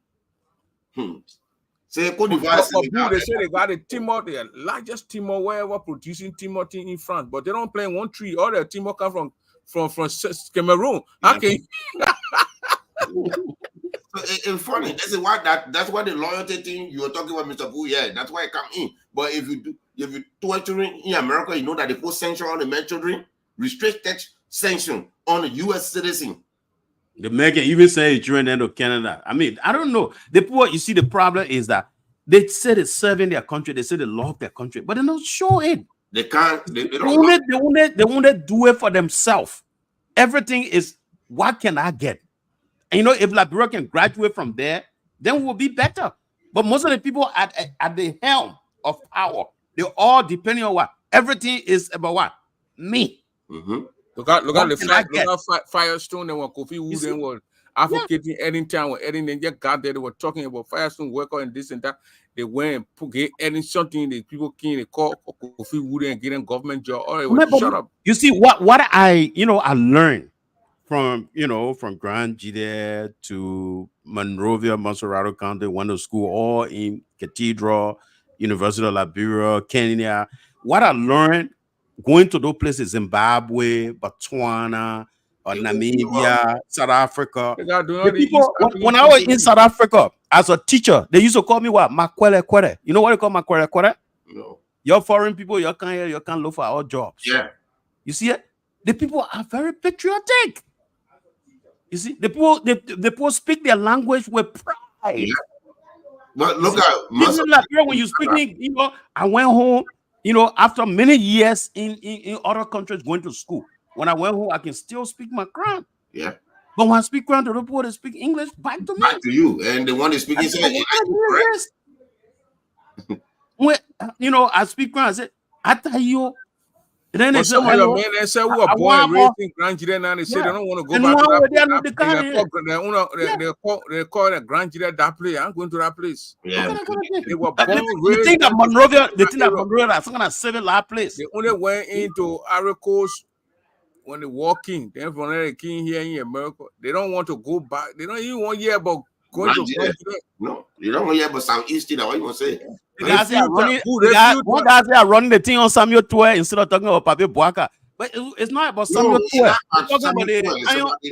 Say Cote d'Ivoire. They say they got a Timor, the largest Timor wherever producing Timor in France, but they don't play in one tree. All their Timor come from Cameroon. How can It's funny. That's why the loyalty thing you were talking about, Mr. Boo. Yeah, that's why it come in. But if you torturing in America, you know that they put sanction on the men children, restricted sanction on the U.S. citizen. The American even say it's during the end of Canada. I mean, I don't know. You see, the problem is that they say they're serving their country, they say they love their country, but they're not sure it. They can't. They want to do it for themselves. Everything is, what can I get? And you know, if Liberia can graduate from there, then we'll be better. But most of the people at the helm of power, they're all depending on what? Everything is about what? Me. Mm-hmm. Look at Firestone and what Kofi Wooden was advocating Eddington or Eddington. They got there, they were talking about Firestone worker and this and that. They went and get Eddington something. The people came, they call Kofi Wooden and get them government job. All right, shut up. You see what I learned from Grand Jide to Monrovia, Monserrato County, went to school all in Cathedral, University of Liberia, Kenya. What I learned going to those places, Zimbabwe, Botswana, Namibia, South Africa. The people, when I was in South Africa as a teacher, they used to call me what? Makwele Kwere. You know what they call Makwele Kwere? No. You're foreign people, you can't look for our jobs. Yeah. You see it? The people are very patriotic. You see, the people speak their language with pride. Yeah. But look at when you speaking, I went home, after many years in other countries going to school. When I went home, I can still speak my Kran. Yeah. But when I speak Kran to the people, they speak English back to me. Back to you. And the one they speak is when I speak Kran, I said, Atayo. Then they some of your men, they say, who are born and raised in Grand Jide now, they say they don't want to go back to that. They call it Grand Jide that place. I'm going to that place. Yeah. They were born and raised. You think that Monrovia, that's going to save that place. They only went into Ivory Coast when they walk in. Then from there, they came here in America. They don't want to go back. They don't even want to hear about going to Grand Jide. No, you don't want to hear about Southeast. What you want to say? One guy say I running the thing on Samuel Toure instead of talking about Papi Boaka. But it's not about Samuel Toure.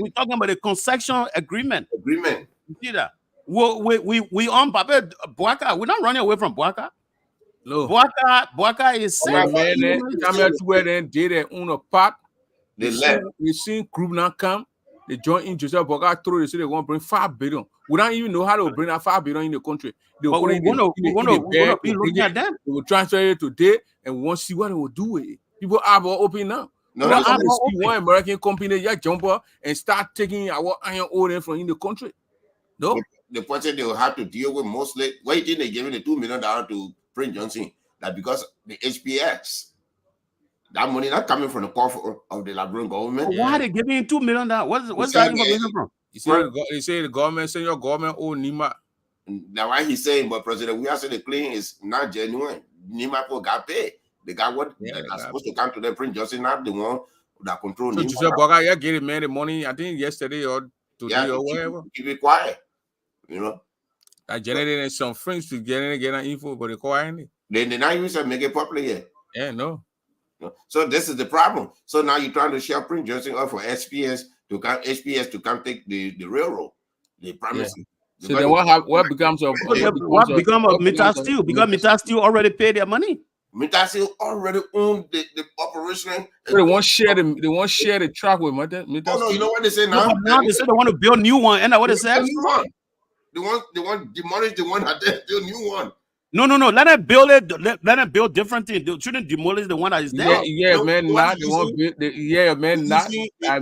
We're talking about the concession agreement. You see that? We on Papi Boaka. We're not running away from Boaka. No. Boaka is Samuel Toure then did their own part. They left. We seen group now come. They join in Joseph Boga through. They say they want to bring $5 billion. We don't even know how to bring that $5 billion in the country. They will be looking at them. They will transfer it today, and we want to see what they will do with it. People are open now. No, we want to see one American company jump up and start taking our iron ore from in the country. No, the person they will have to deal with mostly. Why didn't they give the $2 million to Prince Johnson? That because the HPX. That money not coming from the coffer of the Liberian government. Why are they giving $2 million? What's that information from? He said the government, say your government owe Nima. Now why he's saying, but President, we are saying the claim is not genuine. Nima got paid. They got what are supposed to come to them. Prince Johnson, not the one that control Nima. So Boga, you get man the money. I think yesterday or today or whatever. Keep it quiet. I generated some friends to get an info, but they quiet. They not even make it popular yet. Yeah, no. So this is the problem. So now you're trying to share Prince Johnson off for SPS to come take the railroad. They promise So then what becomes of What become of Mita Steel? Because Mita Steel already paid their money. Mita Steel already owned the operation. So they won't share the track with Mita. Oh no, you know what they say now? No, now they say they want to build new one. And what they say? New one. They want demolish the one that they build new one. No. Let them build it. Let them build different things. They shouldn't demolish the one that is there. Yeah, man. Not they won't build. Man. Not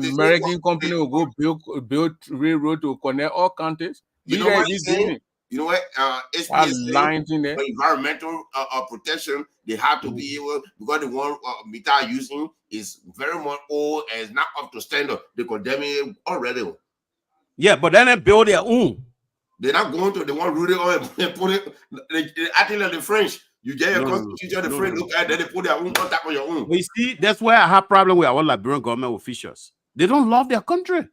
American company will go build railroad to connect all counties. You know what he's saying? You know what? HPSA, for environmental protection, they have to be able, because the one Mita using is very much old and is not up to standard. They condemn it already. Yeah, but then they build their own. They're not going to, they want to root it on and put it, they acting like the French. You get your constitution, the French look at it, then they put their own on top of your own. But you see, that's why I have problem with our Liberian government officials. They don't love their country.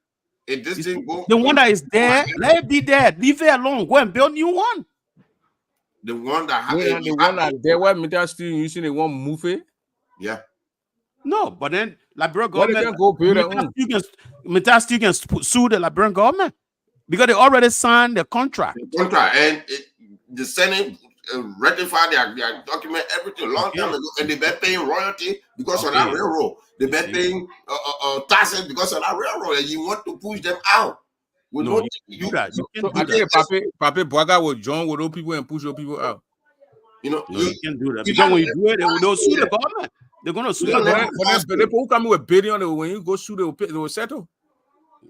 If this thing go, the one that is there, let it be there. Leave it alone. Go and build new one. The one that there where Mita Steel using, they won't move it. Yeah. No, but then Liberian government go build Mita Steel can sue the Liberian government because they already signed the contract. And the Senate ratified their document everything long time ago, and they've been paying royalty because of that railroad. They've been paying taxes because of that railroad, and you want to push them out. You can't do that. Papi Boaga will join with those people and push those people out. You know, you can't do that. Because when you do it, they'll sue the government. They're going to sue the government. But they who come with billion, when you go sue, they will settle.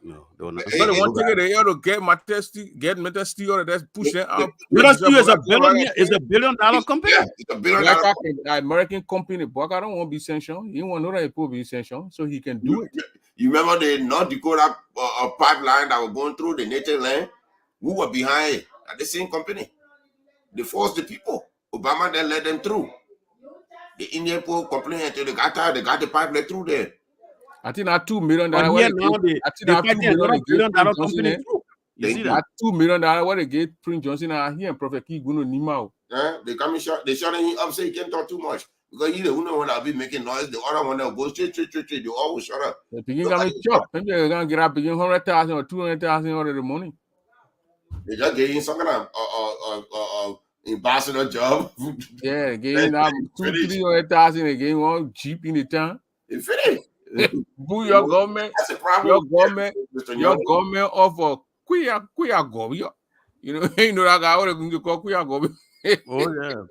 No, they will not. But the one thing they ought to get Mita Steel or that's push them out. Mita Steel is a $1 billion company. Yeah, it's a $1 billion. American company, Boaga don't want to be sanctioned. He want to know that it will be sanctioned, so he can do it. You remember the North Dakota pipeline that was going through the native land? We were behind it at the same company. They forced the people. Obama then let them through. The Indian people complained until they got the pipeline through there. I think that $2 million. I think that $2 million company too. You see that $2 million what they gave Prince Johnson and he and Prophet Key going to Nima. They come and they shut him up, say he can't talk too much. Because he's the only one that'll be making noise. The other one that goes straight. They always shut up. The begin gonna chop. Maybe they're gonna get up begin 100,000 or 200,000 out of the money. They just gave him some kind of ambassador job. Yeah, gave him 200,000-300,000. They gave him one Jeep in the town. It finished. Your government. That's a problem. Your government offer queer government. You know that guy what they call queer government. Oh yeah.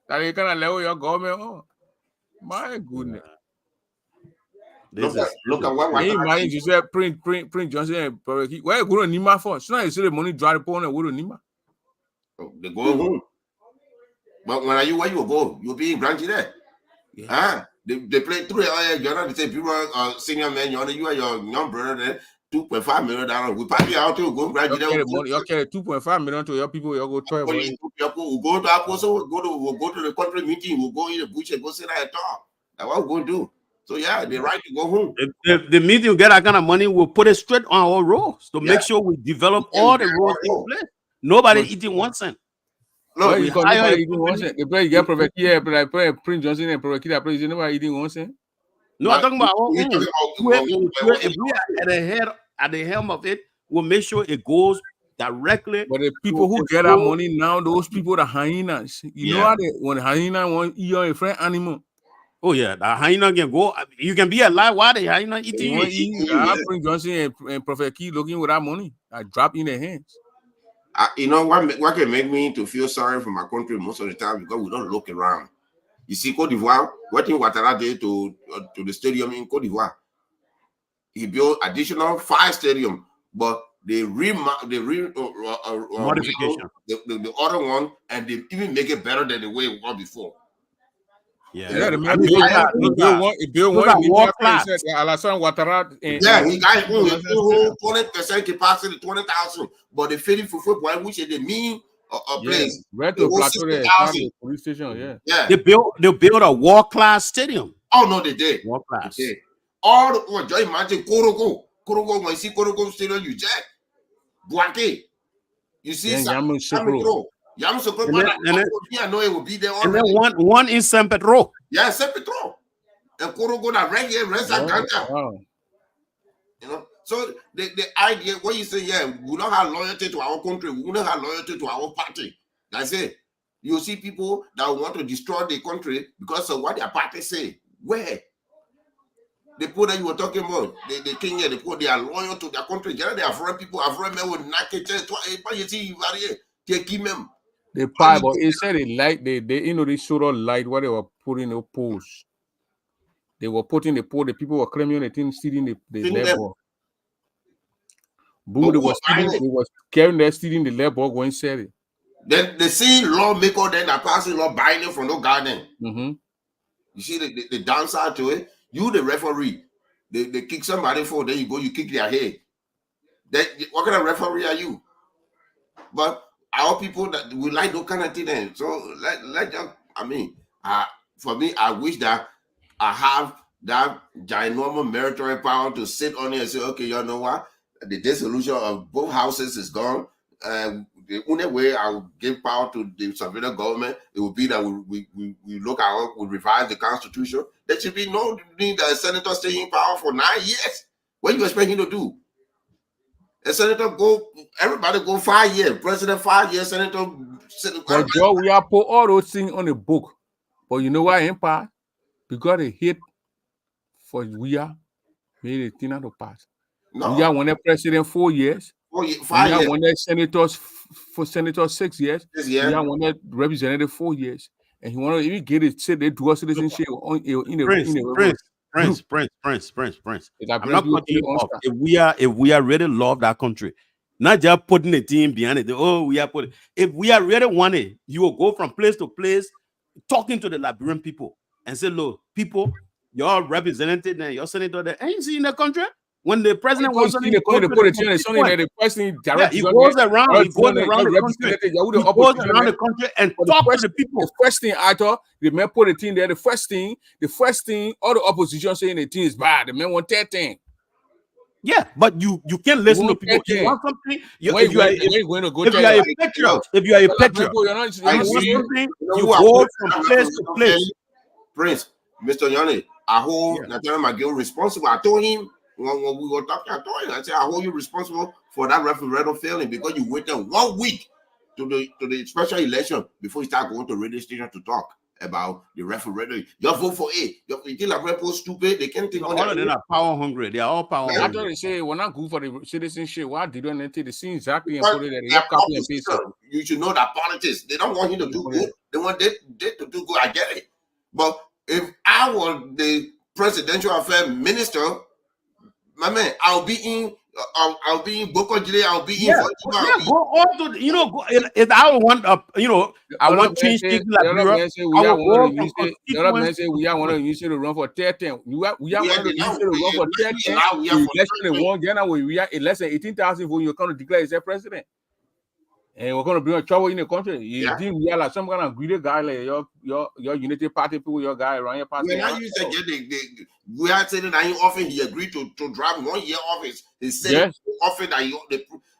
That you kind of level your government on. My goodness. Look at what imagine you said Prince Johnson and where you go to Nima for? So now you see the money drive upon and go to Nima. They go home. But when are you where you go? You'll be in Grangie there. Yeah. They play through it. You're not the same people senior man, you and your young brother there. $2.5 million. We probably out to go Grangie there. You carry $2.5 million to your people. You go 12. We'll go to Aposo, we'll go to the country meeting, we'll go in the bush and go sit there and talk. That's what we're going to do. So yeah, they're right to go home. If the meeting will get that kind of money, we'll put it straight on our roads to make sure we develop all the roads in place. Nobody eating 1 cent. No, you can't eating 1 cent. The play get Prophet here, like Prince Johnson and Prophet Kid, play nobody eating 1 cent. No, I'm talking about if we are at the helm of it, we'll make sure it goes directly. But the people who get our money now, those people, the hyenas. You know how when the hyena want eat your friend animal. Oh yeah, the hyena can go. You can be alive while the hyena eating you. Prince Johnson and Prophet Key looking with that money. I drop in their hands. You know what can make me to feel sorry for my country most of the time because we don't look around. You see, Cote d'Ivoire, what in Ouattara did to the stadium in Cote d'Ivoire. He built additional 5 stadiums, but they modification the other one, and they even make it better than the way it was before. Yeah, the build one. World class. Alassane Ouattara. Yeah, he got 20% capacity, 20,000, but the feeding for football, which is the mean place. Right to plateau there, police station. Yeah. They built a world class stadium. Oh no, they did. World class. They did. All the just imagine Korogo. When you see Korogo stadium, you check. Buake. You see Yamoussoukro. I know it will be there already. And then one in Saint Pedro. Yeah, Saint Pedro. And Korogo that right here, rest at Ganja. You know, So the idea, what you say, yeah, we don't have loyalty to our country, we don't have loyalty to our party. That's it. You see people that want to destroy the country because of what their party say. Where? The people that you were talking about, the king here, the people, they are loyal to their country. They are foreign people, foreign men with naked chest. They pie, but instead they light, they they showed all light what they were putting the posts. They were putting the poll, the people were claiming the thing, stealing the labor. Boom, they was carrying there, stealing the labor, going sell it. Then they see lawmaker then are passing law binding from no garden. Mm-hmm. You see the downside to it. You the referee, they kick somebody for, then you go, you kick their head. Then what kind of referee are you? But our people that we like those kind of thing. Then. So let just, I mean, for me, I wish that I have that ginormous military power to sit on it and say, okay, you know what? The dissolution of both houses is gone. The only way I will give power to the civilian government, it will be that we look at, we revise the constitution. There should be no need that a senator stay in power for 9 years. What do you expect him to do? A senator go, everybody go 5 years. President 5 years, senator. But Joe, we are put all those things on the book. But you know why, Empire? Because they hit for we are made a thing out of pass. No. We are one president 4 years. 5 years. We are one senators for senators 6 years. We are one representative 4 years. And he want to even get it, say they do a citizenship Prince. I'm not cutting you off. If we are really love that country, not just putting a team behind it. We are putting. If we are really want it, you will go from place to place, talking to the Liberian people and say, "Look, people, your representative and your senator, there ain't seen the country." When the president was on the country, the president he goes around the country and talk to the people. The first thing I thought, the man put the thing there. The first thing, all the opposition saying the thing is bad. The man want that thing. Yeah, but you can't listen to people. You want something. If you are a patriot, you go from place to place. Prince, Mr. Yanni, I hold Nathaniel McGill responsible. I told him. When we were talking, I told him, I said, I hold you responsible for that referendum failing because you waited 1 week to the special election before you start going to radio station to talk about the referendum. You vote for A. You think like people stupid? They can't think all of them are power hungry. They are all power hungry. I thought they say we're not good for the citizenship. Why did they take the scene exactly and put it there? You should know that politics. They don't want you to do good. They want they to do good. I get it. But if I were the presidential affairs minister, my man, I'll be in Boko Jile, I'll be in. Go on to if I want I want change things like Europe. The other man say we are one of you to run for 10. We are one of you to run for 10. We are less than 18,000 votes. You're going to declare yourself president. And we're going to bring a trouble in the country. You think we are like some kind of greedy guy, like your Unity Party people, your guy around your party. When you said we are saying that you often he agreed to drive 1 year off his same offer that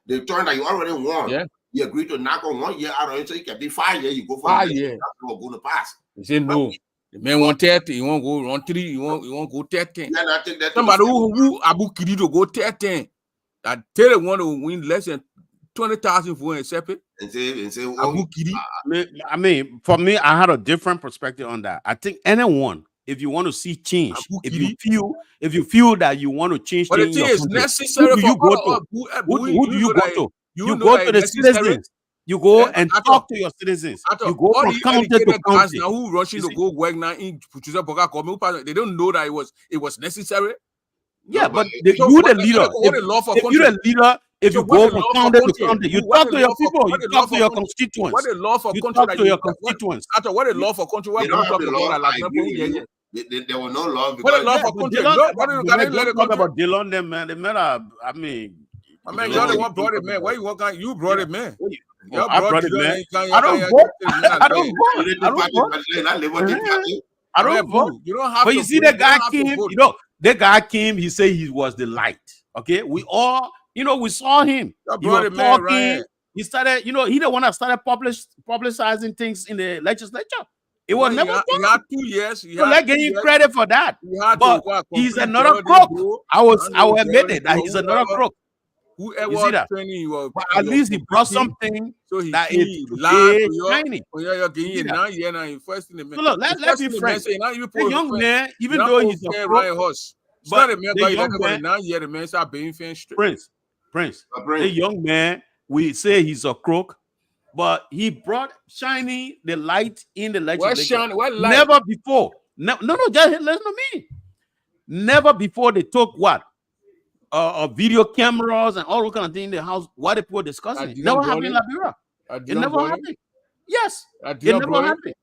the turn that you already won. Yeah. He agreed to knock on 1 year out of it, so you can be 5 years. You go for 5 years. That's going to pass. He said no. The man want 30. He won't go on 3. He won't go 30. Then I think that somebody who Abu Kiri to go 30. I tell you, want to win less than 20,000 votes accept it. And say I mean, for me, I had a different perspective on that. I think anyone, if you want to see change, if you feel that you want to change, but the thing is necessary. Who do you go to? You go to the citizens. You go and talk to your citizens. You go from county to county. Now who rushing to go work now in they don't know that it was necessary. Yeah, but you're the leader. You're the leader. If you go from county to county, you talk to your people, you talk to your constituents. What the law for country? Talk to your constituents. What the law for country? What there was no law. What the law for country? Talk about Dillon, them man. The man, I mean, you're the one brought it, man. Why you walk out? You brought it, man. I brought it, man. I don't vote. I don't vote. You don't have. But you see, the guy came. The guy came. He said he was the light. Okay, we all. We saw him. He was talking. Right. He started, he the one that started publicizing things in the legislature. It was Well, never he done. had 2 years. He So had let's 2 give him years. credit for that. He had But to he's complete another theory, crook. bro. I will admit Theory, it that so he's another crook. You see whoever that? training you, But at least he brought something so he that can is lie today to you. shiny. You're getting See that? 9 years now. First in the man. So look, let's be frank. Say now you The put young man, even you though not he's a fair crook, right horse. It's but not a man the got young elected for man, 9 years. The man start being fair straight. Prince, Prince. the young man, we say he's a crook, but he brought shining the light in the legislature. What light? Never before. No, just listen to me. Never before they took what? Video cameras and all those kind of things in the house. What they were discussing. It never happened in Liberia. It never happened. Yes, it never happened.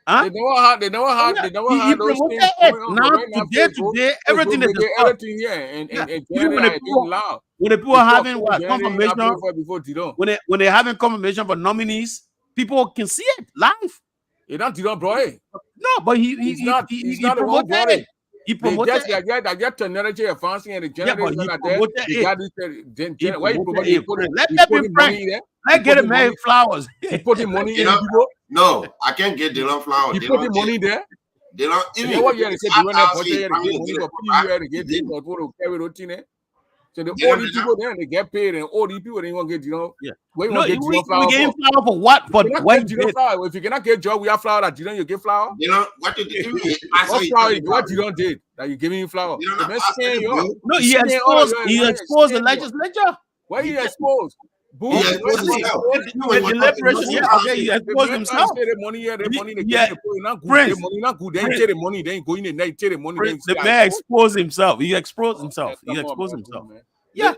Huh? They never had He those promoted things it. going on. Now, Right now, today, everything they discuss. everything here and Even when generate the people- loud. When the people are having what confirmation, Before Tidon. when they're having confirmation for nominees, people can see it live. It not Tidon, bro. No, but he He's not the one promoted brought it. it. He promoted it. I get technology advancing and the Yeah, but generators he are there. promoted They it. got this. Why you promoted promote it? it. Let He that be putting frank. money there. Let's get him money- made flowers. He putting money in You know, people. No, I can't get Dylan Flower. He putting money there. They don't You even. know what you say? Half You want house to is get coming money to for get people to get people to carry routine. So the Yeah, all these people there, they get paid, and all these people they want to get Yeah. Where you No, want to get we flower gave him for? flower for what? For You cannot what he get Tidon did. flower. If you cannot get job, we have flower that you get flower. You know what you do? What flower? What you did that you giving him flower? You know, The man that's scan you up. No, He he scan all exposed. your- He your- exposed the scan you. legislature. Why he exposed? Boo. He Why exposed he himself. exposed? The deliberation, yeah, okay, he The exposed man himself. say the money here, the He- money they yeah. get the not good. Prince. The money not good. Then Prince. take the money, then go in the night, take the money. Then The man exposed himself. He exposed himself. He exposed himself. Yeah.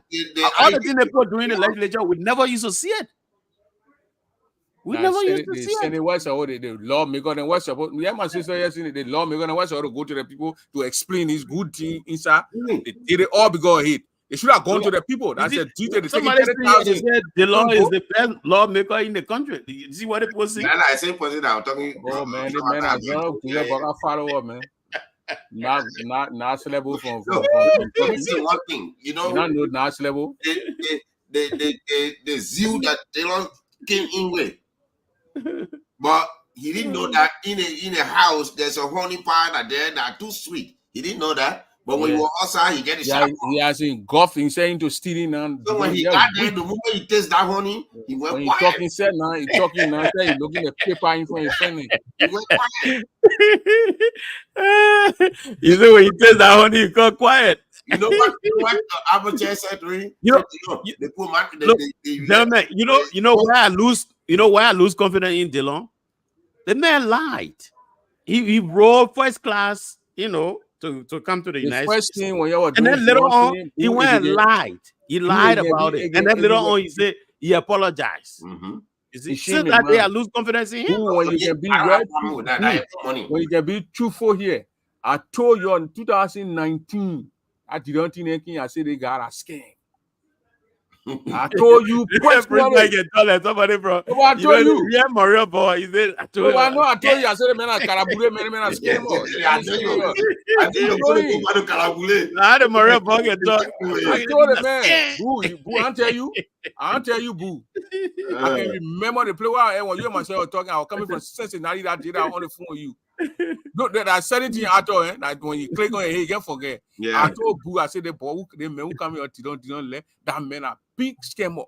All the things they put during the legislature, we never used to see it. We never used to see it. The West or the lawmaker, then what's supposed? Yeah, my sister yesterday, the lawmaker, and what's to go to the people to explain his good thing inside. They did it all because of hate. They should have gone to the people. That's a detail. They Somebody said the law Don't is go. the best lawmaker in the country. You see what it was saying? Then I say, person that I'm talking. Oh man, the man are drunk. You got follow up, man. Not level from. Let me say one thing. You know, You don't know Nash level. the zeal that Taylor came in with, but he didn't know that in a house there's a honey pie that there that are too sweet. He didn't know that. But when he was outside, he get a Yeah, shot. he has engulfed himself into stealing and So when he got there, the moment he tastes that honey, he went when he quiet. talking said now, he talking now, he looking at paper in front of his friend. He went quiet. You know when he tells that honey, he got quiet. You know what? Abuja said to him? You know, they put man. look, Gentlemen, you know why I lose. You know why I lose confidence in Dylan? The man lied. He rode first class. You know, to come to the The United first States. thing when you were And doing then later on, something, he who went and again? lied. He lied again? about Who it. again? And then later Who on, he said he apologized. Mm-hmm. You see, He since shamed that the day, man. I lose confidence in him. Who, when you can be red, when you can be truthful here. I told you in 2019, I didn't think anything. I said they got a scam. I told you personally. Somebody from Oh, I told you. Yeah, Mario boy. He said, I told Oh, I you. know. I told you. I said, man, I carabule, man, a scam. I tell you, I the Mario boy get talk. I told the man, boo, I'll tell you, boo. I can remember the play while when you and myself were talking. I was coming from Cincinnati that day on the phone with you. No, that I said it to you at all, that when you click on it, you can't forget. Yeah. I told Boo, I said the boy, the man who come here, don't let that man a big scammer.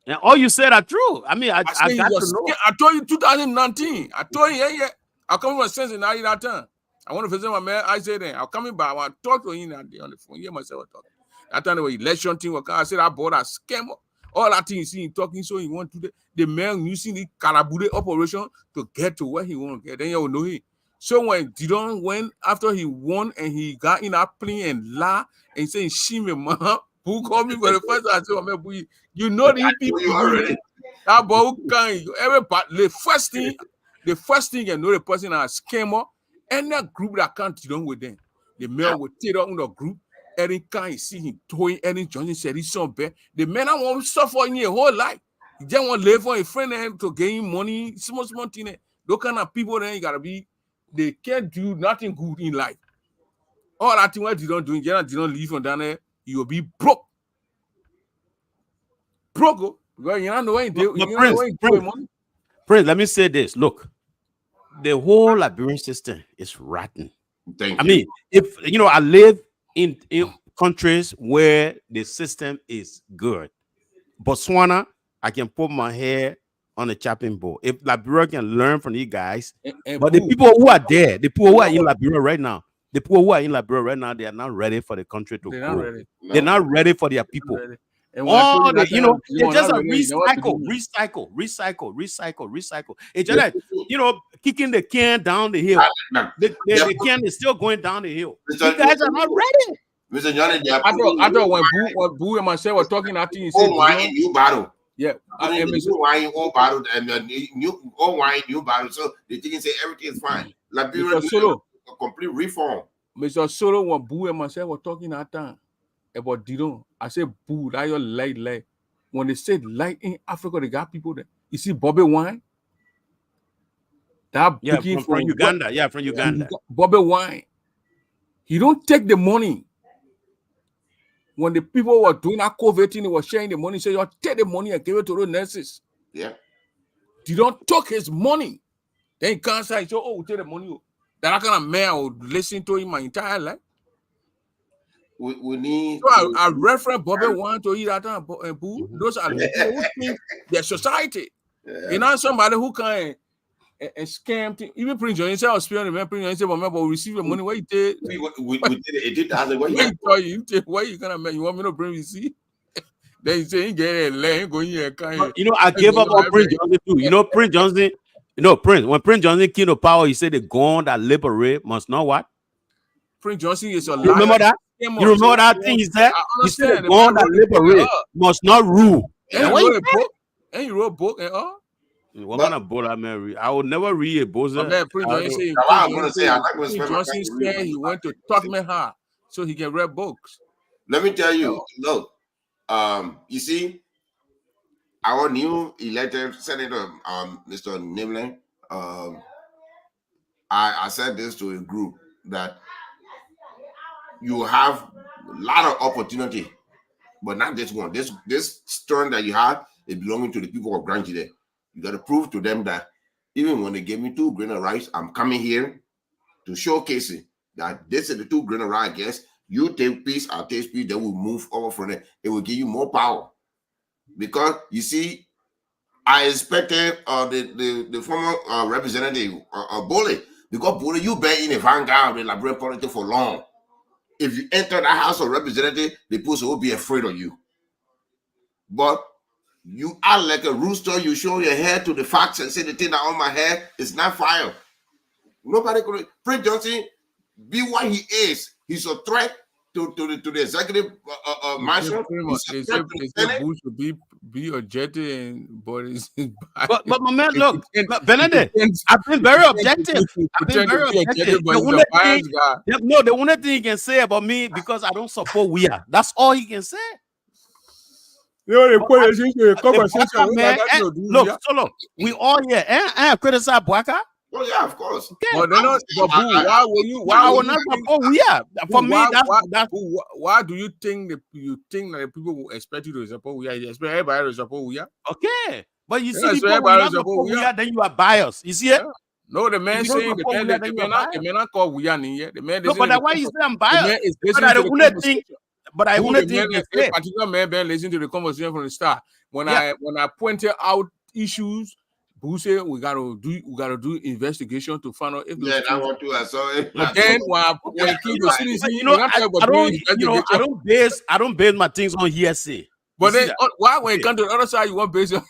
And all you said are true. I mean, I said got he to was know. I told you 2019. I told you, yeah. I come from Cincinnati that time. I want to visit my man. I said, then I'm coming back. I want to talk to him that day on the phone. Yeah, myself talking. That time the election thing was. I said I bought a scammer. All that thing you see him talking, so he want to the man using the Karabule operation to get to where he want to get. Then you will know him. So when Didon went after he won and he got in that plane and laugh and saying, "Shime man," who called me for the first time? I said, "Man, boy, you know these people already." That boy who can everybody the first thing you know the person is a scammer. And that group that can't Didon with them, the man will take out on the group. Any kind see him towing any Johnson said he's so bad. The man I want to suffer in your whole life. He just want to live for a friend and to gain money, small thing. Those kind of people then you gotta be. They can't do nothing good in life. All that thing what you don't do, you don't leave from down there, you will be broke. Broke, because you don't know when you do money. Prince, let me say this. Look, the whole Liberian system is rotten. Thank I you. mean, if I live in countries where the system is good. Botswana, I can put my hair on the chopping board. If Liberia can learn from these guys, And but the Boo, people who are there, the people who are in Liberia right now, they are not ready for the country to they're grow. not ready. They're not ready for their people. Ready. And when I told Oh, that it's you are just not a ready, you know what to do. recycle. It's just that, kicking the can down the hill. The can is still going down the hill. You guys are not ready. Mr. Johnny, they are I thought when Boo and myself were talking after you said, wine in new battle. yeah, And new wine, old battle, and new old wine, new battle. So they think say everything is fine. Liberia needs a complete reform. Mr. Solo, when Boo and myself were talking that time about Didon, I said, Boo, that your light. When they said light in Africa, they got people there. You see Bobby Wine? That From Uganda. Yeah, from Uganda. Bobby Wine. He don't take the money. When the people were doing that COVID thing, they were sharing the money. Say, you take the money and give it to the nurses. Yeah. You don't talk his money. Then he can't say, oh, take the money. That kind of man I would listen to him my entire life. We need. So I reference Bobby Wine to eat that and Boo. Those are the people who think their society. Yeah. You know, somebody who can and scam thing. Even Prince John himself was spending Prince John himself, but receive your money. What you take? We did it. Did that. Why you gonna make? You want me to bring receipt? Then you say he get a leg, go here, kind. I gave up on Prince Johnson too. Prince Johnson. When Prince Johnson came to power, he said the gun that liberate must not what? Prince Johnson is a You remember that? You remember that thing he said? He said the gun that liberate must not rule. And he wrote a book. And he wrote a book and all. What kind of book I read? I would never read a book. Prince Johnson said he went to Tottenham Hall so he can read books. Let me tell you, look, you see, our new elected senator, Mr. Nimlin, I said this to a group that you have a lot of opportunity, but not this one. This turn that you have is belonging to the people of Grand Chile. You got to prove to them that even when they gave me 2 grain of rice, I'm coming here to showcase it. That this is the 2 grain of rice. I guess you take peace, I'll take peace, then we'll move over from there. It will give you more power. Because you see, I expected the former representative Bole, because Bole, you've been in the vanguard of the Liberian politics for long. If you enter that House of Representatives, the people will be afraid of you. But you are like a rooster. You show your head to the fox and say the thing that on my head is not fire. Nobody could. Prince Johnson, be what he is. He's a threat to the executive marshal. They said Bush should be objective, but it's but my man, look, Benedict, I've been very objective. The only thing he can say about me because I don't support WIA. That's all he can say. Look, Solo, we all here. I criticize Bwaka. Oh yeah, of course. Okay. But they're not. But why will you? Why will not support WIA? For me, why do you think that the people will expect you to support WIA? You expect everybody to support WIA? Okay, but you see, people will not support WIA, then you are biased. You see it? Yeah. No, the man saying the man not call WIA yet. The man. No, but that's why you say I'm biased. But I want to think a particular man been listening to the conversation from the start. When I pointed out issues, Boo said we gotta do investigation to find out if I want to. I saw it. But then I don't base my things on hearsay. But then why when it comes to the other side you want base on?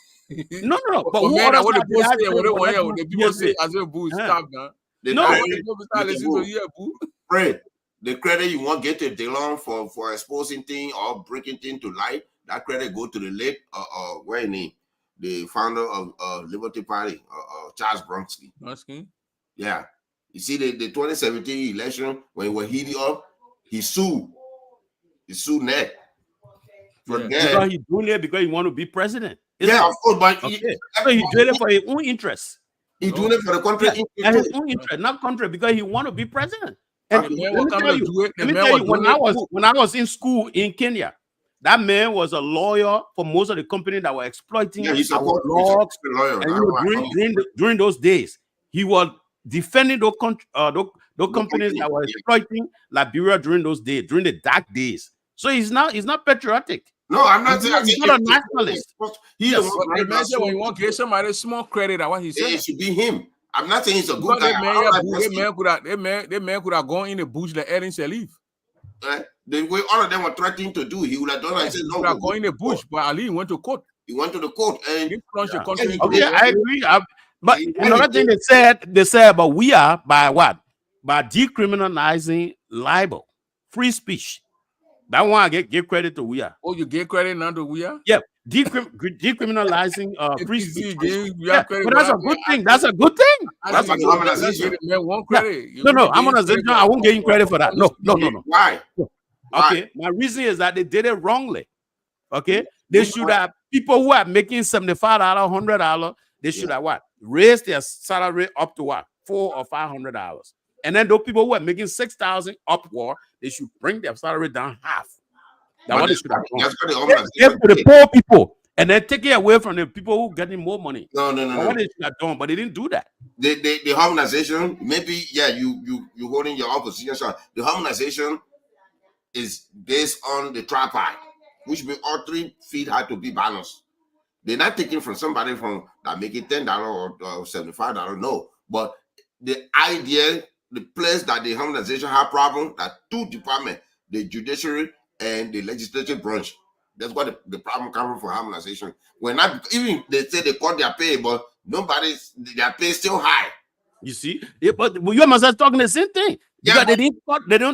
No. But who man, what the people say as a Boo stop now. Pray. The credit you want get to DeLong for exposing thing or breaking thing to light, that credit go to the late the founder of Liberty Party, Charles Bronski. Yeah. You see the 2017 election when he was heating up, he sued. He sued Ned. Because he's doing it because he want to be president. Yeah, of course, but so he's doing it for his own interest. He's doing it for the country. And his own interest, not country, because he want to be president. And let me tell you, when I was in school in Kenya, that man was a lawyer for most of the companies that were exploiting our logs. And during those days, he was defending those companies that were exploiting Liberia during those days, during the dark days. So he's not patriotic. No, I'm not saying He's not a nationalist. He's Yes, the one but imagine when you want to give somebody small credit at what he said. it should be him. I'm not saying he's a good Because guy. that man could have gone in the bush like Ellen Salif. The way all of them were threatening to do, he would have done and said, He no, could have gone in the bush, but Ali went to court. he went to the court and He plunged the country into Okay, I agree. But He- another thing they said about we are by what? By decriminalizing libel, free speech. That one I give credit to we are. Oh, you give credit now to we are? Yeah, decriminalizing free You speech. give Yeah, credit, but that's a good thing. That's a good thing. That's a good harmonization. Man, one credit. You No, give harmonization. credit. I won't give you credit for that. No. Why? Okay, my reason is that they did it wrongly. Okay, they should have people who are making $75, $100. They should have what? Raised their salary up to what? $400 or $500. And then those people who are making $6,000 upward, they should bring their salary down half. That's what they should have done. That's what the Give harmonization to the did. poor people and then take it away from the people who are getting more money. No. That's what they should have done, but they didn't do that. The harmonization, maybe, yeah, you holding your opposition. So the harmonization is based on the tripod, which means all 3 feet had to be balanced. They're not taking from somebody from that making $10 or $75. No, but the idea, the place that the harmonization have problem, that 2 departments, the judiciary and the legislative branch. That's what the problem coming for harmonization. When not even they say they cut their pay, but their pay is still high. You see, but you and myself talking the same thing. Yeah, Because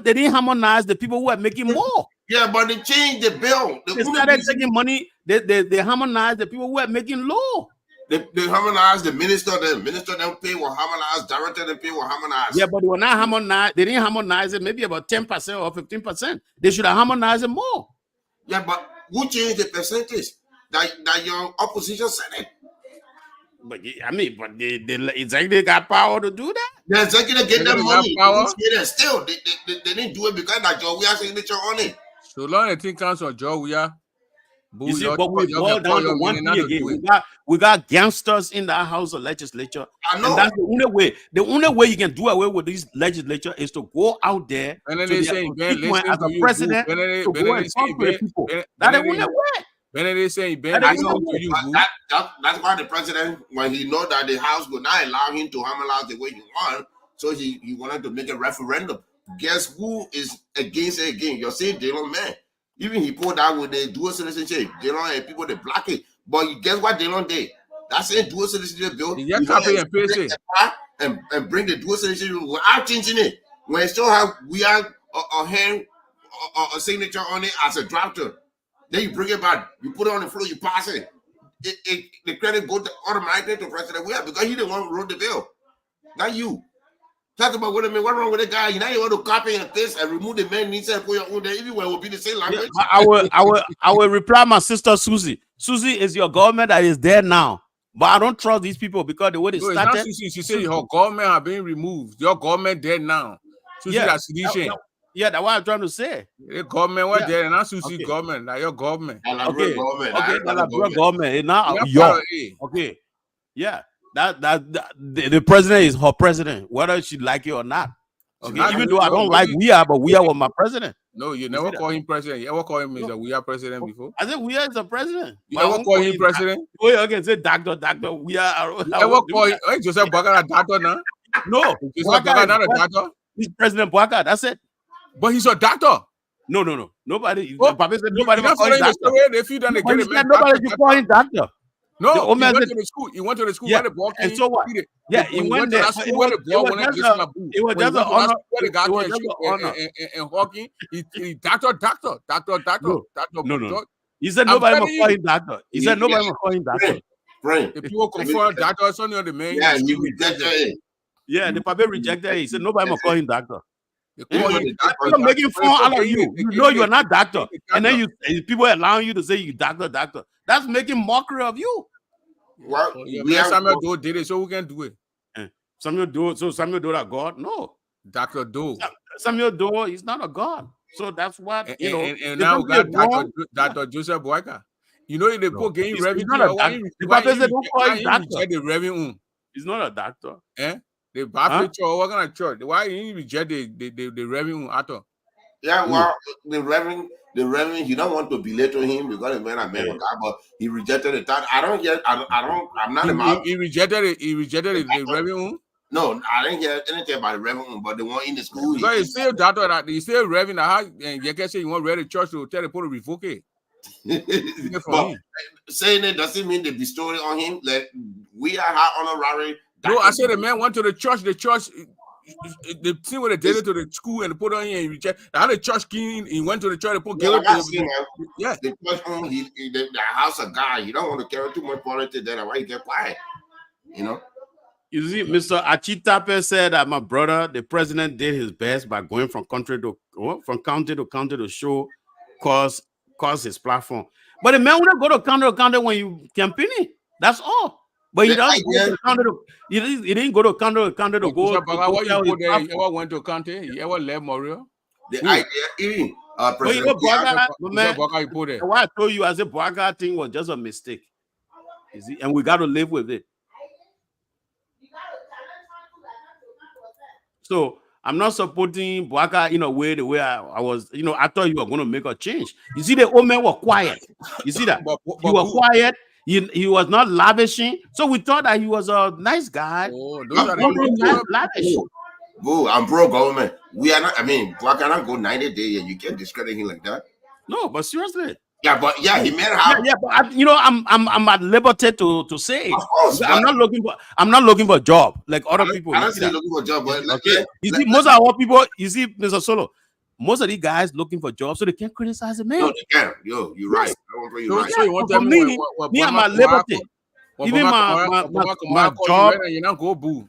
they didn't harmonize the people who are making more. Yeah, but they changed the bill. They started taking money. They harmonized the people who are making low. They harmonized the minister. The minister them pay will harmonize. Director them pay will harmonize. Yeah, but they were not harmonized. They didn't harmonize it. Maybe about 10% or 15%. They should have harmonized it more. Yeah, but who changed the percentage? That your opposition said it. But the executive got power to do that. The executive get They them don't money. have power. Still, they didn't do it because that Joe we are signature on it. So long the thing comes from Joe, we are. You see, but we boil down to one thing again. We got gangsters in the House of Legislature. I know. And that's the only way. The only way you can do away with this legislature is to go out there And then to they their say, Ben, constituent listen as to a you, president Ben, to go and talk to the people. That's the only way. Ben, they say, Ben, That's listen to you, boo. That's why the president, when he know that the House will not allow him to harmonize the way he wants, so he wanted to make a referendum. Guess who is against it again? You're saying Dillon, man. Even he pulled out with the dual citizenship. Dillon and people they block it. But guess what Dillon did? That's a dual citizenship bill. Yeah, copy and paste it. And bring the dual citizenship without changing it. When it still have we have a hand or a signature on it as a drafter. Then you bring it back, you put it on the floor, you pass it. The credit goes automatically to President Weah because he the one who wrote the bill, not you. Talk about what wrong with the guy? You know you want to copy and paste and remove the man needs and put your own there. Everywhere will be the same language. I will reply my sister Susie. Susie is your government that is there now. But I don't trust these people because the way they No, it's not started. Susie. She said your government have been removed. Your government dead now. Susie, Yeah, that's sedition. Yeah, that's what I'm trying to say. The government was Yeah. dead, and not Susie Okay. government. Like your government. Okay, Government. that's government. It's not You're your. part of it. Okay, yeah, the president is her president, whether she like it or not. Okay, Not even you, though I no, don't no, like you- Weah, but Weah was my president. No, you see never that? call him president. You ever call him Mr. We are president before? I said Weah is the president. You But I ever won't call him president? Oh, yeah, okay, say doctor, Weah. You ever call him? Hey, Joseph Boakai a doctor now? No, Joseph Boakai Boakai not a is- doctor, he's President Boakai. That's it. but he's a doctor. No. Nobody. Oh, Papa said You nobody not will call him following the doctor. story. They feel that they But get he a said man. nobody doctor, should call him doctor. No, The he woman went said- to the school. He went to the school Yeah, where the boy and came. so what? Yeah, When he he went went to there. that school where the boy went to get Slabu. It was When he just an went to that honor. school where the It guy was came just an honor. and Hawking, he doctor. No. He said I'm nobody telling must call you. him doctor. He said nobody must call him doctor. Right. If people confirm doctor, it's only on the main. Yeah, you rejected it. Yeah, the Papa rejected it. He said nobody must call him doctor. They call him doctor. People making fun out of They you. give You know him you're the- not doctor, the and then doctor. people allowing you to say you doctor. That's making mockery of you. Well, Yeah, we man, have Samuel Doe did it, so we can do it. Samuel Doe that God? No, Dr. Doe. Samuel Doe is not a God. So that's what And, you know. and the now we country got is wrong. Dr. Joseph Boakai. You know, if they put getting He's revenue, not a why doctor. you- The why Bible you said don't call him reject doctor. the revenue? He's not a doctor. Eh? The Baptist church, what kind of church? Why he reject the Reverend Arthur? Yeah, well, the Reverend, he don't want to belittle him because the man a man of God, but he rejected it. I'm not a mouth. He rejected it. He rejected the Reverend. No, I didn't hear anything about the Reverend, but the one in the school. Because he's still that he still Reverend. And you can say you want to read the church to tell the people to revoke it. But saying it doesn't mean they bestow it on him. Like we are high honorary. No, I said the man went to the church. The church, the thing where they did it to the school and put on here and he rejected. How the church king, he went to the church and put Yeah, the church the house of God. You don't want to carry too much politics. That's why you get quiet. You know. You see, Mr. Achitape said that my brother, the president, did his best by going from county to county to show cause his platform. But the man wouldn't go to county when you campaigning. That's all. But he doesn't go to county. He didn't go to county to go. What you put there? He ever went to county? He ever left Montreal? The idea, President. Why I told you, I said, Boaga thing was just a mistake. You see, and we got to live with it. So I'm not supporting Boaga in a way the way I was, I thought you were going to make a change. You see, the old man was quiet. You see that? He was quiet. He was not lavishing. So we thought that he was a nice guy. Oh, those are the lavish. Boo, I'm pro-government. We are not, Boaga not go 90 days and you can't discredit him like that. No, but seriously. Yeah, but he made how. Yeah, but I'm at liberty to say. Of course, I'm not looking for a job like other people. I'm not looking for a job, but okay. You see, most of our people, Mr. Solo, most of these guys looking for jobs, so they can't criticize the man. No, they can't. Yo, you're right. So you want to me, I'm at liberty. Even my job. You not go boo.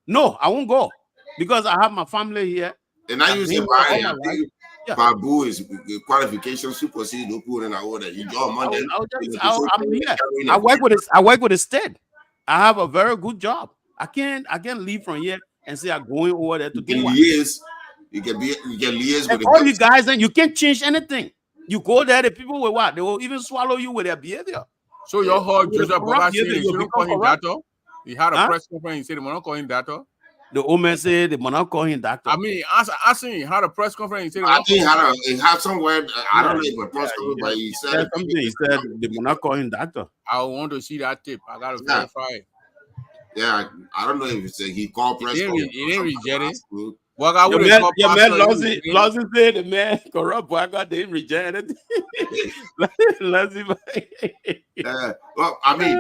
No, I won't go because I have my family here. And I use the Babu is qualification supersede no put in our order. You draw Monday. I'm here. I work with the state. I have a very good job. I can't leave from here and say I'm going over there to get years. You can liaise with all you guys, and you can't change anything. You go there, the people will what? They will even swallow you with their behavior. So your whole Joseph Boaga said you don't call him Dato. He had a press conference. He said they will not call him Dato. The old man said they will not call him Dato. I seen he had a press conference. He said he had somewhere. I don't know if a press conference, but he said something. He said they will not call him Dato. I want to see that tape. I gotta verify it. Yeah, I don't know if he called press conference. He didn't reject it. Your man Lawson said the man corrupt Boaga didn't reject it. Well, they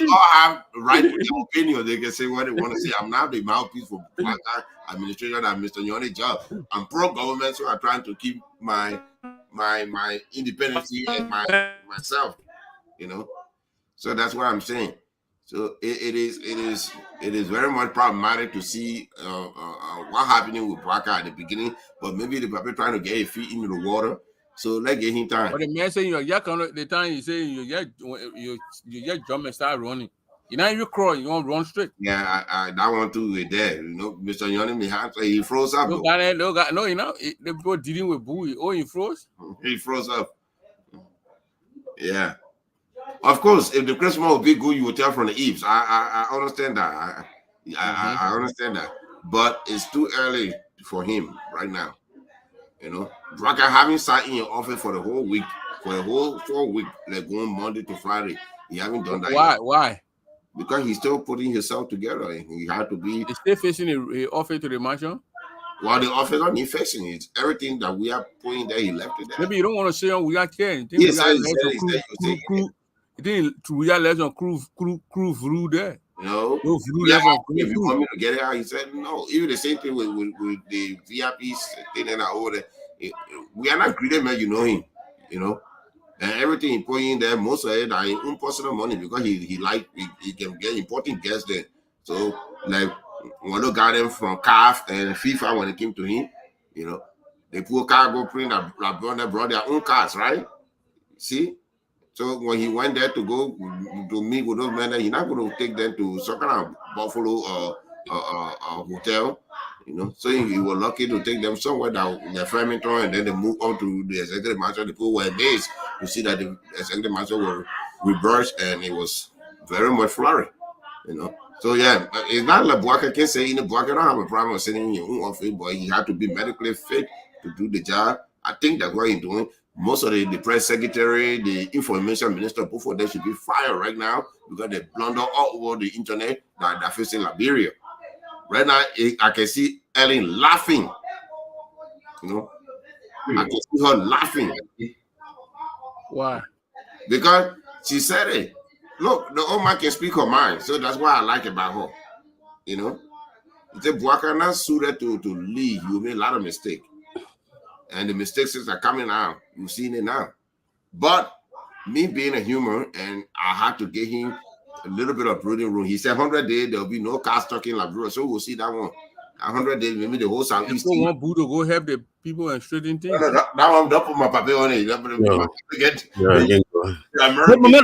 all have right to their opinion. They can say what they want to say. I'm not the mouthpiece for Boaga administration and Mr. Nyoni job. I'm pro-government, so I'm trying to keep my independence and myself. So that's what I'm saying. So it is very much problematic to see what happening with Boaga at the beginning, but maybe the people trying to get his feet into the water. So let's get him time. But the man saying the time he say you jump and start running. You crawl, you want to run straight. Yeah, I that one too is there. Mr. Nyoni, he froze up. The people dealing with Bowie. Oh, he froze? He froze up. Yeah. Of course, if the Christmas will be good, you will tell from the eaves. I understand that. I understand that. But it's too early for him right now. Boaga having sat in your office for the whole week, for the whole 4 weeks, like going Monday to Friday. He haven't done that yet. Why? Because he's still putting himself together. He had to be. He's still facing the office to the mansion? Well, the office not facing it. Everything that we are putting there, he left it there. Maybe you don't want to say we are caring. Yes, you think we are less on crew through there? No. If you want me to get it out, he said no. Even the same thing with the VIPs thing and all that. We are not greedy, man. You know him. And everything he put in there, most of it are his own personal money because he can get important guests there. So like when they got them from CAF and FIFA when it came to him, they put cargo print that brought their own cars, right? See? So when he went there to go to meet with those men, he's not going to take them to some kind of Buffalo hotel, So he was lucky to take them somewhere that they're Flemington, and then they moved on to the executive mansion. The people were amazed to see that the executive mansion were reversed, and it was very much flourishing, So yeah, it's not like Buaka can say in the Buaka don't have a problem sitting in your own office, but he had to be medically fit to do the job. I think that's what he's doing. Most of the press secretary, the information minister, both of them should be fired right now because they blunder all over the internet that they're facing Liberia. Right now, I can see Ellen laughing. You know, I can see her laughing. Why? Because she said it. Look, the old man can speak her mind, so that's what I like about her. You know, it's a Buaka not suited to lead. You made a lot of mistakes, and the mistakes are coming out. You've seen it now. But me being a human, and I had to give him a little bit of breathing room. He said 100 days there'll be no car stuck in Liberia, so we'll see that one. 100 days, maybe the whole Southeast. People want Boo to go help the people and straighten things. That one, don't put my paper on it.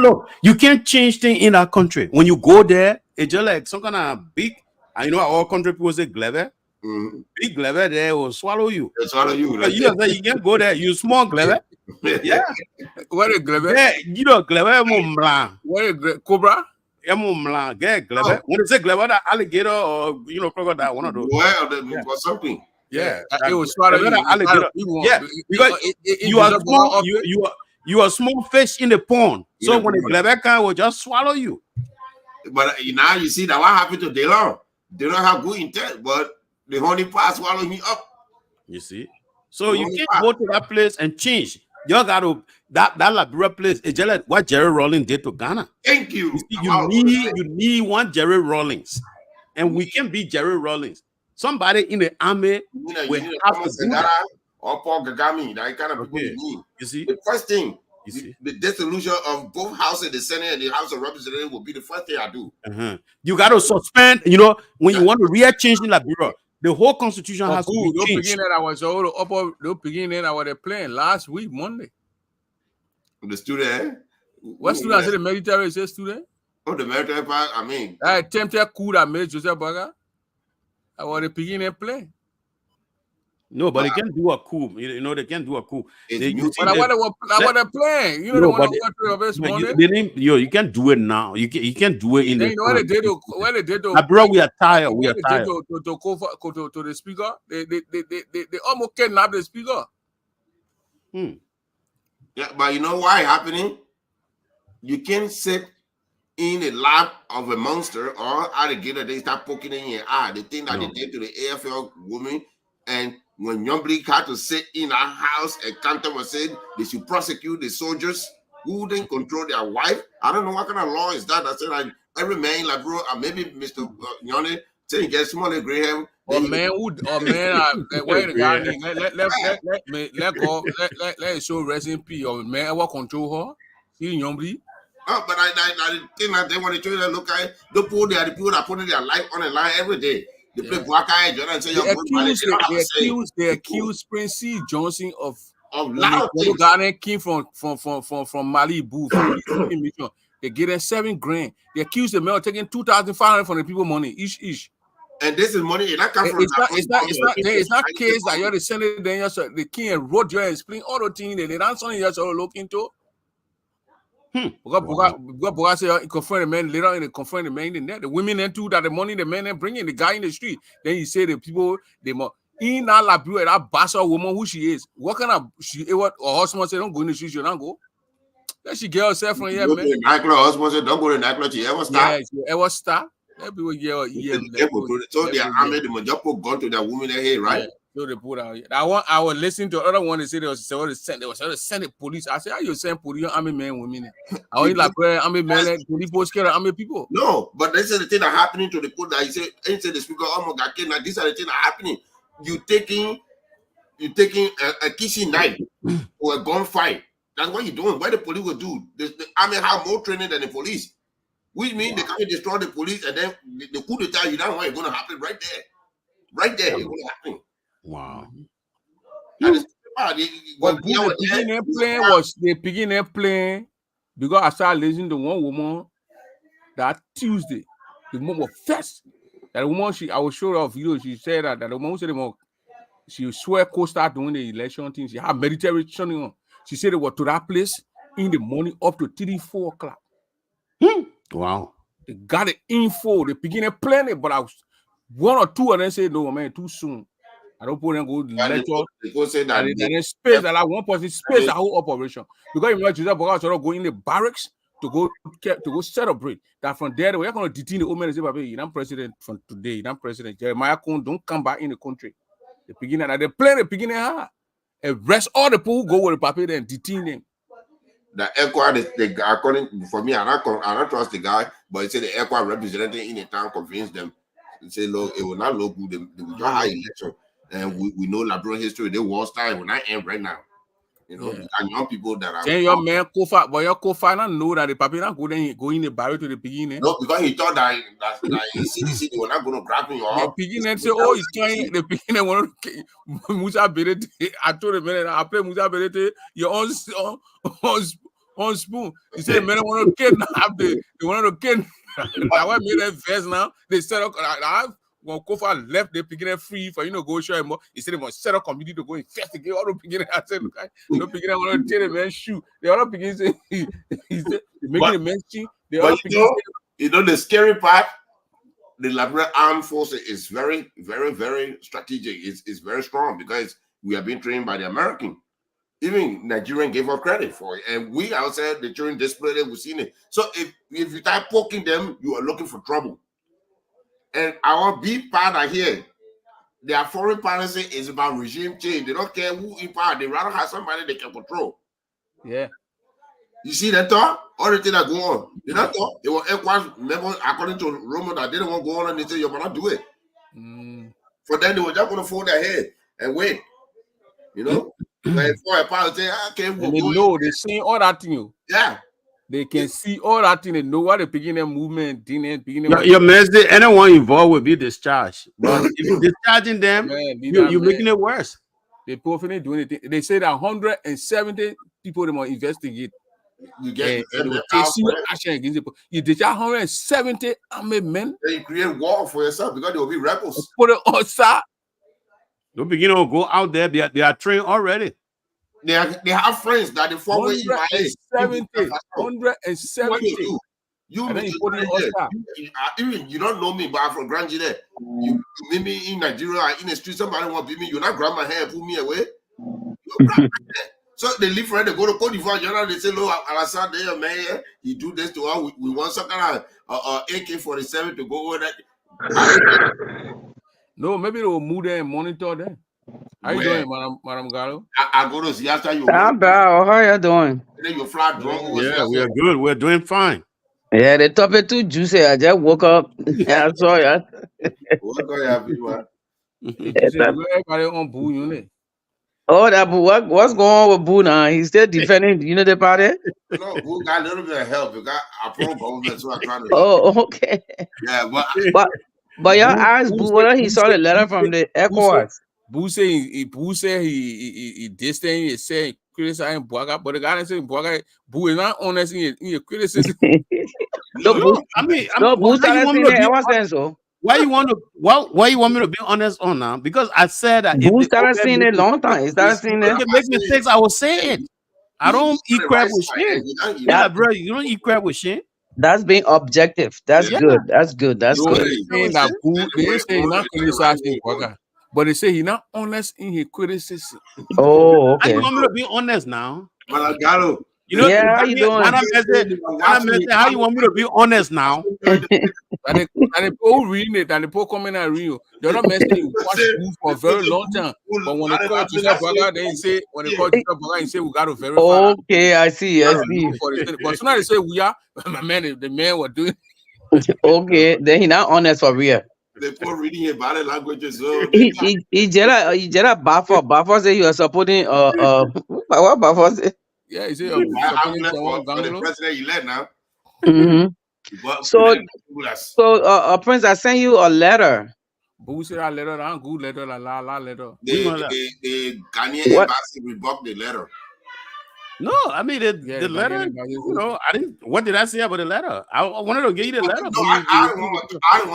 Look, you can't change things in our country. When you go there, it's just like some kind of big, and you know, our country people say Glebe. Big Glebe there will swallow you. They'll swallow you. Like, you can't go there. You small Glebe. Yeah. What is Glebe? Yeah, you know, Glebe Mumla. What is Cobra? Mumla. Get Glebe. When they say Glebe, that alligator or, you know, crocodile, one of those. Well, or something. Yeah, it was swallow you. Alligator. Yeah, because you are small fish in the pond. So when the Glebe can will just swallow you. But now you see that what happened to Delon. They don't have good intent, but the honey pot swallowed me up. You see? So you can't go to that place and change. You got to that Liberia place. It's just like what Jerry Rawlings did to Ghana. Thank you. You need one Jerry Rawlings, and we can beat Jerry Rawlings. Somebody in the army will have to do that. Or Paul Kagame, that kind of people you need. You see, the first thing, the dissolution of both houses, the Senate and the House of Representatives, will be the first thing I do. You got to suspend. You know, when you want to real change in Liberia, the whole constitution has to be changed. They'll begin I was playing last week, Monday. The student, what student? I said the military is a student. Oh, the military part. I mean, I attempted coup that made Joseph Baga. I was beginning playing. No, but they can't do a coup. You know, they can't do a coup. But I want to play. You know, no, they want to you can't do it now. You can't do it in the. You know what they did? What they did? Bro, we are tired. We are tired. To the speaker, they almost kidnapped the speaker. Yeah, but you know why it's happening? You can't sit in a lap of a monster or alligator. They start poking in your eye. The thing that they did to the AFL woman, and when Youngblade had to sit in our house and Cantor was saying they should prosecute the soldiers who didn't control their wife. I don't know what kind of law is that. I said like every man like bro, maybe Mr. Yone saying get smaller gray hair. Where the guy let it show rest in peace. Or man, what control her? See Youngblade. Oh, but I think that they want to show you look at the people that putting their life on the line every day. They play Buaka and Jordan and say they accused Prince C. Johnson of loud things. Ghana came from Malibu. They get them $7 grand. They accused the man of taking 2,500 from the people money each. And this is money that comes from. It's not case that you're the Senate. Then the king wrote you and explain all the things that they don't something you sort of look into. Because say confront the men later on, they confront the men in there. The women then too that the money the men then bringing the guy in the street. Then you say the people they more in that Liberia, that bastard woman who she is. What kind of what her husband say don't go in the street, you don't go. Let she get herself from here, man. Husband said don't go to the nightclub. You ever stop? Yeah, ever stop? People so they are armed. They just put gun to that woman there, right? So they put out. I was listening to other one. They said they was send the police. I said, how you send police? Army men, women. I only like army men, police post care army people. No, but this is the thing that happening to the people that you say the speaker almost got kidnapped. These are the things that are happening. You taking a kitchen knife or a gunfight. That's what you're doing. What the police will do? The army have more training than the police. Which means they can't destroy the police and then the coup d'etat, you don't know it's going to happen right there. Right there, it's going to happen. Wow. What they begin their playing because I started listening to one woman that Tuesday. The woman was first. That woman, I was sure of video. She said that the woman said she swear co-start doing the election thing. She had meditation on. She said they were to that place in the morning up to 3-4 o'clock. Wow. They got the info. They begin to plan it, but one or two of them say, no, man, too soon. I don't put them go lecture. They say that And then space that like one person space the whole operation. Because you know, Joseph Boga go in the barracks to go celebrate. That from there, we're going to detain the old man and say, Baby, you're not president from today. You're not president. Jeremiah Kun don't come back in the country. The beginning, and they plan the beginning hard. Arrest all the people who go with the paper and detain them. The ECOWA, according for me, I don't trust the guy, but he said the ECOWA representative in the town convinced them. He said, look, it will not look good. They will not have election. And we know Labrador history, the war style will not end right now. You know, and young people that are. Then your man Kofa, but your Kofa not know that the paper not go in the barrel to the beginning. No, because he thought that in CDC they were not going to grab him. The beginning say, oh, he's trying. The beginning want to Musa Berete. I told the man, I play Musa Berete. You're on spoon. He said, the man want to kidnap they want to kidnap. Now I made that verse now. They set up. When Kofa left the beginning free for go show him more, he said they must set up committee to go investigate all the beginning. I said, look, no beginning want to tell the man shoot. They all beginning say he said making the man shoot. They all you know the scary part. The Labrador Armed Forces is very, very, very strategic. It's very strong because we are being trained by the American. Even Nigerian gave us credit for it, and we outside the children displayed it. We've seen it. So if you start poking them, you are looking for trouble. And our big partner here, their foreign policy is about regime change. They don't care who in power. They rather have somebody they can control. Yeah. You see that thought? All the things that go on. They don't talk. They were ECOWAS members, according to Roman, that they didn't want to go on and they say, you cannot do it. For them, they were just going to fold their head and wait. You know? Like for a power say, and they know, they see all that thing. Yeah. They can see all that thing. They know what the beginning movement, your message, anyone involved will be discharged. But if you're discharging them, you're making it worse. They probably do anything. They say that 170 people they must investigate. You get action against people. You discharge 170 army men. Then you create war for yourself because they will be rebels. Put it on side. Don't begin to go out there. They are trained already. They have friends that they fall with 170. You don't know me, but I'm from Grand Gile. You meet me in Nigeria in the street. Somebody want to beat me. You not grab my hair and pull me away. So they leave for they go to Cote d'Ivoire. They say, "Look, Alassane, there, man, he do this to us. We want some kind of AK-47 to go over that." No, maybe they will move there and monitor them. How you doing, Madam Gallo? I go to see after you. I'm bad. How you doing? Then you fly drunk. Yeah, we are good. We're doing fine. Yeah, the topic too juicy. I just woke up. Yeah, I saw ya. Everybody on Boo unit. Oh, that Boo. What's going on with Boo now? He's still defending the Unity Party? No, Boo got a little bit of help. We got a pro government, so I'm trying to. Oh, okay. Yeah, but y'all asked Boo whether he saw the letter from the ECOWAS. Boo said he this thing. He said criticizing Boaga, but the guy said Boaga, Boo is not honest in your criticism. No, Boo. No, Boo started saying that. I was saying so. Why you want me to be honest on now? Because I said that Boo started saying it a long time. He started saying that. If you make mistakes, I will say it. I don't eat crap with shit. Yeah, bro, you don't eat crap with shit. That's being objective. That's good. That's good. That's good. They say he's not criticizing Boaga, but they say he's not honest in his criticism. Oh, okay. I want me to be honest now. Malagalo. You know, yeah, how you doing? How you want me to be honest now? And the people reading it, and the people coming and reading, they're not messing watch Boo for a very long time. But when they call Joseph Boaga, they say when they call Joseph Boaga, they say we got to verify. Okay, I see. But so now they say we are. The man was doing. Okay, then he not honest for real. They put reading in body languages. So He just Bafo. Bafo say you are supporting what Bafo say? Yeah, he said I'm the president-elect now. Mm-hmm. So Prince, I sent you a letter. Boo said that letter, that good letter, la letter. The Ghanaian embassy revoked the letter. No, I mean the letter. You know, I didn't. What did I say about the letter? I wanted to give you the letter.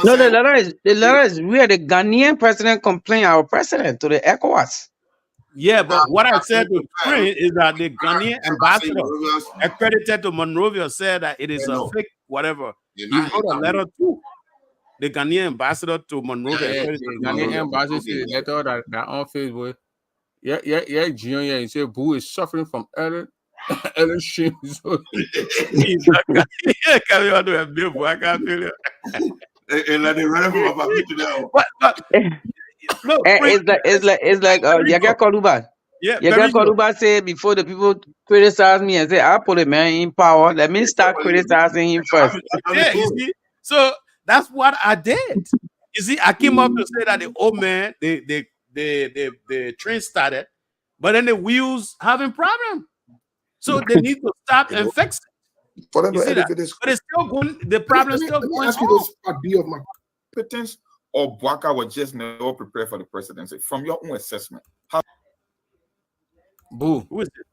No, the letter is real. The Ghanaian president complained our president to the ECOWAS. Yeah, but what I said to Prince is that the Ghanaian ambassador accredited to Monrovia said that it is a fake whatever. he wrote a letter too. The Ghanaian ambassador to Monrovia. Yeah, the Ghanaian embassy said that on Facebook. Yeah, Junior, he said Boo is suffering from early shame. So Yeah, carry on to a bill, boy. I can't feel it. And let it run from about me today. But look, It's like Yaga Koluba. yeah, Yaga Koluba said before the people criticize me and say I put a man in power. Let me start criticizing him first. Yeah, you see, so that's what I did. You see, I came up to say that the old man, the train started, but then the wheels having problem. So they need to stop and fix it. For them You to see that? elevate this. But it's still going. The problem still Let me going ask you on. this: part B of my competence, or Bwaka was just never prepared for the presidency? From your own assessment, how? Boo. Who is it?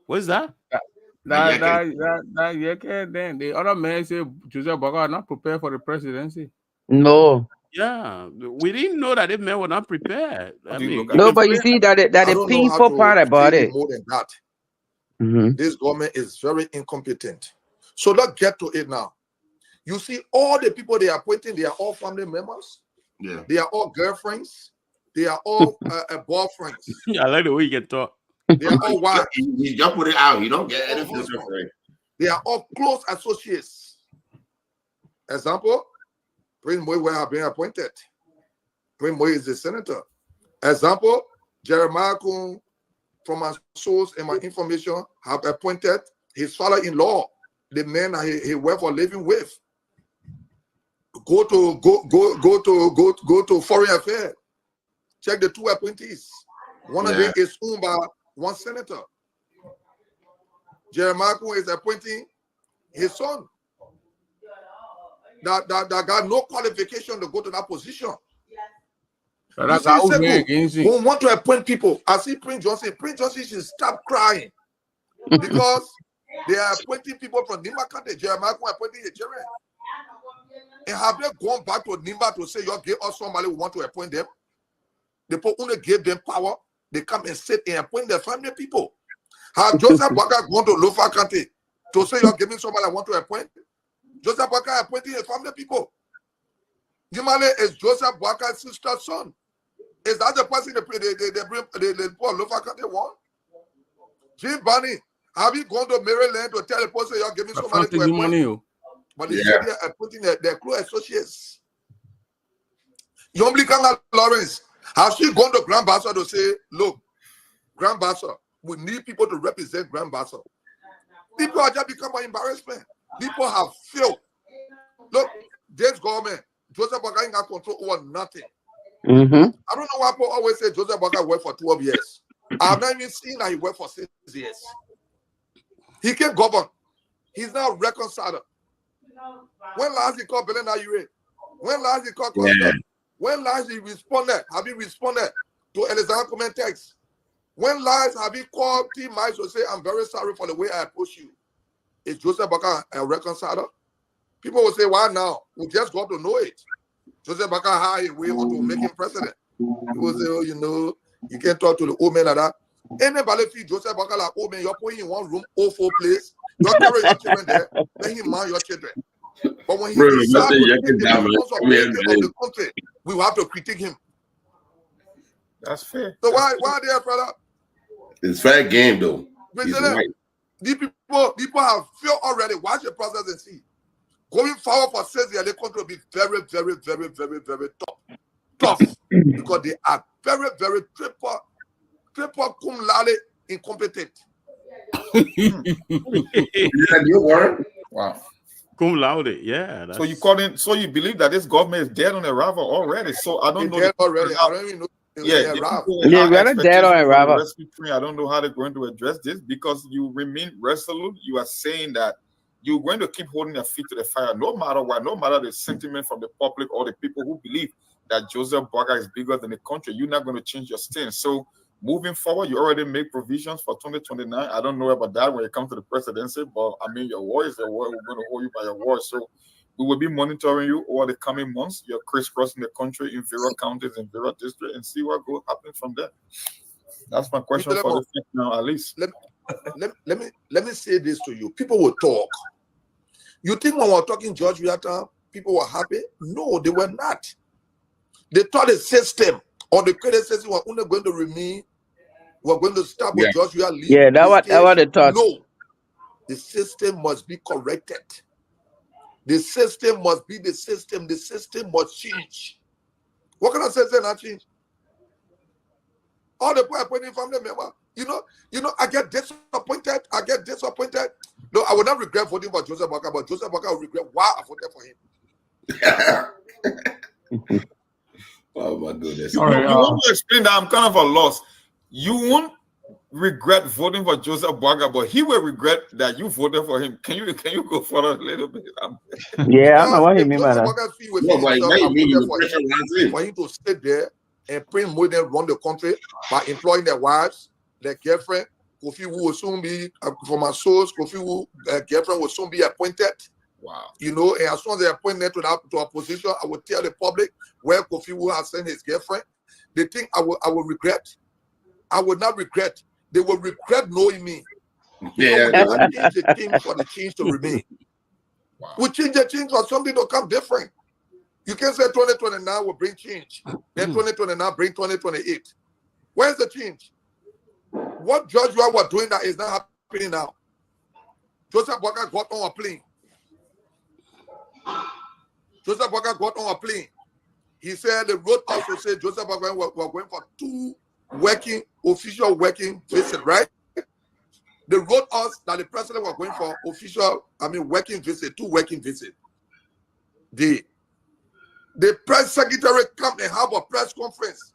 What is that? That then the other man said Joseph Boakai are not prepared for the presidency. No. Yeah, we didn't know that the men were not prepared. I do you mean, look at No, it? but you see that I the don't know how painful to part about say it. more than that. Mhm. This government is very incompetent. So let's get to it now. You see, all the people they are appointing, they are all family members. Yeah. They are all girlfriends. They are all boyfriends. I like the way you can talk. They are all wives. You just put it out. You don't get any filter for it. They are all close associates. Example, Prince Moy have been appointed. Prince Moy is the senator. Example, Jeremiah Kun, from my source and my information, have appointed his father-in-law, the man he worked for living with. Go to foreign affairs. Check the two appointees. One of them is Umba, one senator. Jeremiah Kun is appointing his son. That got no qualification to go to that position. So that's how we against it. Who want to appoint people? I see Prince Johnson. Prince Johnson should stop crying because they are appointing people from Nimba country. Jeremiah Kun appointing a Jeremiah. And have they gone back to Nimba to say, you give us somebody who want to appoint them? The people only gave them power. They come and sit and appoint their family people. Have Joseph Boakai gone to Lofa County to say you're giving somebody I want to appoint? Joseph Boakai appointing his family people. Jimale is Joseph Boakai's sister's son. Is that the person they put Lofa County one? Jim Barney, have you gone to Maryland to tell the person you're giving somebody to appoint? Money, But they said they are putting their close associates. Yomblikanga Lawrence, has she gone to Grand Bassa to say, look, Grand Bassa, we need people to represent Grand Bassa. People are just become an embarrassment. People have failed. Look, this government, Joseph Boakai ain't got control over nothing. Mm-hmm. I don't know why people always say Joseph Boakai worked for 12 years. I've not even seen that he worked for 6 years. He can govern. He's now reconciled. When last he called Belen Ayure? When last he called Costa? When last he responded? Have you responded to Alexander Comentex? When last have you called T. Miles to say, I'm very sorry for the way I approached you? Is Joseph Boakai a reconciler? People will say, why now? We just got to know it. Joseph Boakai had a way to make him president. People say, oh, you know, you can't talk to the old man like that. Anybody feel Joseph Boakai like old man, you're putting in one room, 04 place, you're carrying your children there, let him mind your children. But when he decides to take the responsibility of the country, we will have to critique him. That's fair. So why are they afraid of? It's fair game though. These people have failed already. Watch the process and see. Going forward for 6 years, the country will be very, very, very, very, very tough. Because they are very, very triple cum laude incompetent. Is that your word? Wow. Cum laude, yeah. So you call in? So you believe that this government is dead on arrival already? So I don't know. Dead already. I don't even know. Yeah, They're rather dead on arrival. I don't know how they're going to address this because you remain resolute. You are saying that you're going to keep holding your feet to the fire, no matter what, no matter the sentiment from the public or the people who believe that Joseph Boakai is bigger than the country. You're not going to change your stance. So moving forward, you already make provisions for 2029. I don't know about that when it comes to the presidency, but I mean, your word is your word. We're going to hold you by your word. So we will be monitoring you over the coming months. You're crisscrossing the country in various counties and various districts and see what will happen from there. That's my question for the future now, at least. Let me say this to you. People will talk. You think when we were talking George Weah time, people were happy? No, they were not. They thought the system or the credit system were only going to remain. We're going to start with George Weah leaving. Yeah, that what they thought. No, the system must be corrected. The system must be the system. The system must change. What can I say? Not change. All the people appointing family member. You know, I get disappointed. No, I will not regret voting for Joseph Boakai, but Joseph Boakai will regret why I voted for him. Oh my goodness! You want to explain that? I'm kind of a loss. You won't regret voting for Joseph Boakai, but he will regret that you voted for him. Can you go further a little bit? Yeah, I know what you mean by that. For him to sit there and Prince Moiden run the country by employing their wives, their girlfriend. Kofi Wu will soon be, from my source, Kofi Wu girlfriend will soon be appointed. Wow. You know, and as soon as they appoint them to a position, I will tell the public where Kofi Wu has sent his girlfriend. They think I will regret. I will not regret. They will regret knowing me. Yeah. So we change the thing for the change to remain. Wow. We change the change for something to come different. You can say 2029 will bring change. Then 2029 bring 2028. Where's the change? What George Weah was doing that is not happening now. Joseph Boakai got on a plane. He said the road also said Joseph Boakai were going for 2 official working visits, right? The road us that the president was going for working visit, 2 working visits. The press secretary come and have a press conference.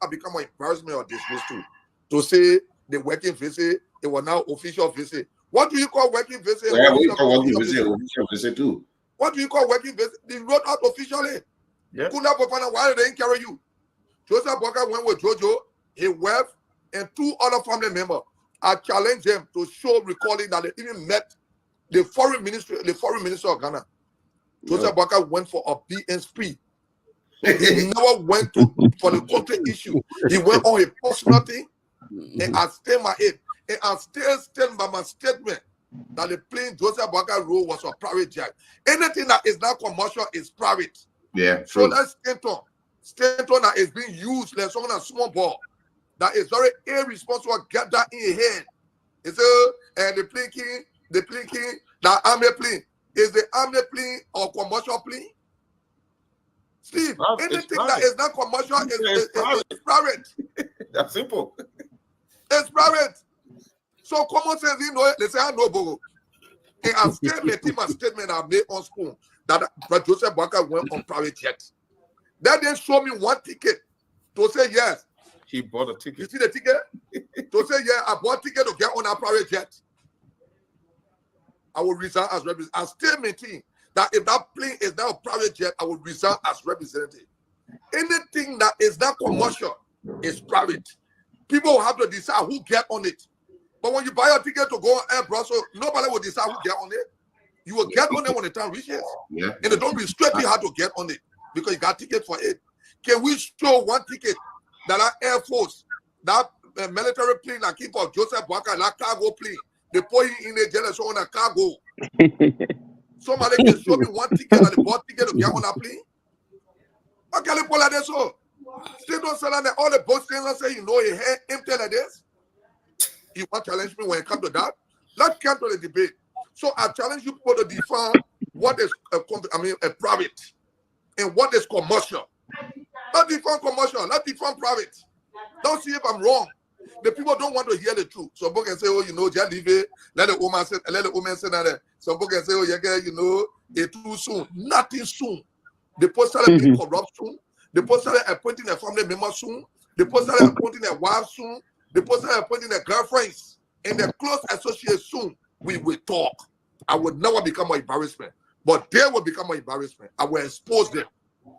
I become an embarrassment or disgrace too. To say the working visit, it was now official visit. What do you call working visit? Yeah, we call working visit official visit too. What do you call working visit? They wrote out officially. Yeah. Why they didn't carry you? Joseph Boakai went with Jojo, his wife, and 2 other family members. I challenged them to show recalling that they even met the foreign minister of Ghana. Joseph Boakai went for a BNP. He never went for the country issue. He went on a personal thing, and I stand by it. And I still stand by my statement that the plane Joseph Boakai role was a private jet. Anything that is not commercial is private. Yeah, so let's Stanton that is being used like someone a small ball that is very irresponsible. Get that in your head. It's and the plane king, that army plane is the army plane or commercial plane. Steve, anything that is not commercial is private. That's simple. It's private. So common sense, they say I know Bogo. And I'm still making my statement I made on Spoon that Joseph Boakai went on private jet. Then they show me 1 ticket to say yes. He bought a ticket. You see the ticket? To say yeah, I bought a ticket to get on a private jet. I will resign as representative. I still maintain that if that plane is now a private jet, I will resign as representative. Anything that is not commercial is private. People will have to decide who get on it. But when you buy a ticket to go on Air Brussels, nobody will decide who get on it. You will get on it when the time reaches. Yeah. And they don't restrict you how to get on it because you got ticket for it. Can we show 1 ticket that our Air Force, that military plane that keep for Joseph Boakai, that cargo plane, they put him in a jealous on a cargo. Somebody can show me 1 ticket that they bought ticket to get on a plane. How can they pull like this? So still don't sell that all the boats say you know your head empty like this. You want to challenge me when it comes to that? Let's come to the debate. So I challenge you people to define what is a private and what is commercial. Not define commercial, not define private. Don't see if I'm wrong. The people don't want to hear the truth. Some people can say, oh, you know, just leave it. Let the woman say that. Some people can say, oh, yeah, you know, it's too soon. Nothing soon. The post started being corrupt soon. The post started appointing a family member soon. The post started appointing a wife soon. The post started appointing their girlfriends and their close associates soon. We will talk. I would never become an embarrassment, but they will become an embarrassment. I will expose them.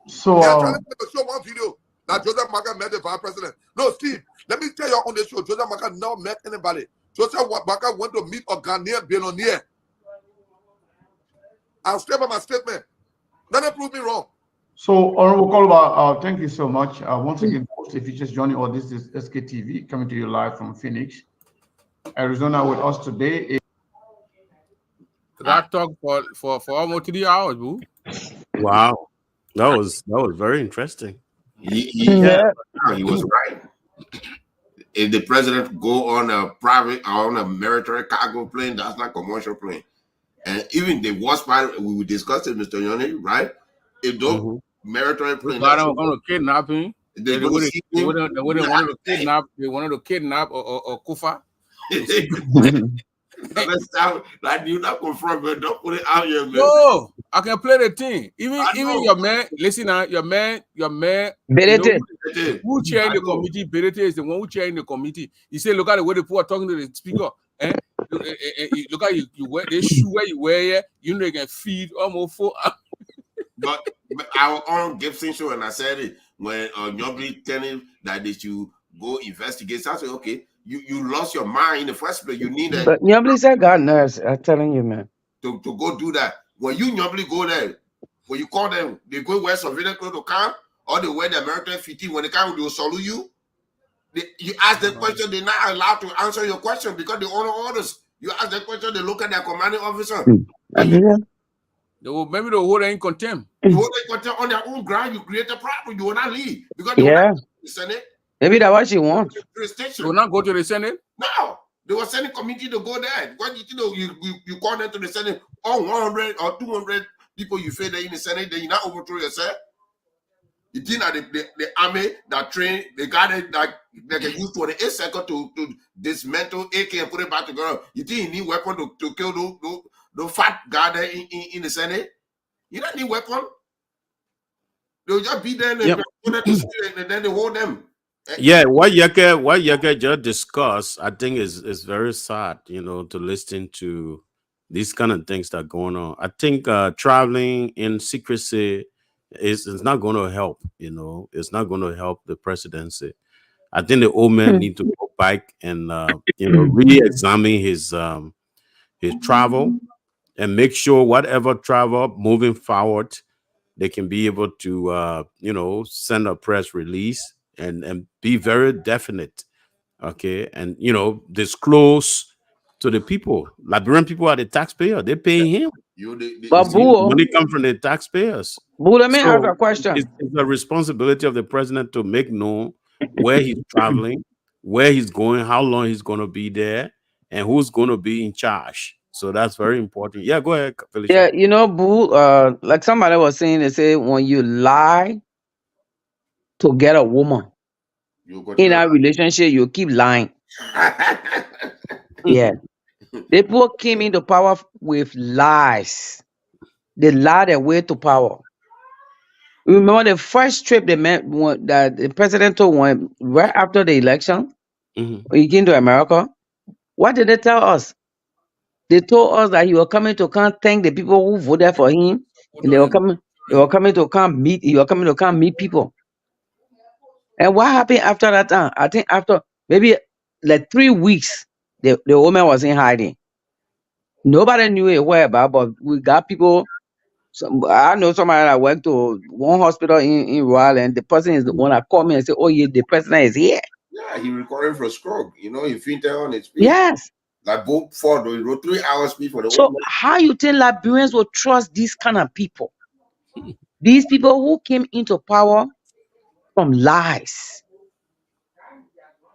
So they are trying to show 1 video that Joseph Boakai met the vice president. No, Steve, let me tell you on the show, Joseph Boakai never met anybody. Joseph Boakai went to meet a Ghanaian billionaire. I'll stay by my statement. Don't prove me wrong. So, Honorable Koluba, thank you so much. Once again, if you just joining, this is SKTV coming to you live from Phoenix, Arizona. With us today is that talk for almost 3 hours, boo. Wow, that was very interesting. He was right. If the president go on a private or on a military cargo plane, that's not commercial plane. And even the worst part, we discussed it, Mr. Yoni, right? If those military planes I don't want to kidnap him. They wanted to kidnap. They wanted to kidnap or Kufa. That you not confront, but don't put it out here, man. No, I can play the thing. Even your man, listen now, your man, Berete. Who chairing the committee? Berete is the one who chairing the committee. He said, look at the way the people are talking to the speaker. Look at you wear the shoe where you wear, you know you can feed almost 4 hours. But our own Gibson show, and I said it when Nyobli telling him that they should go investigate. So I said, okay, you lost your mind in the first place. You need it. But Nyobli said God knows. I'm telling you, man. To go do that. When you Nyobli go there, when you call them, they go wear surveillance clothes to come, or they wear the American 15. When they come, they will salute you. You ask the question, they're not allowed to answer your question because they honor orders. You ask the question, they look at their commanding officer. Maybe they'll hold them in contempt. You hold them in contempt on their own ground. You create a problem. You will not leave because they will not go to the Senate. Maybe that's what she wants. They will not go to the Senate. No, they were sending committee to go there. When you call them to the Senate, 100 or 200 people you feel there in the Senate, then you not overthrow yourself. You think that the army that train, they got it that they can use 28 seconds to dismantle AK and put it back together. You think you need weapon to kill the fat guy there in the Senate? You don't need weapon. They'll just be there and then they hold them. Yeah, what Yeke just discussed, I think is very sad, to listen to these kind of things that are going on. I think traveling in secrecy is not going to help, it's not going to help the presidency. I think the old man need to go back and re-examine his travel and make sure whatever travel moving forward, they can be able to send a press release and be very definite, okay, and disclose to the people. Liberian people are the taxpayer; they're paying him. But money come from the taxpayers. Boo, let me ask a question. It's the responsibility of the president to make known where he's traveling, where he's going, how long he's going to be there, and who's going to be in charge. So that's very important. Yeah, go ahead, Felicia. Yeah, Boo, like somebody was saying, they say when you lie to get a woman in a relationship, you keep lying. Yeah. People came into power with lies. They lied their way to power. Remember the first trip that the president took one right after the election? When he came to America? What did they tell us? They told us that he was coming to come thank the people who voted for him. And they were coming to come meet people. And what happened after that time? I think after maybe like 3 weeks, the woman was in hiding. Nobody knew it whereabouts, but we got people. I know somebody that went to one hospital in Royal, and the person is the one that called me and said, "Oh yeah, the president is here." Yeah, he recorded for a stroke. He fainted on his feet. Yes. Like both Ford, he wrote 3 hours before the. So how you think Liberians will trust these kind of people? These people who came into power from lies.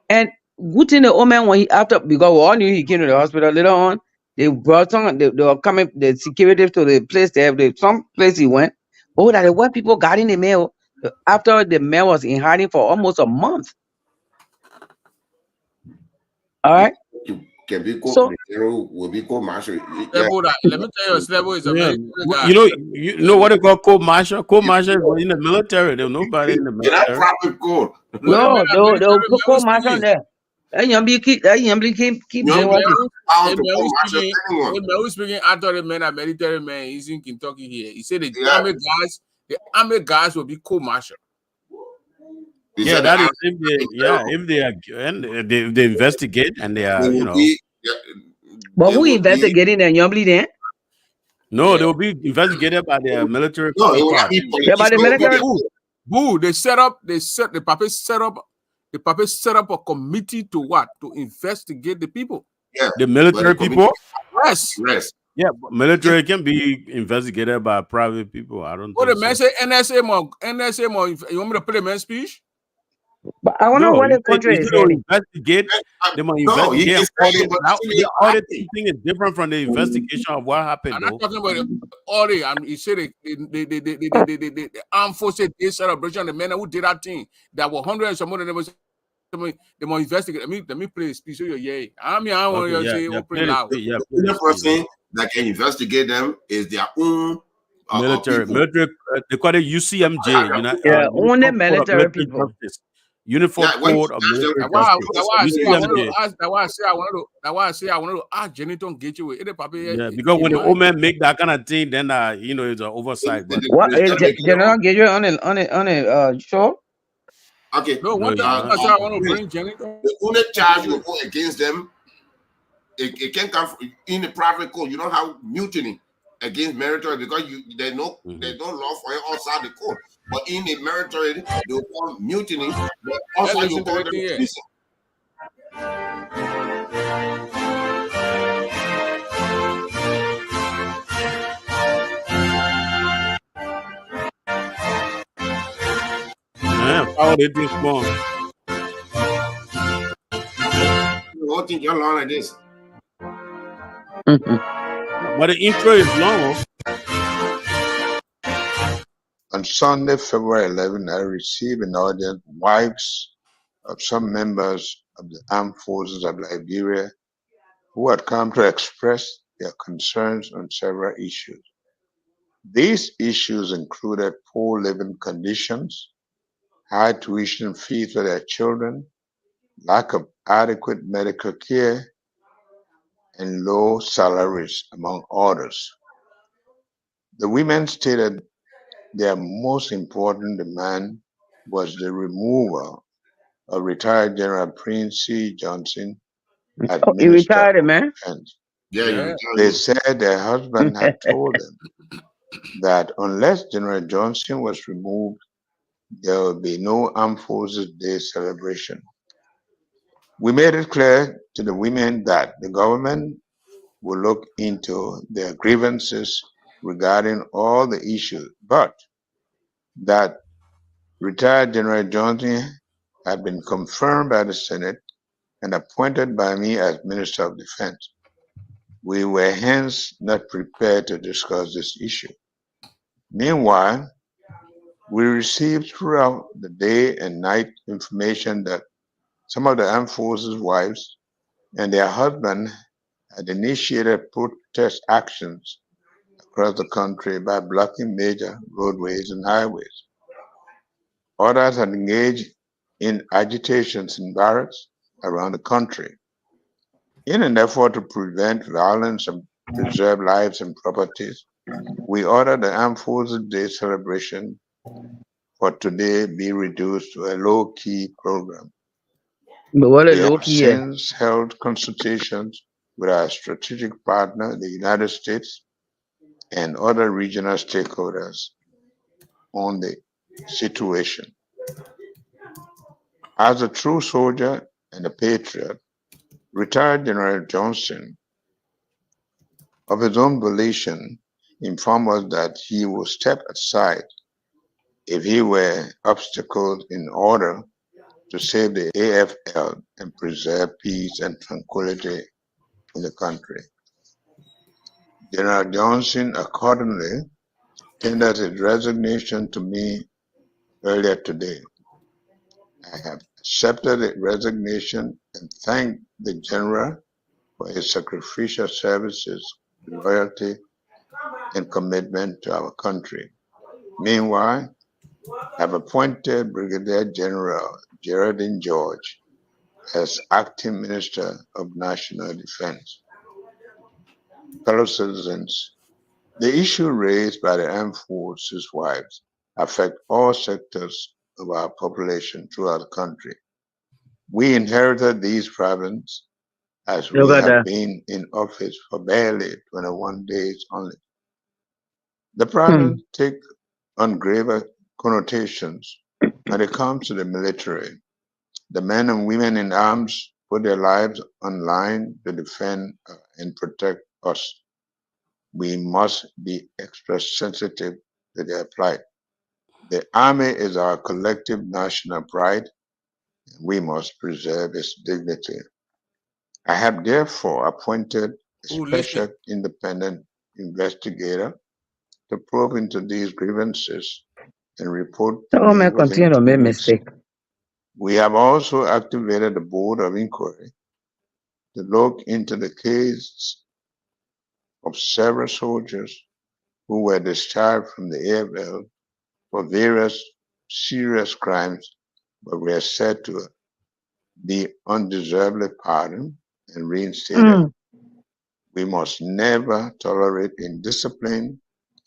And good thing the old man because we all knew he came to the hospital later on. They brought they were coming, the security to the place some place he went. Oh, that the white people got in the mail after the mail was in hiding for almost a month. All right. Can be will be called Marshall. Let me tell you, Slebo is a very good guy. You know what they call Code Marshal? Code Marshal in the military. There's nobody in the military. That proper code. No, the Code Marshal there. And Yambli keep doing what he speaking after the man, a military man, he's in Kentucky here. He said the army guys will be Code Marshal. Yeah, that is if they investigate and they are, But who investigating the Yambli then? No, they will be investigated by the military. By the military. Boo, the Pape set up a committee to what? To investigate the people. Yeah. The military people? Yes. Yeah, but military can be investigated by private people. I don't Oh, the think man so. say NSA more. NSA more. You want me to play the man's speech? But I wonder No, what the country is they will heading. investigate. They might No, he investigate is saying, audit. but Now, still the you're audit acting. thing is different from the investigation of what happened, I'm not though. talking about the audit. He said the armed forces day celebration. The men who did that thing that were hundreds and some more than they more investigate. Let me play a speech. So yeah, I mean I want Okay, to say yeah, pretty loud. play The the only speech. person that can investigate them is their own Military, people. they call it UCMJ, Yeah, only Uniform Code of military Military people. Justice. Uniform Yeah, when you Code of ask them, Military That's why, Justice. that's why I say I wanted to UCMJ. ask. That's why I say I wanted to. That's why I say I wanted to ask Jenny to get you with it. Yeah, because when the old man make that kind of thing, then it's an oversight. But What they is start making their General own. Gabriel on a show? Okay, no, no, one it's time not. I said I want to please, bring Jenny. the only charge will go against them. It can come in the private code. You don't have mutiny against military because there's no law for it outside the code. But in the military, they will call mutiny, but Let's also you listen to call the them thing here. treason. Power they think small. You won't think you're long like this. But the intro is long. On Sunday, February 11, I received an audience from wives of some members of the armed forces of Liberia who had come to express their concerns on several issues. These issues included poor living conditions, high tuition fees for their children, lack of adequate medical care, and low salaries, among others. The women stated their most important demand was the removal of retired General Prince C. Johnson as Oh, he Minister retired, of man. Defense. Yeah, Yeah. They said their husband had told them that unless General Johnson was removed, there would be no Armed Forces Day celebration. We made it clear to the women that the government will look into their grievances regarding all the issues, but that retired General Johnson had been confirmed by the Senate and appointed by me as Minister of Defense. We were hence not prepared to discuss this issue. Meanwhile, we received throughout the day and night information that some of the armed forces' wives and their husbands had initiated protest actions across the country by blocking major roadways and highways. Others had engaged in agitations in barracks around the country. In an effort to prevent violence and preserve lives and properties, we ordered the Armed Forces Day celebration for today be reduced to a low-key program. But what a We low have key is. since held consultations with our strategic partner, the United States, and other regional stakeholders on the situation. As a true soldier and a patriot, retired General Johnson, of his own volition, informed us that he would step aside if he were obstacled in order to save the AFL and preserve peace and tranquility in the country. General Johnson accordingly tendered his resignation to me earlier today. I have accepted the resignation and thanked the General for his sacrificial services, loyalty, and commitment to our country. Meanwhile, I have appointed Brigadier General Geraldine George as Acting Minister of National Defense. Fellow citizens, the issue raised by the armed forces wives affect all sectors of our population throughout the country. We inherited these problems as we Look at have that. been in office for barely 21 days only. The Hmm. problems take on graver connotations when it comes to the military. The men and women in arms put their lives on line to defend and protect us. we must be extra sensitive to their plight. The Army is our collective national pride. We must preserve its dignity. I have therefore appointed a Who special listening? independent investigator to probe into these grievances and report to Oh me man, within continue to 2 make weeks. mistake. We have also activated the Board of Inquiry to look into the case of several soldiers who were discharged from the AFL for various serious crimes, but were said to be undeservedly pardoned and reinstated. Mm. We must never tolerate indiscipline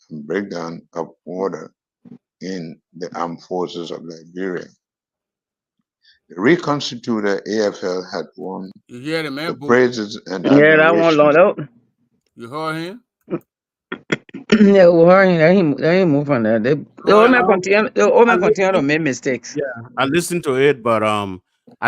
and breakdown of order in the armed forces of Liberia. The reconstituted AFL had won You hear the man, the boo? praises and Yeah, that one long. admiration. You heard him? Yeah, we heard him. They ain't move from that. The Go old ahead. man continue. The old I man continue to listened, make mistakes. yeah, I listened to it, but I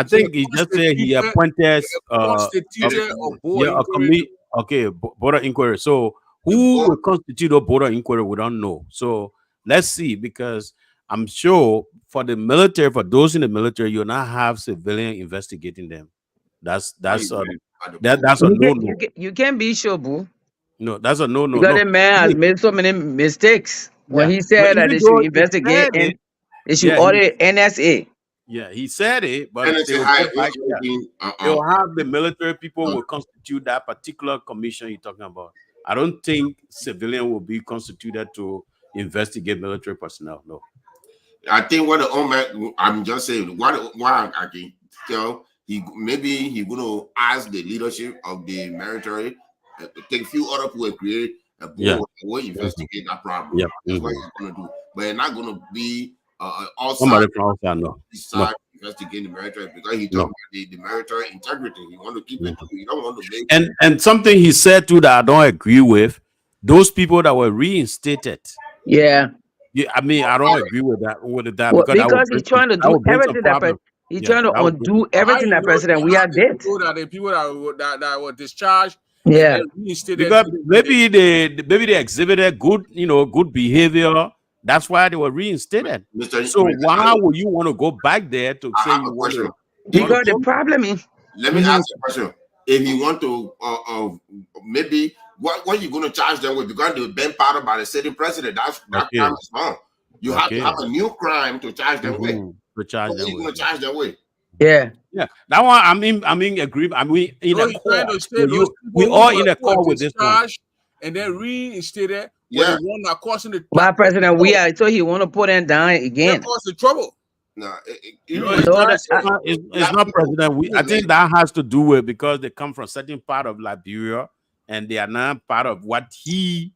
So think he just said he appointed constituted a board a inquiry. committee. Okay, border inquiry. So The who board- will constitute a border inquiry? We don't know. So let's see, because I'm sure for the military, for those in the military, you'll not have civilian investigating them. That's at the that's a board. no. You can't be sure, boo. No, that's a no. Because the man has Even- made so many mistakes when Yeah, he but said that even they though should he investigate said and it, they should yeah, audit NSA. yeah, he said it, but And they it's a will high go back. Yeah. They will have the military people will constitute that particular commission you're talking about. I don't think civilian will be constituted to investigate military personnel. No. I think what the owner, I'm just saying, why I can tell he gonna ask the leadership of the military, take a few other people and create a board Yeah. that will investigate that problem. Yeah. That's what he's gonna do. But it's not gonna be outside Somebody from outside, no. investigating the military, because he No. talking about the military integrity. He want to keep it. He don't want to make And something he said too that I don't agree with, those people that were reinstated. Yeah. Yeah, I mean, I don't agree with that. Well, because that would because he's bring trying to that do would bring some everything that problem. he's Yeah, trying to that would bring- undo everything that President we are did. The people that were discharged. Yeah. Because maybe they exhibited good behavior. That's why they were reinstated. So why would you want to go back there to say you want to? Because the problem is, Let me ask you a question. If you want to, maybe what you going to charge them with? Because they've been part by the sitting president. That Okay. crime is wrong. You have to Okay. have a new crime to charge them with. To charge What are them you going with. to charge them with? yeah. Yeah, that one. I mean, agree. I mean, in So a he's trying call. to say those We people all who in a were call with this one. discharged and then reinstated were Yeah. the one that causing the By President we are, so he want to put them down that again. caused the trouble. No, No, It's it's No, not, not it's not, it's not President. I think that has to do with because they come from certain part of Liberia and they are not part of what he,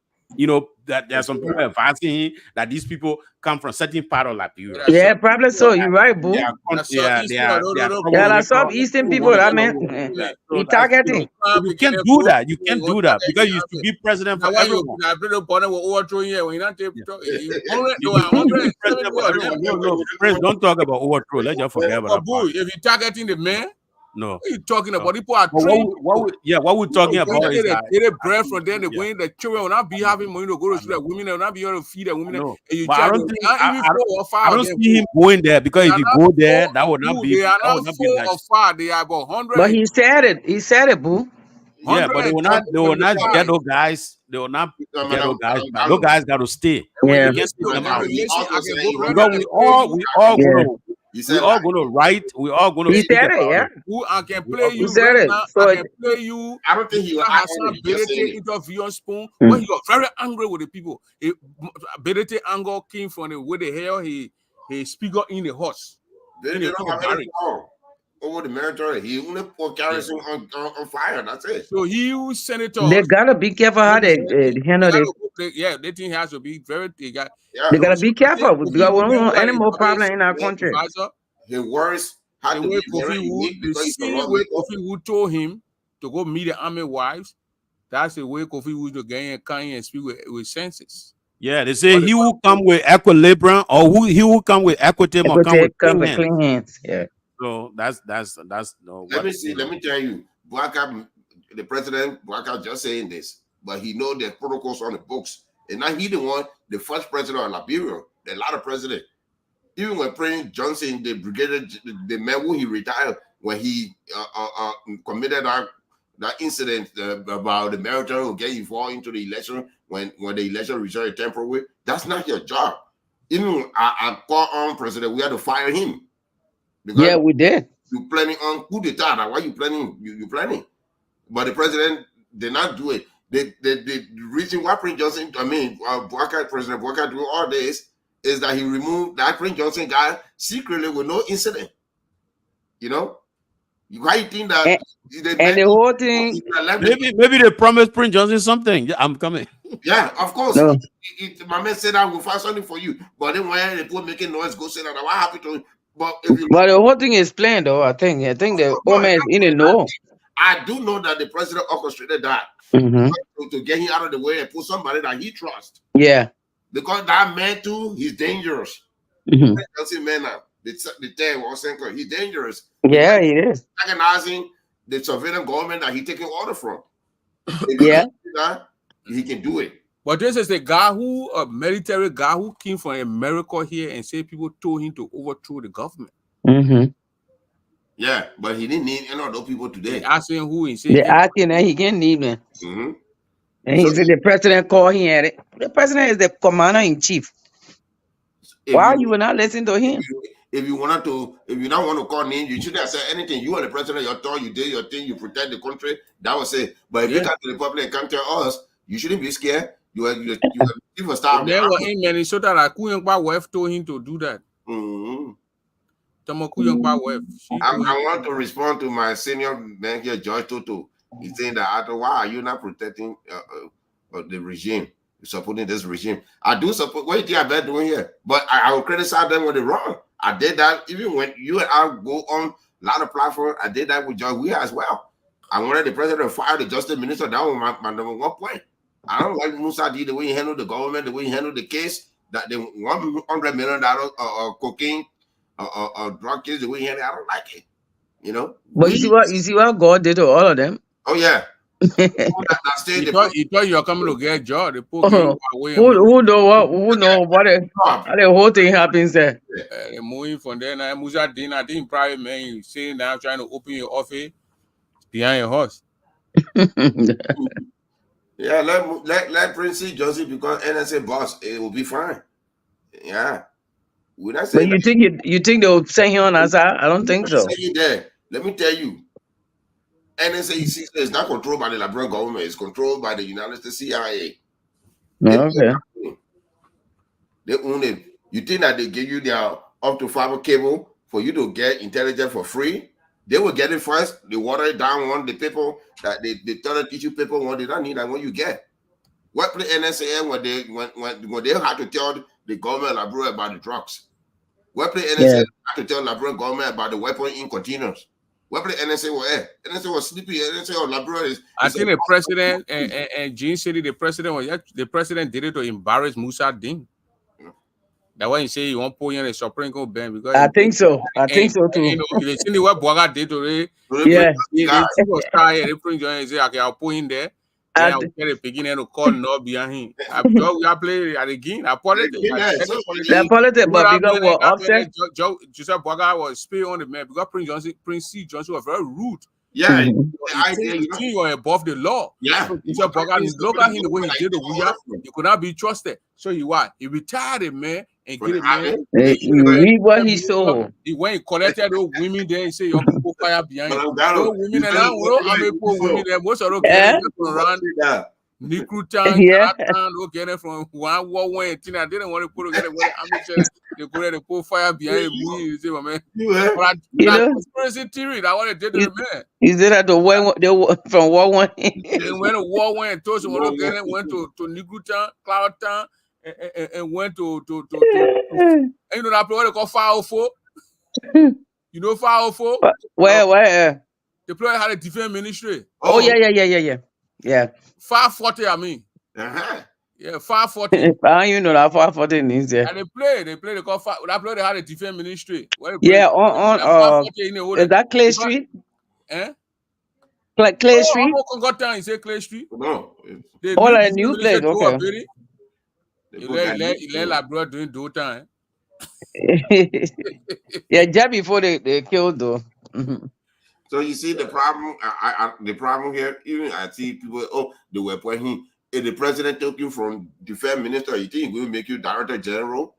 that there are some people advising him that these people come from certain part of Liberia. Yeah, probably so. You're right, boo. They are, That's they are, Southeast they are, Asia. they are No, Yeah, trouble like with some it. Eastern people, I mean, Yeah, so he that's, targeting. you can't do that. You can't do that because you should be president for everyone. No, Prince, don't talk about overthrow. Let's just forget about that part. If you're targeting the man, No. what are you talking about? People are But trained. what we're talking about is that they bread from them. They're yeah. going. The children will not be having money to go to school. The women will not be able to feed the women. No. And you But I charge don't them. think Not even I 4 or 5 I of don't them. see him going there because They if are you not go there, 4 that would not be They are that not would not 4 be or nice. 5. They are about 100. But he said it. He said it, boo. Yeah, but they will not get those guys. They will not get those guys back. Those guys got to stay. Yeah. You can't take them out. Because we all Yeah. gonna write. We all gonna He speak said about it, yeah. it. Who I can play He you said right it. now. So I can play you. I don't think he was Hassan Berete interview on Spoon when he was very angry with the people. Berete anger came from the way the hell he speak up in the horse. They don't have any power over the military. He only put garrison on fire. That's it. So he senator. They gotta be careful how they handle it. Yeah, they think has to be very. They They gotta be careful because we don't want any more problem in our country. His words had The to way be very unique because he's a same way lawmaker. Kofi Wood told him to go meet the army wives. That's the way Kofi Wood to get in Kanye and speak with senses. Yeah, they say he will come with equilibrium or he will come with equity or come with Come clean with hands. clean hands. Yeah. So that's no. Let me see. Let me tell you, Bouaka, the president, Bouaka just saying this. but he know the protocols on the books. And now he the one, the first president of Liberia, a lot of president. Even when President Johnson, the brigadier, the man who he retired when he committed that incident about the military who get involved into the election when the election result temporary, that's not your job. Even I call on president, we had to fire him. Yeah, we did. You planning on coup d'etat? Why you planning? You planning? But the president did not do it. The reason why Prince Johnson, President Bouakai do all this is that he removed that Prince Johnson guy secretly with no incident. You know? Why you think that? And the whole thing. Maybe they promised Prince Johnson something. Yeah, I'm coming. Yeah, of course. No. My man said I will find something for you. But then when they put making noise, go say that. What happened to him? But the whole thing is planned, though. I think the old man is in the know. I do know that the president orchestrated that to get him out of the way and put somebody that he trusts. Yeah. Because that man too, he's dangerous. Man now, the thing was saying he's dangerous. Yeah, he is. Recognizing the surveillance government that he's taking order from. Yeah. He can do it. But this is a guy a military guy who came from America here and said people told him to overthrow the government. Yeah, but he didn't need any of those people today. They asked him who he said. They asking and he can't need me. And he said the president called him at it. The president is the commander in chief. Why you will not listen to him? If you don't want to call names, you shouldn't have said anything. You are the president, your thought, you did your thing, you protect the country. That was it. But if you come to the public and come tell us, you shouldn't be scared. You are a star. They were in Minnesota that Kuyangba wife told him to do that. I want to respond to my senior man here, George Toto. He's saying that why are you not protecting the regime? You're supporting this regime. I do support what you think I've been doing here, but I will criticize them when they're wrong. I did that even when you and I go on a lot of platforms. I did that with George Weah as well. I wanted the president to fire the justice minister. That was my number one point. I don't like Musa D, the way he handled the government, the way he handled the case, that the $100 million cocaine drug case, the way he handled it, I don't like it. You know? But you see what God did to all of them? Oh yeah. You thought you were coming to get George. Who know what how the whole thing happens there? They're moving from there now. Musa Din, I think private man, you saying now trying to open your office behind your horse. Yeah, let Prince see Joseph because NSA boss, it will be fine. Yeah. But you think they'll send him on outside? I don't think so. Let me tell you. NSA is not controlled by the Liberian government, it's controlled by the United States CIA. Okay. They own it. You think that they give you their up to fiber cable for you to get intelligence for free? They will get it first. They water it down on the people that they tell the issue people what they don't need and what you get. What play NSA when they had to tell the government of Liberia about the drugs? What play NSA had to tell the Liberian government about the weapon in containers? What play NSA was air? NSA was sleepy. NSA or Liberia is. I think the president and Gene City, the president did it to embarrass Musa Din. That why you say you won't pull in a Supreme Court ban because I think so. I think so too. You know, they see what Bouakai did today. Yeah. They was tired. They bring John and say, okay, I'll pull in there. Then I'll get a beginning to call no behind him. We are playing at again. I politics. The politics, but because we're upset. Joseph Bouakai was spit on the man because Prince C. Johnson was very rude. Yeah, you are above the law. Yeah, Joseph Bouakai, look at him the way he did the Weah. You could not be trusted. So he retired a man and get a man. Read what he saw. He went and collected those women there and say, "Your people fire behind you." Those women and I women there. Most of those guys around Nikrutan, look at it from one war one. I didn't want to put together. They go there and put fire behind me. You see, my man. But conspiracy theory. That what they did to the man. He did that from War One. They went to War One and told someone again. Went to Nikrutan, Cloudtown. And went to and you know that play what they call 504. You know 504? Where? The player had a defense ministry. Oh yeah. 540, I mean. Yeah, 540. You know that 540 means there. And they call that player they had a defense ministry. Yeah, on is that Clay Street? Eh? Like Clay Oh, Street? I'm on Concord Town. You say Clay Street? No, They Oh, doing like a this new minister place. to Okay. a building. they You put that let la bro doing do time. Yeah, just before they killed though. Mhm. So you see the problem. The problem here. Even I see people. Oh, they were pointing. If the president took you from defense minister, you think he will make you director general?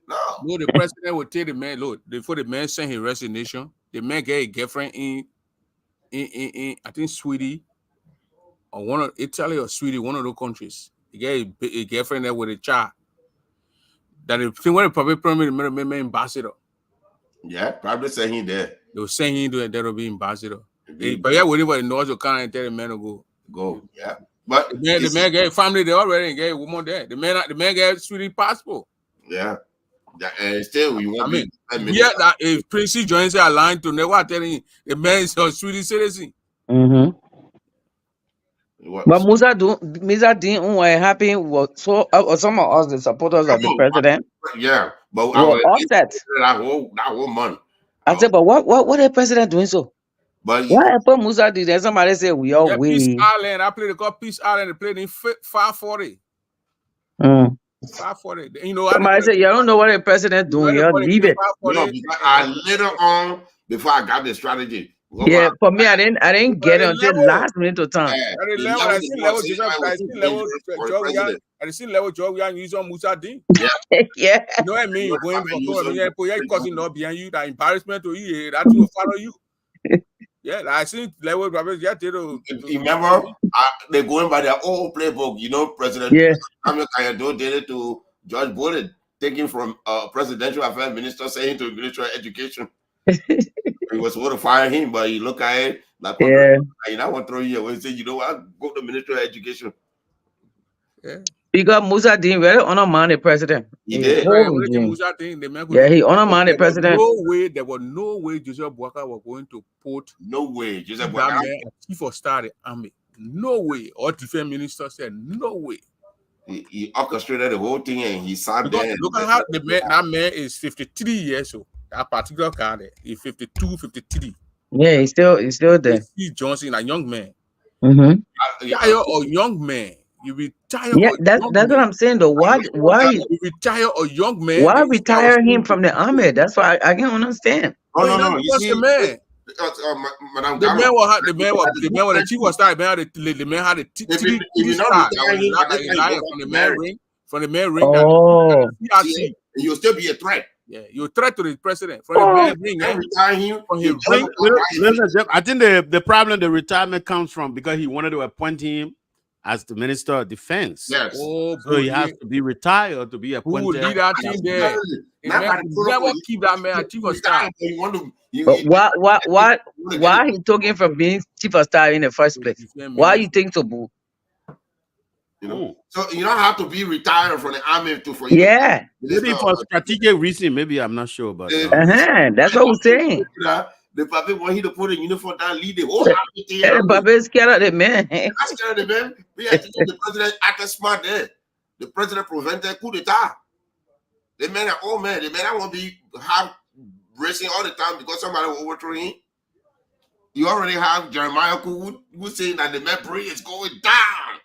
No. No, the president will tell the man, look, before the man sent his resignation, the man get a girlfriend in I think Sweden or one of Italy or Sweden, one of those countries. He get a girlfriend there with a child. That the thing when the public premier ambassador. Yeah, probably saying he there. They will send him to there will be ambassador. Be- But yeah, whatever the North will come and tell the man to go. Go. Yeah, but The man get family there already and get a woman there. The man get Swedish passport. yeah, and still you want I mean, to be yeah, that if Prince joins a line to never telling you the man is a Swedish citizen. Mhm. What? But Musa didn't happy was so some of us the supporters of the president Yeah, but were upset. that whole month. I said, but what the president doing so? But What happened Musa did? And somebody said we all Yeah, Peace win. Island. I played the called Peace Island. They played in 540. Mm. 540. You know, Somebody said, you don't know what the president doing. You leave it. no, because I later on before I got the strategy. Yeah, for me, I didn't get it until last minute of time. I seen level job we are using on Musa Dean. Yeah. You know what I mean? You're going for causing not behind you, that embarrassment to you, that will follow you. Yeah, I seen level brothers. Yeah, You remember they're going by their old playbook. You know, President Samuel Kayado did it to George Bullitt, taking from presidential affairs minister saying to Minister of Education. He was supposed to fire him, but you look at it like, I want to throw you away and say, you know what, go to Minister of Education. Yeah. Because Musa didn't really honor the president. He did. Yeah, he honor the president. There was no way Joseph Boakai was going to put no way Joseph Boakai chief of staff of the army. No way. Or defense minister said no way. He orchestrated the whole thing and he sat there. Look at how that man is 53 years old. That particular guy there, he's 52, 53. Yeah, he's still there. Steve Johnson, a young man. Mm-hmm. Retire a young man. You retire. Yeah, that's what I'm saying though. Why you retire a young man? Why retire him from the army? That's why I can't understand. No. You see, the man. Madam The man was the chief of staff. The man had a from the main ring. Oh, you'll still be a threat. Yeah, you threat to the president from the main ring. I think the problem the retirement comes from because he wanted to appoint him as the Minister of Defense. Yes. Oh, so he has to be retired to be appointed. Who will lead that team there? Never keep that man chief of staff. Why he took him from being chief of staff in the first place? Why you think so, boo? You know, so you don't have to be retired from the army for maybe for strategic reason. Maybe I'm not sure, but that's what we're saying. The public want you to put a uniform down, lead the whole army. The public scared of the man. I'm scared of the man. The president acted smart there. The president prevented coup d'etat. The man are old man. The man I want to be racing all the time because somebody will overthrow him. You already have Jeremiah who saying that the man brain is going down.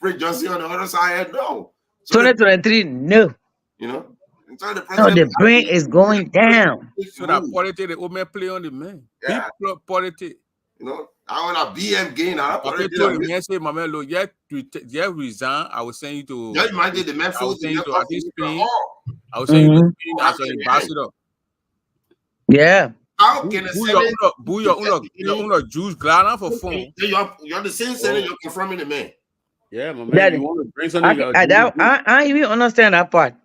Prince Johnson on the other side, no. So 2023, no. You know, so the brain is going down. So that politics, the old man play on the man. Yeah. Politics. You know, I want a BM gain. I told the man, say, my man, look, yeah, resign. I will send you to. Just imagine the man. I will send you to Spain. I will send you to Spain as an ambassador. Yeah. How can a Senate your Jews glad for phone? You're the same Senate. You're confirming the man. Yeah, my man. You want to bring something? I even understand that part.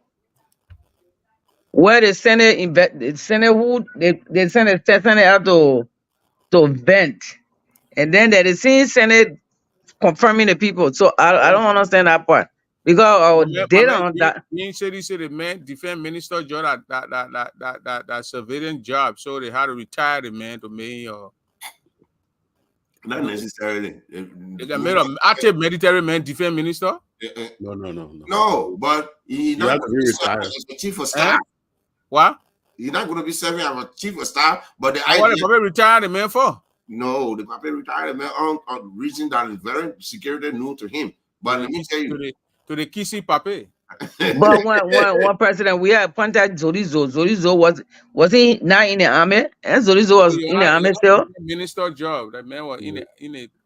Where the Senate who they send it out to vent, and then the same Senate confirming the people. So I don't understand that part because they don't. He said the man defense minister job that surveillance job, so they had to retire the man to me or. Not necessarily. They got made an active military man defense minister. No, but he's not going to be serving as a chief of staff. What? He's not going to be serving as a chief of staff. But what if I retire the man for? No, the Papa retired man on reason that is very security new to him. But let me tell you, to the Kissy Pape. But one president we had appointed Zorizo. Zorizo was he not in the army? And Zorizo was in the army still. Minister job. That man was in the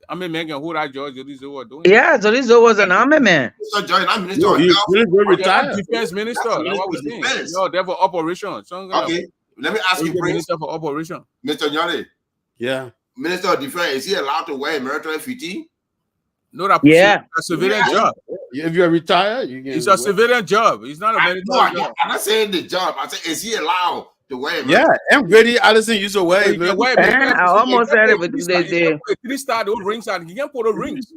army man can hold that job. Zorizo was doing. Yeah, Zorizo was an army man. Mr. Joy, I'm Minister of He's Health. retired. Defense minister. That's what we're saying. Defense. No, they're for operation. Okay, let me ask you, Prince. Minister for operation. Mr. Nyale, Yeah. Minister of Defense, is he allowed to wear a military fitting? No, that's Yeah. a civilian job. If you're retired, you can. It's a civilian job. It's not a military job. I'm not saying the job. I said, is he allowed to wear a Yeah, and Grady Allison used to wear You it. can Man. wear it. I almost said it, but You they can put a 3-star those rings on. You can put the rings.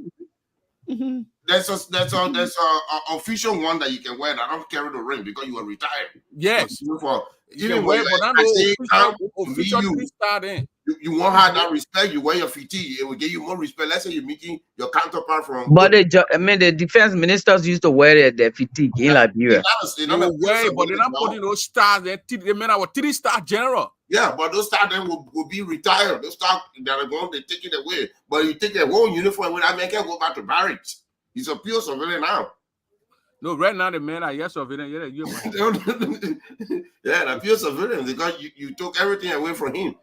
There's a official one that you can wear that don't carry the ring because you are retired. Yes. For You even can wear when it, but I not say come official meet 3-star then. you won't have that respect. You wear your fatigue, it will give you more respect. Let's say you're meeting your counterpart from. But the defense ministers used to wear their fatigue in Liberia. They will wear it, but they're not putting those stars. They mean our 3-star general. Yeah, but those stars then will be retired. Those stars that are going, they take it away. But you take a whole uniform with that man can go back to barracks. He's a pure civilian now. No, right now the men are yes civilian. Yeah, yeah, the pure civilian because you took everything away from him.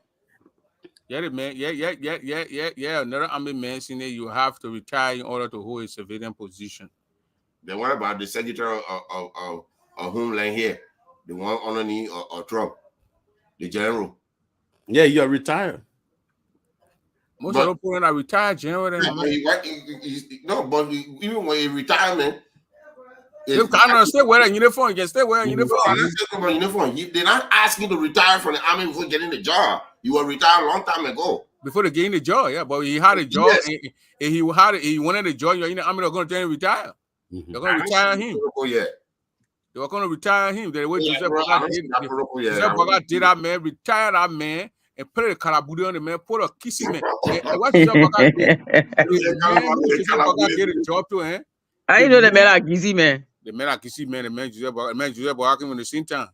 Yeah, the man. Yeah. Another army man saying that you have to retire in order to hold a civilian position. Then what about the Secretary of Homeland here, the one underneath Trump, the general? Yeah, you're retired. Most of the people are retired general. No, but even when you retirement, you can't stay wearing uniform. You can stay wearing uniform. They're not asking to retire from the army before getting the job. You were retired a long time ago. Before they getting the job, yeah. But he had a job. Yes. And he wanted a job. You're in the army. They're going to tell him to retire. They're going to retire him. They were going to retire him. They were Joseph Boga did that man, retire that man, and put a Kalabudi on the man, put a kissing man. And what Joseph Boga did? Joseph Boga get a job to him. I know the man are Gizi man. The man are Gizi man. The man Joseph Boga came in the same time.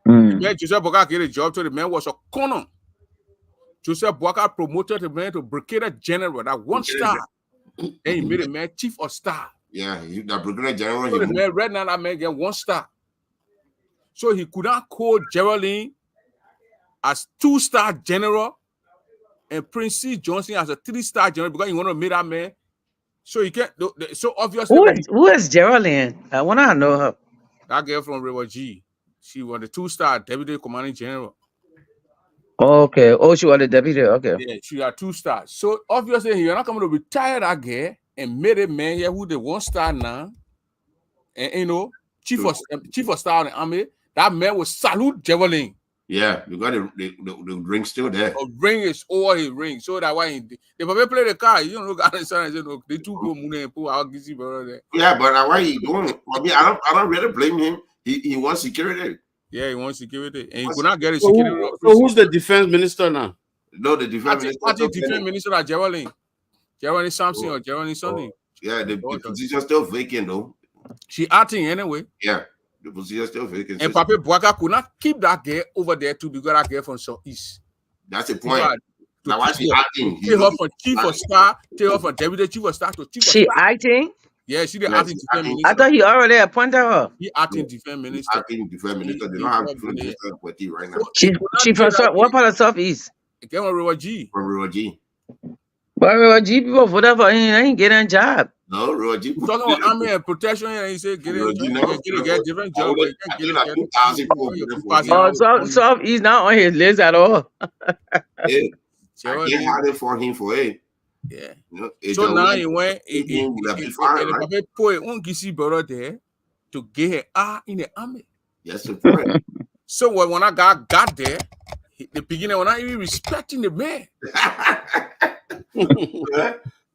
The man Joseph Boga get a job to the man was a corner. Joseph Boga promoted the man to brigadier general, that 1-star. Then he made a man chief of staff. Yeah, that brigadier general. So the man right now that man get 1-star. So he could not call Geraldine as 2-star general and Prince C. Johnson as a 3-star general because he want to meet that man. So he can't. So obviously, who is Geraldine? I want to know her. That girl from River G. She was the 2-star deputy commanding general. Okay. Oh, she was the deputy. Okay. Yeah, she had 2 stars. So obviously, you're not coming to retire that girl and made a man here who the 1-star now, and chief of staff in the army. That man will salute Javelin. Yeah, you got the ring still there. A ring is over his ring, so that why they probably play the car. You don't look at the sun and say no. They took money and put out Gizi brother. Yeah, but why he doing it? I mean, I don't really blame him. He wants security. Yeah, he wants security, and he could not get a security. So who's the defense minister now? No, the defense minister. I think defense minister are Javelin Sampson or Javelin something. Yeah, the position still vacant though. She acting anyway. Yeah, the position still vacant. And Pape Boaka could not keep that girl over there too because that girl from Southeast. That's the point. Now why she acting? Take her from chief of staff, take her from deputy chief of staff to chief of staff. She acting? Yeah, she the acting defense minister. I thought he already appointed her. He acting defense minister. Acting defense minister. They don't have defense minister right now. She from what part of Southeast? It came from River G. From River G. But River G people voted for him. I ain't getting a job. No, River G. Talking about army and protection, and he said get a different job. Southeast not on his list at all. Yeah, I can't hide it for him for it. Yeah. You know, so now he went and put one Gizi brother there to get her in the army. That's the point. So when I got there, the beginning when I even respecting the man.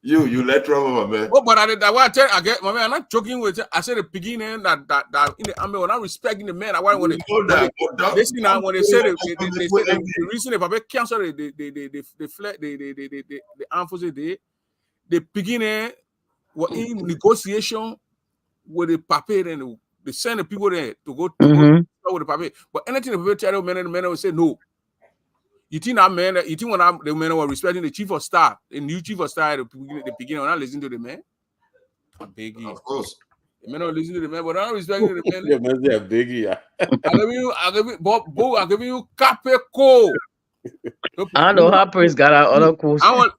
You let trouble, my man. Oh, but I tell you, I get my man. I'm not joking with you. I said the beginning that in the army when I respecting the man, I want when they see now when they say the reason they probably cancel the armed forces the beginning were in negotiation with the Pape and they send the people there to go with the Pape. But anything the Pape tell the men will say no. You think that man? You think when the men were respecting the chief of staff, the new chief of staff at the beginning, when I listen to the man, I beg you. Of course. The men don't listen to the man, but I'm respecting the man. Yeah, man, they're biggie. Yeah. I give you Capeco. I know how Prince got our other course. I want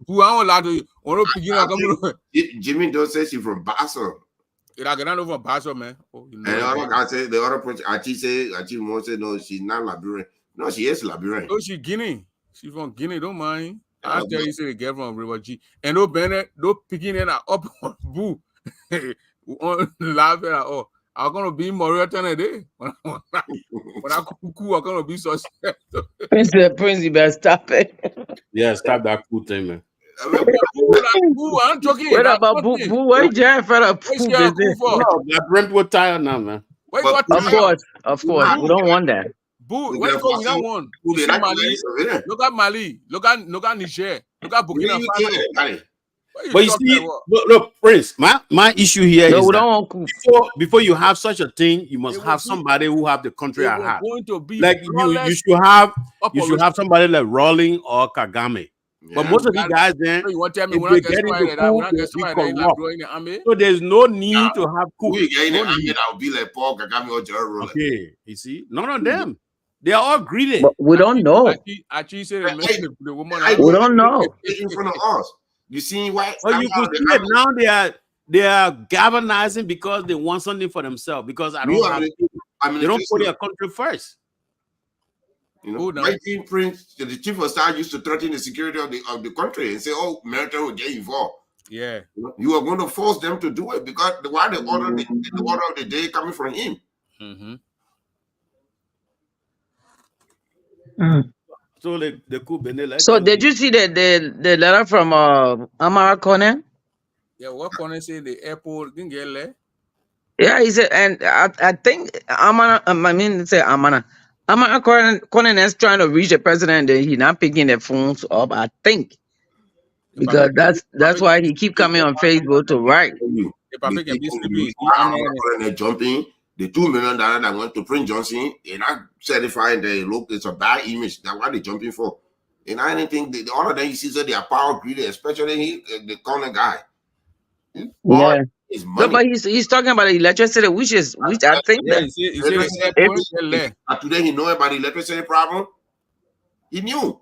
lie to you. Jimmy don't say she's from Basel. I get over Basel, man. Oh, you know, And the other guy say the other person, Achi Mo say no, she's not Liberian. No, she is Liberian. Oh, she Guinea. She's from Guinea. Don't mind. I Oh, tell you, say the girl from River G. And no Bennett, no picking it up on boo. Laugh at all. I'm gonna be more today. When I cuckoo, I'm gonna be so sad. Prince, you better stop it. Yeah, stop that cool thing, man. Boo, I'm talking. What about Boo? Boo, why you trying for a What's Boo your business? cool for? No, that Brentwood tire now, man. Why you But- got Of course, we don't want that. Boo, You why you get go with that fucking- one? Who You they see like Mali? to Look at Mali. Look at Niger. Look at Burkina Faso. But you talking see, about? look, Prince, my issue here No, is we that don't want coup. before you have such a thing, you must It have will be- somebody who have the country It at was heart. going to be Like you flawless should have somebody like Rawling or Kagame. But most of these guys then, So you want to tell me if when I they get get somebody into like that, when I coup, get they'll somebody be like that corrupt. in the army, So there's no need to have coup. Who again? No I need. mean, I'll be like Paul Kagame or Gerald Rowland. Okay, you see, none of them. They are all greedy. But we don't know. Actually said the woman. We don't know. In front of us. You see why? But you could see it now. They are galvanizing because they want something for themselves. Because they don't put their country first. You know, Who now? 19 Prince, the chief of staff used to threaten the security of the country and say, "Oh, military will get involved." Yeah. You are going to force them to do it because the order of the day coming from him. Mm-hmm. So the coup been like. So did you see the letter from Amara Kone? Yeah, what can I say? The airport didn't get there. Yeah, he said, and I think Amara Kone is trying to reach the president, and he's not picking the phones up. I think because that's why he keep coming on Facebook to write. If I can be sleeping, They're jumping. The $2 million that went to Prince Johnson, they're not certifying the look. It's a bad image. That's why they're jumping for. And I didn't think all of them, you see, that they are power greedy, especially the corner guy. Yeah. His No, money. but he's talking about electricity, which I think yeah, that he said the airport get there. Today he know about the electricity problem. He knew.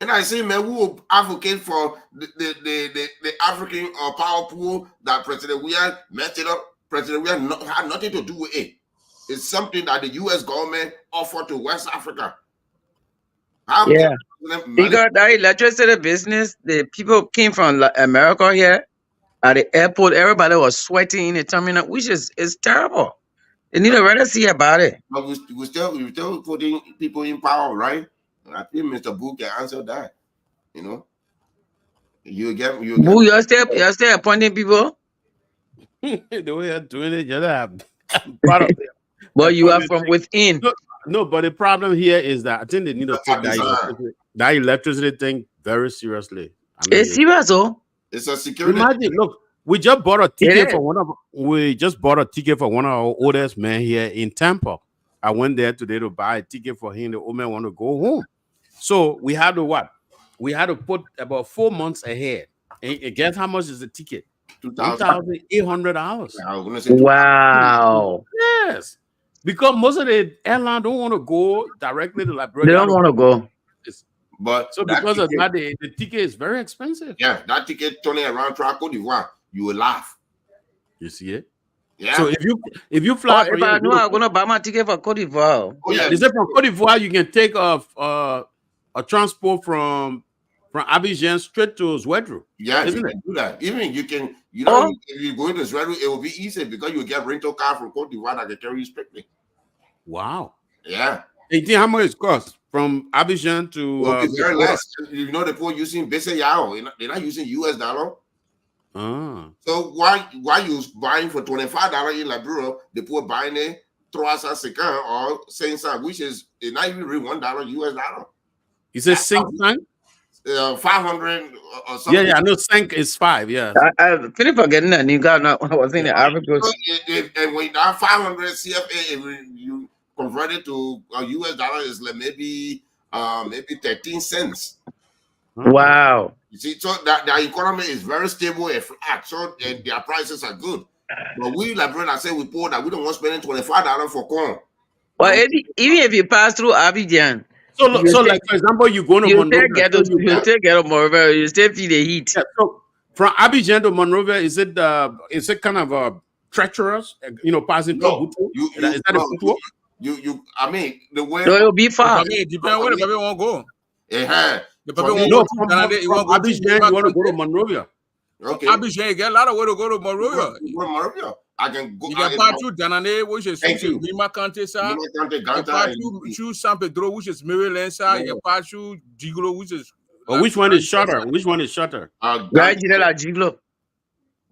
And I say, man, we will advocate for the African power pool that President Weah messed it up. President Weah had nothing to do with it. It's something that the U.S. government offered to West Africa. How can Yeah. President manage- because that electricity business, the people came from America here at the airport. Everybody was sweating in the terminal, which is terrible. They need to rather see about it. But we still putting people in power, right? And I think Mr. Boo can answer that. You know, you get Boo, you're still appointing people, the way you're doing it, you're not part of it. but you are from within. No, but the problem here is that I think they need to take That's that electricity thing very seriously. I mean, It's serious, oh. it's a security. imagine, look, we just bought a ticket is. for one of our oldest men here in Tampa. I went there today to buy a ticket for him. The old man want to go home. So we had to what? We had to put about 4 months ahead. And guess how much is the ticket? $2,800. I was gonna say Wow. Yes. Because most of the airlines don't want to go directly to Liberia. They don't want to go. But So that because of ticket- that, the ticket is very expensive. yeah, that ticket turning around to Cote d'Ivoire, you will laugh. You see it? Yeah. So if you fly, If I knew I was gonna buy my ticket for Cote d'Ivoire. oh yeah. they say from Cote d'Ivoire you can take a transport from Abidjan straight to Zouadrou. Yeah, Isn't you it? can do that. Even you can, Oh. if you go into Israel, it will be easy because you get rental car from Cote d'Ivoire that can carry you strictly. Wow. Yeah. And you think how much it costs from Abidjan to Well, it's very less. You know, the people using Bese Yao, they're not using US dollar. So why you buying for $25 in Liberia, the poor buying it 350 or $500, which is not even really $1 US dollar. You say Cinq franc? 500 or something. Yeah, I know Cinq is 5, yeah. I finished forgetting that. You got I was in the Ivory So Coast. and when that 500 CFA, if you convert it to a US dollar, is like maybe maybe 13 cents. Wow. You see, so that the economy is very stable and flat, so their prices are good. But we Liberians say we poor that we don't want to spend $25 for corn. Well, even if you pass through Abidjan, So, you so still, like for example, you go to you still Monrovia. get to Monrovia, you still feel the heat. Yeah, so from Abidjan to Monrovia, is it kind of treacherous? You know, passing through No, Butu? you, Is that a no, Butu? I mean, the way. So it'll be far. I mean, it depends where the baby want to go. The baby For me, want No, to go to Canada. He from want to go to Abidjan, you want to go to Monrovia. Okay. Abidjan. You get a lot of way to go to Monrovia. Monrovia. I can go. You can pass through Danane, which is Lima County side. Lima County, You can Ganta, pass through San Pedro, which is Maryland side. You can pass through Gigolo, which is. But which one is shorter? Which one is shorter? Right, General Jiglo.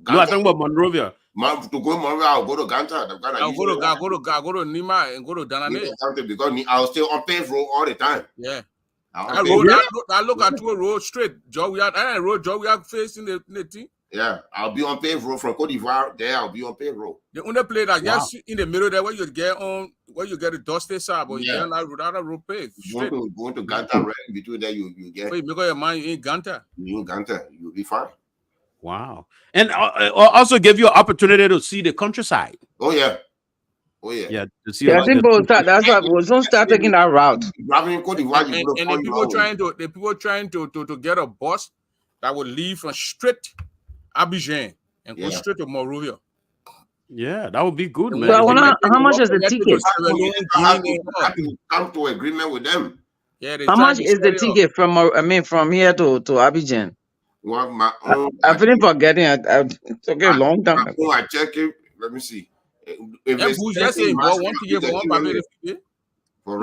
No, I think about Monrovia. To go Monrovia, I'll go to Ganta. I'll go to Nima and go to Danane. Because I'll stay on paved road all the time. Yeah. I look at two road straight. We are facing the thing. Yeah, I'll be on paved road from Cote d'Ivoire. There, I'll be on paved road. The only place that just in the middle there where you get the dusty side, but you get on that road paved. Going to Ganta, right in between there, you get. Wait, because your mind in Ganta. You in Ganta, you'll be fine. Wow. And also give you an opportunity to see the countryside. Oh, yeah. Yeah, to see Yeah, I think that's why we don't start taking that route. Driving in Cote d'Ivoire, and the people trying to get a bus that will leave from straight Abidjan and go straight to Monrovia. Yeah, that would be good, man. So I wonder how much is the ticket? I have to come to agreement with them. Yeah, how much is the ticket from here to Abidjan? Well, my own, I'm feeling forgetting. It took a long time. I check it. Let me see. No,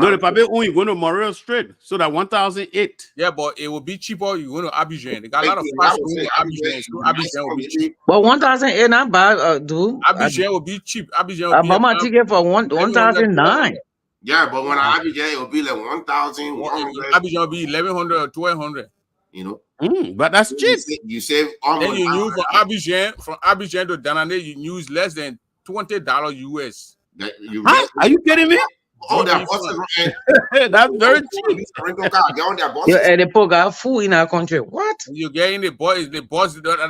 the paper only going to Montreal straight, so that 1,008. Yeah, but it will be cheaper. You going to Abidjan. They got a lot of fast going to Abidjan. So Abidjan will be cheap. But 1,008 not bad, dude. Abidjan will be cheap. Abidjan will be. I bought my ticket for 1,009. Yeah, but when Abidjan it will be like 1,100. Abidjan will be 1,100 or 1,200. You know. But that's cheap. You save almost. And you use from Abidjan to Danane, you use less than $20 US. Are you kidding me? Oh, their buses. That's very cheap. Yeah, and the poor got food in our country. What? You getting the bus.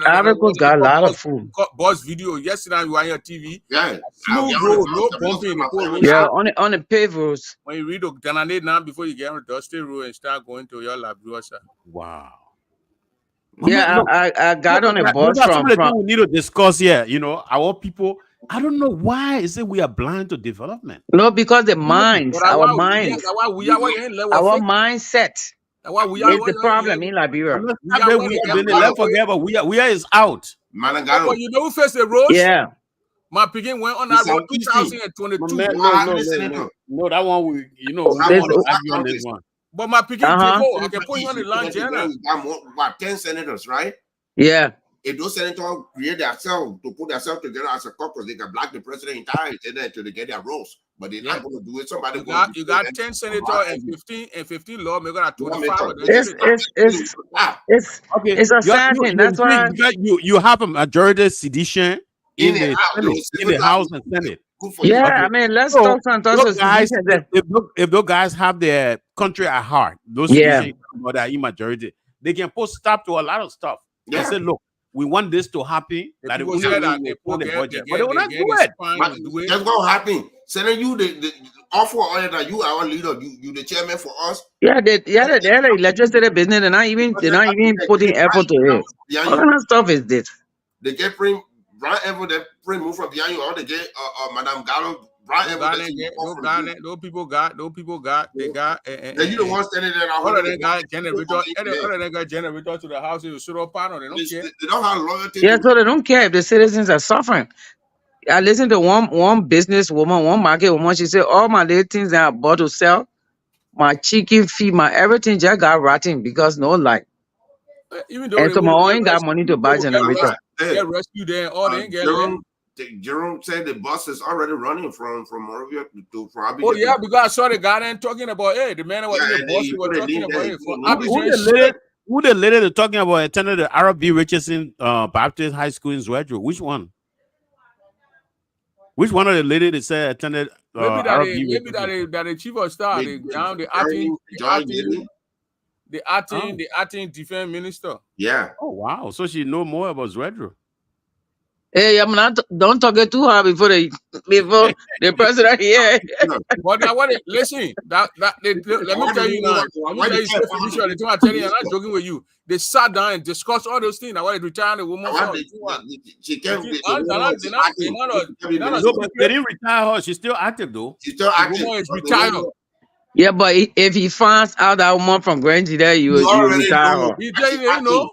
Africa got a lot of food. Bus video yesterday. You on your TV. Yeah. Smooth road, no bumping. Yeah, on the paved roads. When you read the Danane now, before you get on the dusty road and start going to your Labrosa. Wow. Yeah, I got on a bus from. We need to discuss here. You know, our people. I don't know why is it we are blind to development. No, because the minds, our mindset. Is the problem in Liberia. Let's forget about we are is out. But you know, face the road. Yeah. My picking went on that road 2022. No, that one we on this one. But my picking people, I can put you on the line, Jenna. About 10 senators, right? Yeah. If those senators create themselves to put themselves together as a caucus, they can block the president entirely until they get their roles. But they're not going to do it. Somebody you got 10 senators and 15 lawmakers at 25. It's a sad thing. That's why you have a majority sedition in the House and Senate. Yeah, I mean, let's talk sometimes. If those guys have their country at heart, those that majority, they can put stop to a lot of stuff. They say, look, we want this to happen. That it will the budget, but they will not do it. That's what happen. Sending you the offer order that you are our leader, you the chairman for us. Yeah, they're like legislative business. They're not even putting effort to it. What kind of stuff is this? They get bring Brian Ever, they bring move from behind you, or they get Madame Gallo. Those people got. They got. And you the one standing there. All of them got generator to the house. You should have panel. They don't care. They don't have loyalty. Yeah, so they don't care if the citizens are suffering. I listened to one businesswoman, one market woman. She said, all my little things that I bought to sell, my chicken feed, my everything just got rotten because no light. Even though and so my own ain't got money to buy generator. They rescue them. All they ain't getting. Jerome said the bus is already running from Monrovia to Abidjan. Oh yeah, because I saw the guy then talking about the man was in the bus. He was talking about who the lady talking about attended the R.B. Richardson Baptist High School in Zwedru? Which one? Which one of the lady that said attended Maybe that Arab they, Youth maybe that the chief of staff, the acting defense minister. Yeah. Oh wow! So she know more about Zredro. Hey, I'm not. Don't talk it too hard before the president here. But now what? Listen, let me tell you now. Let me tell you, Felicia, the thing I'm telling you, I'm not joking with you. They sat down and discussed all those things. I want to retire the woman. She can't. No, but they didn't retire her. She's still active though. She's still active. The woman is retired. Yeah, but if he finds out that woman from Grand there, you retire her. You know.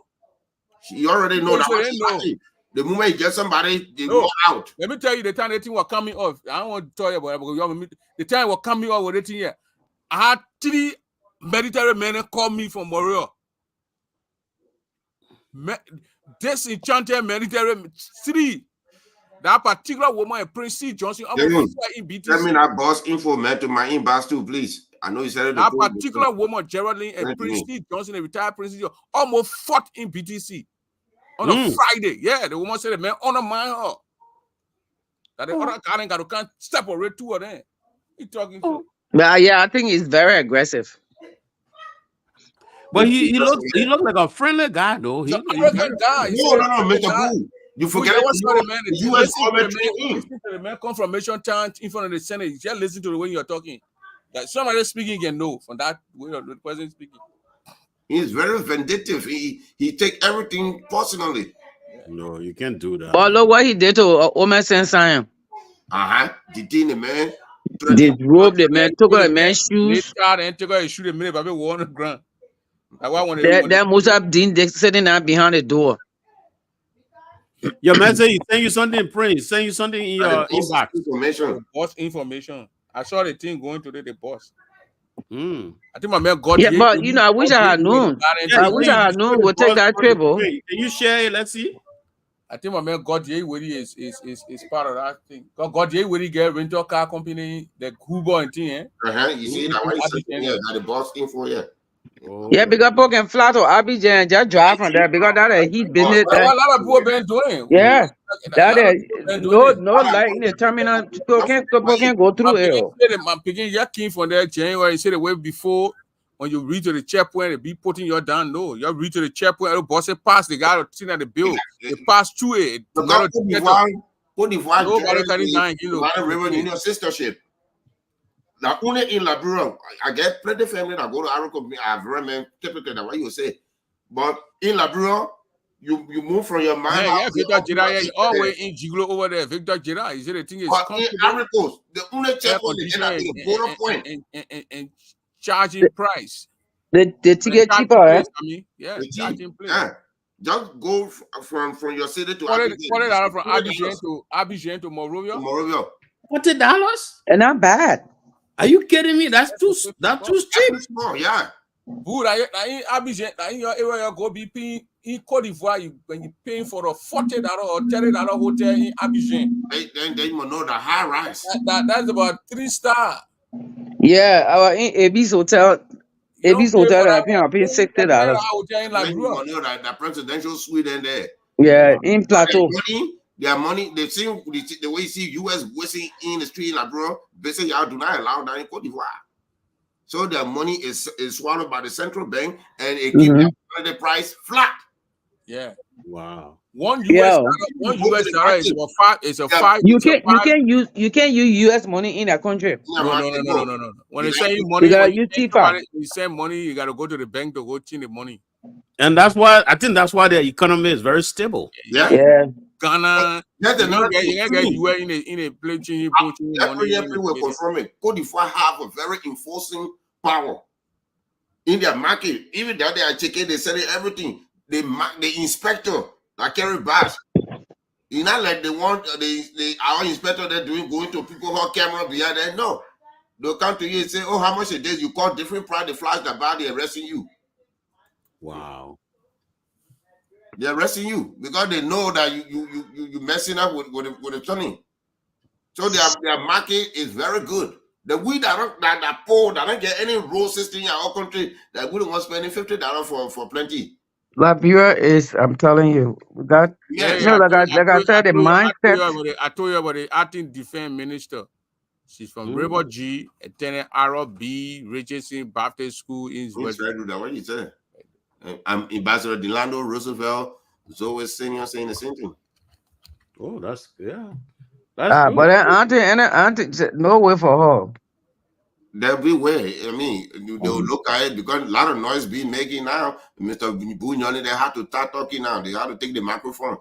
You already know that. The moment you get somebody, they go out. Let me tell you the time the thing was coming off. I don't want to tell you about it because the time was coming off with it here. I had 3 military men call me from Montreal. Disenchanted military 3. That particular woman, Prince C. Johnson, in BTC. Tell me that boss info man to my inbox too, please. I know you said it. That particular woman, Geraldine and Prince C. Johnson, a retired Prince C. almost fought in BTC. On a Friday, yeah, the woman said the man honor her. That the other Karen can't separate 2 of them. He talking to. But yeah, I think he's very aggressive. But he looked like a friendly guy though. He's a friendly guy. No, Mr. Boo. You forget what's the man? The U.S. government. Listen to the man confirmation time in front of the Senate. Just listen to the way you're talking. That somebody speaking can know from that way the president speaking. He's very vindictive. He take everything personally. No, you can't do that. But look what he did to Omer Sensayam. Detained the man. They drove the man, took out the man's shoes. And took out his shoe. The minute Baby wore on the ground. That Musab Dean sitting out behind the door. Your man say he send you something in print. He send you something in your inbox. Information. I saw the thing going today. The boss. I think my man got. Yeah, but I wish I had known. I wish I had known. We'll take that trip. Can you share it? Let's see. I think my man Godier Woody is part of that thing. Because Godier Woody get rental car company, the Hugo and thing. You see that the boss info, yeah. Yeah, because people can fly to Abidjan and just drive from there because that is heat business. That's what a lot of people been doing. Yeah, that is no like in the terminal. People can go through it. I'm picking your king from there January. He said the way before when you reach to the checkpoint, they be putting you down. No, you reach to the checkpoint. The boss pass. They got to see that the bill. They pass through it. Put the Union sistership. Now, only in Liberia, I get plenty of family that go to Africa. I have remember typically that what you say, but in Liberia, you move from your mind. Yeah, Victor Gerard is always in Giglo over there. Victor Gerard, you see the thing is in Africa, the only checkpoint is at the border point and charging price. The ticket cheaper, eh? Yeah, charging price. Yeah. Just go from your city to $40 from Abidjan to Monrovia. $40? And not bad. Are you kidding me? That's too cheap. Small, yeah. Good. In Abidjan, in your area, you go be paying in Cote d'Ivoire. When you paying for a $40 or $30 hotel in Abidjan, then you know the high rise. That's about 3-star. Yeah, our Abis hotel. Abis hotel, I pay $60. You know that presidential suite in there. Yeah, in Plateau. Their money, they see the way you see US wasting in the street, like bro, basically y'all do not allow that in Cote d'Ivoire. So their money is swallowed by the central bank and it keeps the price flat. Yeah. Wow. One US dollar is a five. You can't use US money in a country. No. When they say money, you send money, you gotta go to the bank to go change the money. And that's why the economy is very stable. Yeah. Ghana, that's another thing. You were in a place changing money. Every we're confirming, Cote d'Ivoire have a very enforcing power in their market. Even that they are checking, they selling everything. The inspector that carry badge. It's not like they want our inspector they're going to people who camera behind them. No, they'll come to you and say, "Oh, how much it is?" You call different price. They flash the bar, they're arresting you. Wow. They're arresting you because they know that you messing up with the turning. So their market is very good. The we that poor that don't get any road system in our country that we don't want spending $50 for plenty. Liberia is, I'm telling you, that, Yeah, Yes. you know, like I said, the mindset. I told you about the acting defense minister. She's from River G, attended Arab B, Richardson Baptist School in It's right to that. What you say? I'm Ambassador Delano Roosevelt is always saying the same thing. Oh, that's good. But auntie, no way for her. Every way. I mean, they'll look at it because a lot of noise being making now. Mr. Bunyoni, they have to start talking now. They have to take the microphone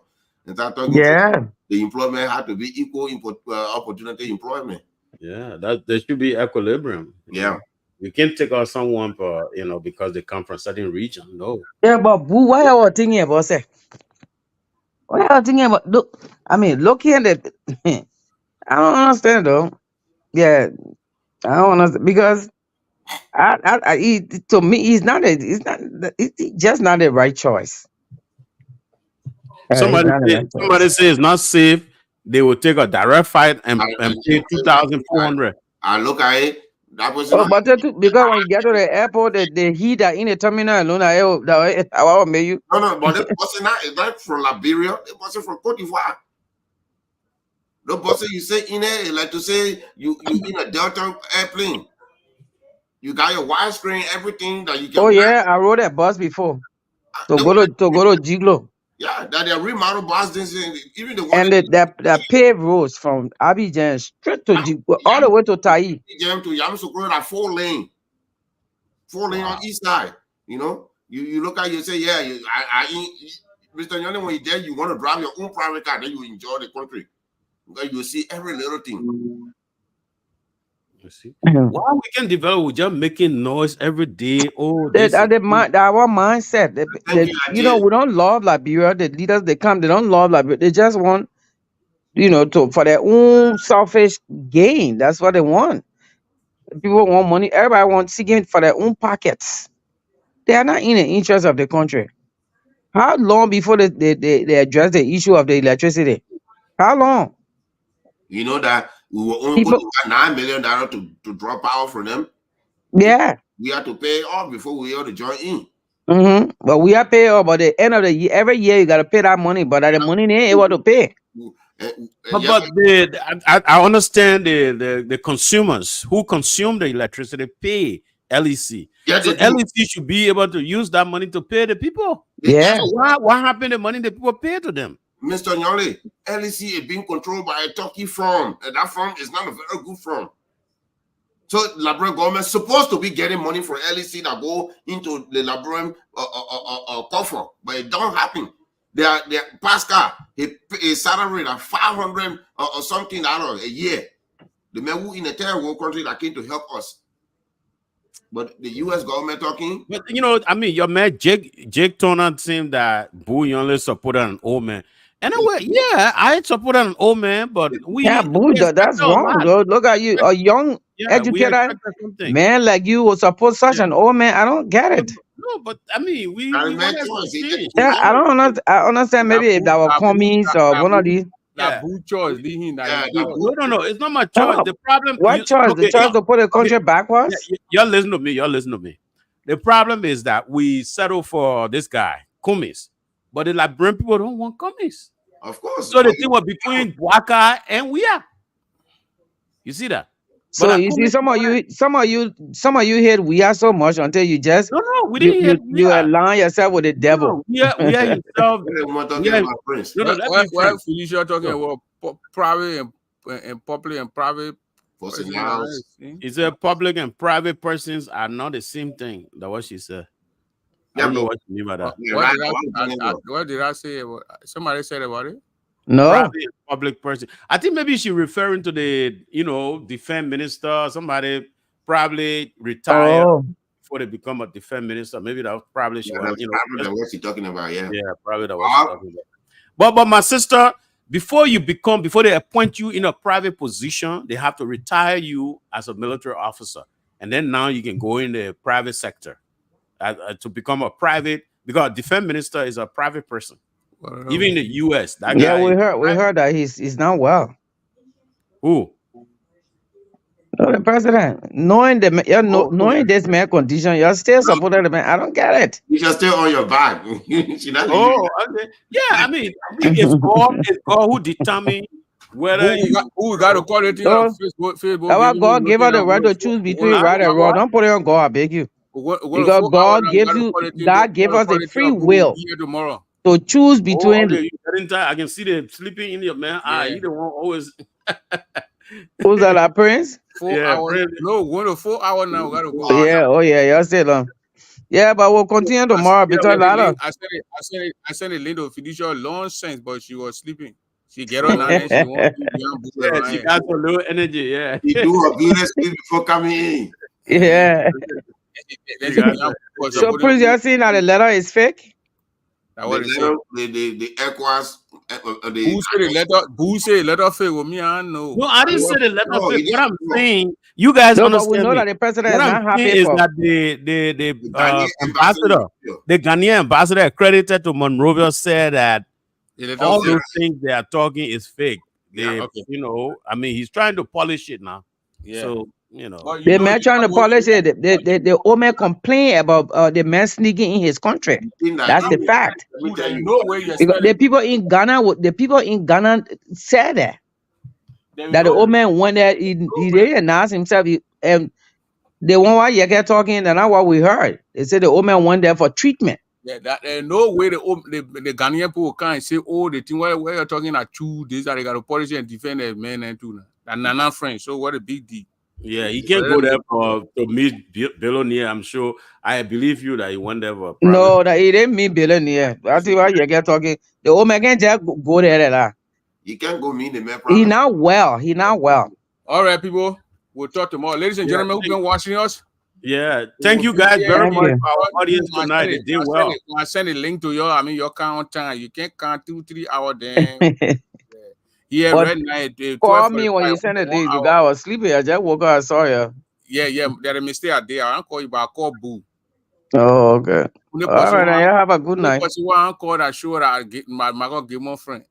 and start talking. Yeah. The employment had to be equal opportunity employment. Yeah, that there should be equilibrium. Yeah. You can't take out someone for because they come from certain region. No. Yeah, but boo, what are you thinking about, say? What are you thinking about? Look, I mean, look here, that I don't understand though. Yeah, I don't understand because to me, it's just not the right choice. Somebody say it's not safe. They will take a direct flight and pay 2,400. I look at it. That was But because when you get to the airport, the heat that in the terminal alone, I will make you. No, but it wasn't not from Liberia. It wasn't from Cote d'Ivoire. No, boss, you say in it like to say you in a Delta airplane. You got your widescreen, everything that you can. Oh yeah, I rode a bus before to go to Jiglo. Yeah, that they remodel bus. Even the one And the paved roads from Abidjan straight to Jiglo, all the way to Tai. Jam to Yamoussoukro, like 4 lane on east side. You look at you say, yeah, Mr. Nyoni, when you're there, you want to drive your own private car, then you enjoy the country. Because you see every little thing. You see, why we can develop? We're just making noise every day. Oh, our mindset. We don't love Liberia. The leaders they come, they don't love Liberia. They just want, for their own selfish gain. That's what they want. People want money. Everybody wants seeking for their own pockets. They are not in the interest of the country. How long before they address the issue of the electricity? How long? You know that we were only putting $9 million to draw power from them. Yeah. We had to pay off before we were to join in. But we are paying off. But the end of the year, every year you gotta pay that money. But the money they ain't able to pay. But I understand the consumers who consume the electricity pay LEC. Yeah, so LEC should be able to use that money to pay the people. Yeah. So what happened to the money the people pay to them? Mr. Nyoni, LEC is being controlled by a Turkey firm, and that firm is not a very good firm. So Liberian government is supposed to be getting money from LEC that go into the Liberian coffer, but it don't happen. Pascal, his salary at $500 or something a year. The man who in a third world country that came to help us. But the U.S. government talking. But your man Jake Turner saying that Boo only supported an old man. Anyway, yeah, I supported an old man, but that's wrong. Look at you, a young educated man like you will support such an old man. I don't get it. No, but we I don't understand. Maybe if that were commies or one of these. Boo choice. No, it's not my choice. The problem. What choice? The choice to put the country backwards? Y'all listen to me. The problem is that we settle for this guy, Kumis. But the Liberian people don't want Kumis. Of course. So the thing was between Bwaka and we are. You see that? So you see, some of you hate we are so much until you just we didn't hate you align yourself with the devil. We are yourself. Well, Felicia talking about private and public and private. He said public and private persons are not the same thing. That's what she said. I don't know what you mean by that. What did I say? Somebody said about it? No. Private public person. I think maybe she's referring to the, defense minister. Somebody probably retired before they become a defense minister. Maybe that was probably probably what she's talking about. Yeah. Yeah, probably that was talking about. But my sister, before they appoint you in a private position, they have to retire you as a military officer, and then now you can go in the private sector. To become a private, because defense minister is a private person. Even in the U.S. That guy, we heard that he's not well. Who? No, the president, knowing knowing this man condition, you're still supporting the man. I don't get it. You should stay on your back. She doesn't use Oh, okay. Yeah, I mean, it's God who determine whether Who got to call it in So, on Facebook? our giving God you gave us the nothing right to and choose one- between one- right and wrong. Don't put it on God, I beg you. Because God gives you, God gave us the free will here tomorrow. to choose oh, between. okay, you getting tired. I can see them sleeping in your man. Ah, Yeah. you don't want always. Who's that, like Prince? 4 Yeah, hours. really. No, going to 4 hours now. We got to go. Oh, Yeah, oh yeah, you're still on. Yeah, but we'll continue tomorrow because a lot of. I sent a link to Fiducia long since, but she was sleeping. She get on now and she wants to be on Booster Yeah, she Ryan. got some little energy. Yeah. he do her beauty sleep before coming in. Yeah. Then she got be on Booster, So, Prince, you're saying that the letter is fake? That's what it said. The ECOWAS, Boo say letter fake with me, I know. No, I didn't say the letter No, fake. he What I'm didn't. No. saying, you guys No, but we understand know me. that the president What is I'm not saying happy is for. that the Ghanaian ambassador, the Ghanaian ambassador accredited to Monrovia said that all those things they are talking is fake. They, okay. you know, I mean, he's trying to polish it now. Yeah. So, you know, But The you know, man you trying to know what- polish it. The old man complain about the man sneaking in his country. That's the fact. you know where you're Because spending. the people in Ghana said that the old man went there. He didn't announce himself. And the one why you get talking, and that's what we heard. They said the old man went there for treatment. Yeah, that no way the Ghanaian people can't say, oh, the thing where you're talking at 2 days that they got to polish and defend the men and two. And Nana French. So what a big deal. yeah, he can't go there to meet billionaire. I'm sure. I believe you that he went there for private. No, that he didn't mean billionaire. That's why you get talking. The old man can't just go there. You can't go meet the man. He not well. He not well. All right, people. We'll talk tomorrow. Ladies and gentlemen who've been watching us. Yeah, thank you guys very Thank much you. for our audience tonight. They did well. I send a link to your, your count time. You can't count 2-3 hours then. Yeah, But right now. call me when you send it. The guy was sleeping. I just woke up. I saw you. Yeah. There's a mistake out there. I don't call you, but I call Boo. Oh, okay. All right, now you have a good night. Because you want to call that show that I get my God give my friend.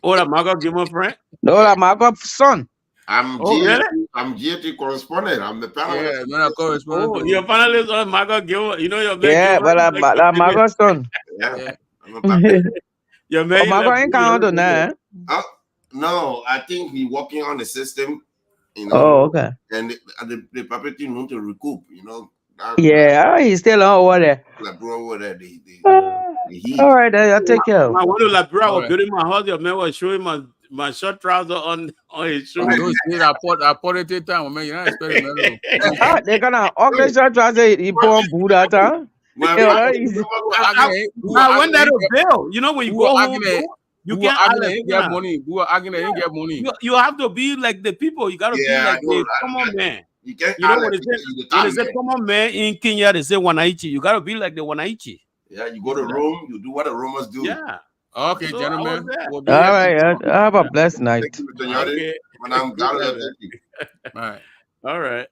Oh, that Margot give my friend. No, that my God son. I'm GT correspondent. I'm the panelist. Yeah, man, I correspondent. Oh, your panelist on Margot Gilmore. You know your man. Yeah, but that my God son. Yeah. I'm a panelist. Your man. My God ain't count on that. No, I think we're working on the system. You know. Oh, okay. And the puppet team want to recoup. You know. Yeah, he's still over there. Like bro, over there, the heat. All right, I'll take care. I went to Labra, was Right. building my house. Your man was showing my short trouser on his shoe. Those days I put it in time, man. You're not expecting that. They're gonna orchestra try to he born Buddha time. I went there to bail. You know when you go home, you can't get money. Get money. You have to be like the people. You gotta be like the common man. You can't. You know what they say common man in Kenya, they say Wanaichi. You gotta be like the Wanaichi. Yeah, you go to Rome, you do what the Romans do. Yeah. Okay, So gentlemen. All right, have a blessed night. Okay. When I'm down there, thank you. Right. All right.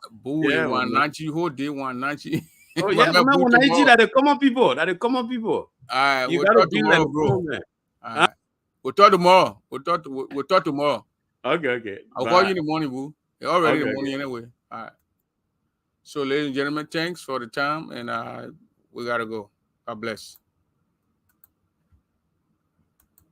Boo, Yeah, 190 whole day, 190. Oh yeah, man, Wanaichi that the common people. All right, you we'll gotta talk be tomorrow, like bro. common man. All right. We'll talk tomorrow. We'll talk tomorrow. Okay. I'll Bye. call you in the morning, boo. You're already in the Okay, morning anyway. All right. So, ladies and gentlemen, thanks for the time, and we gotta go. God bless.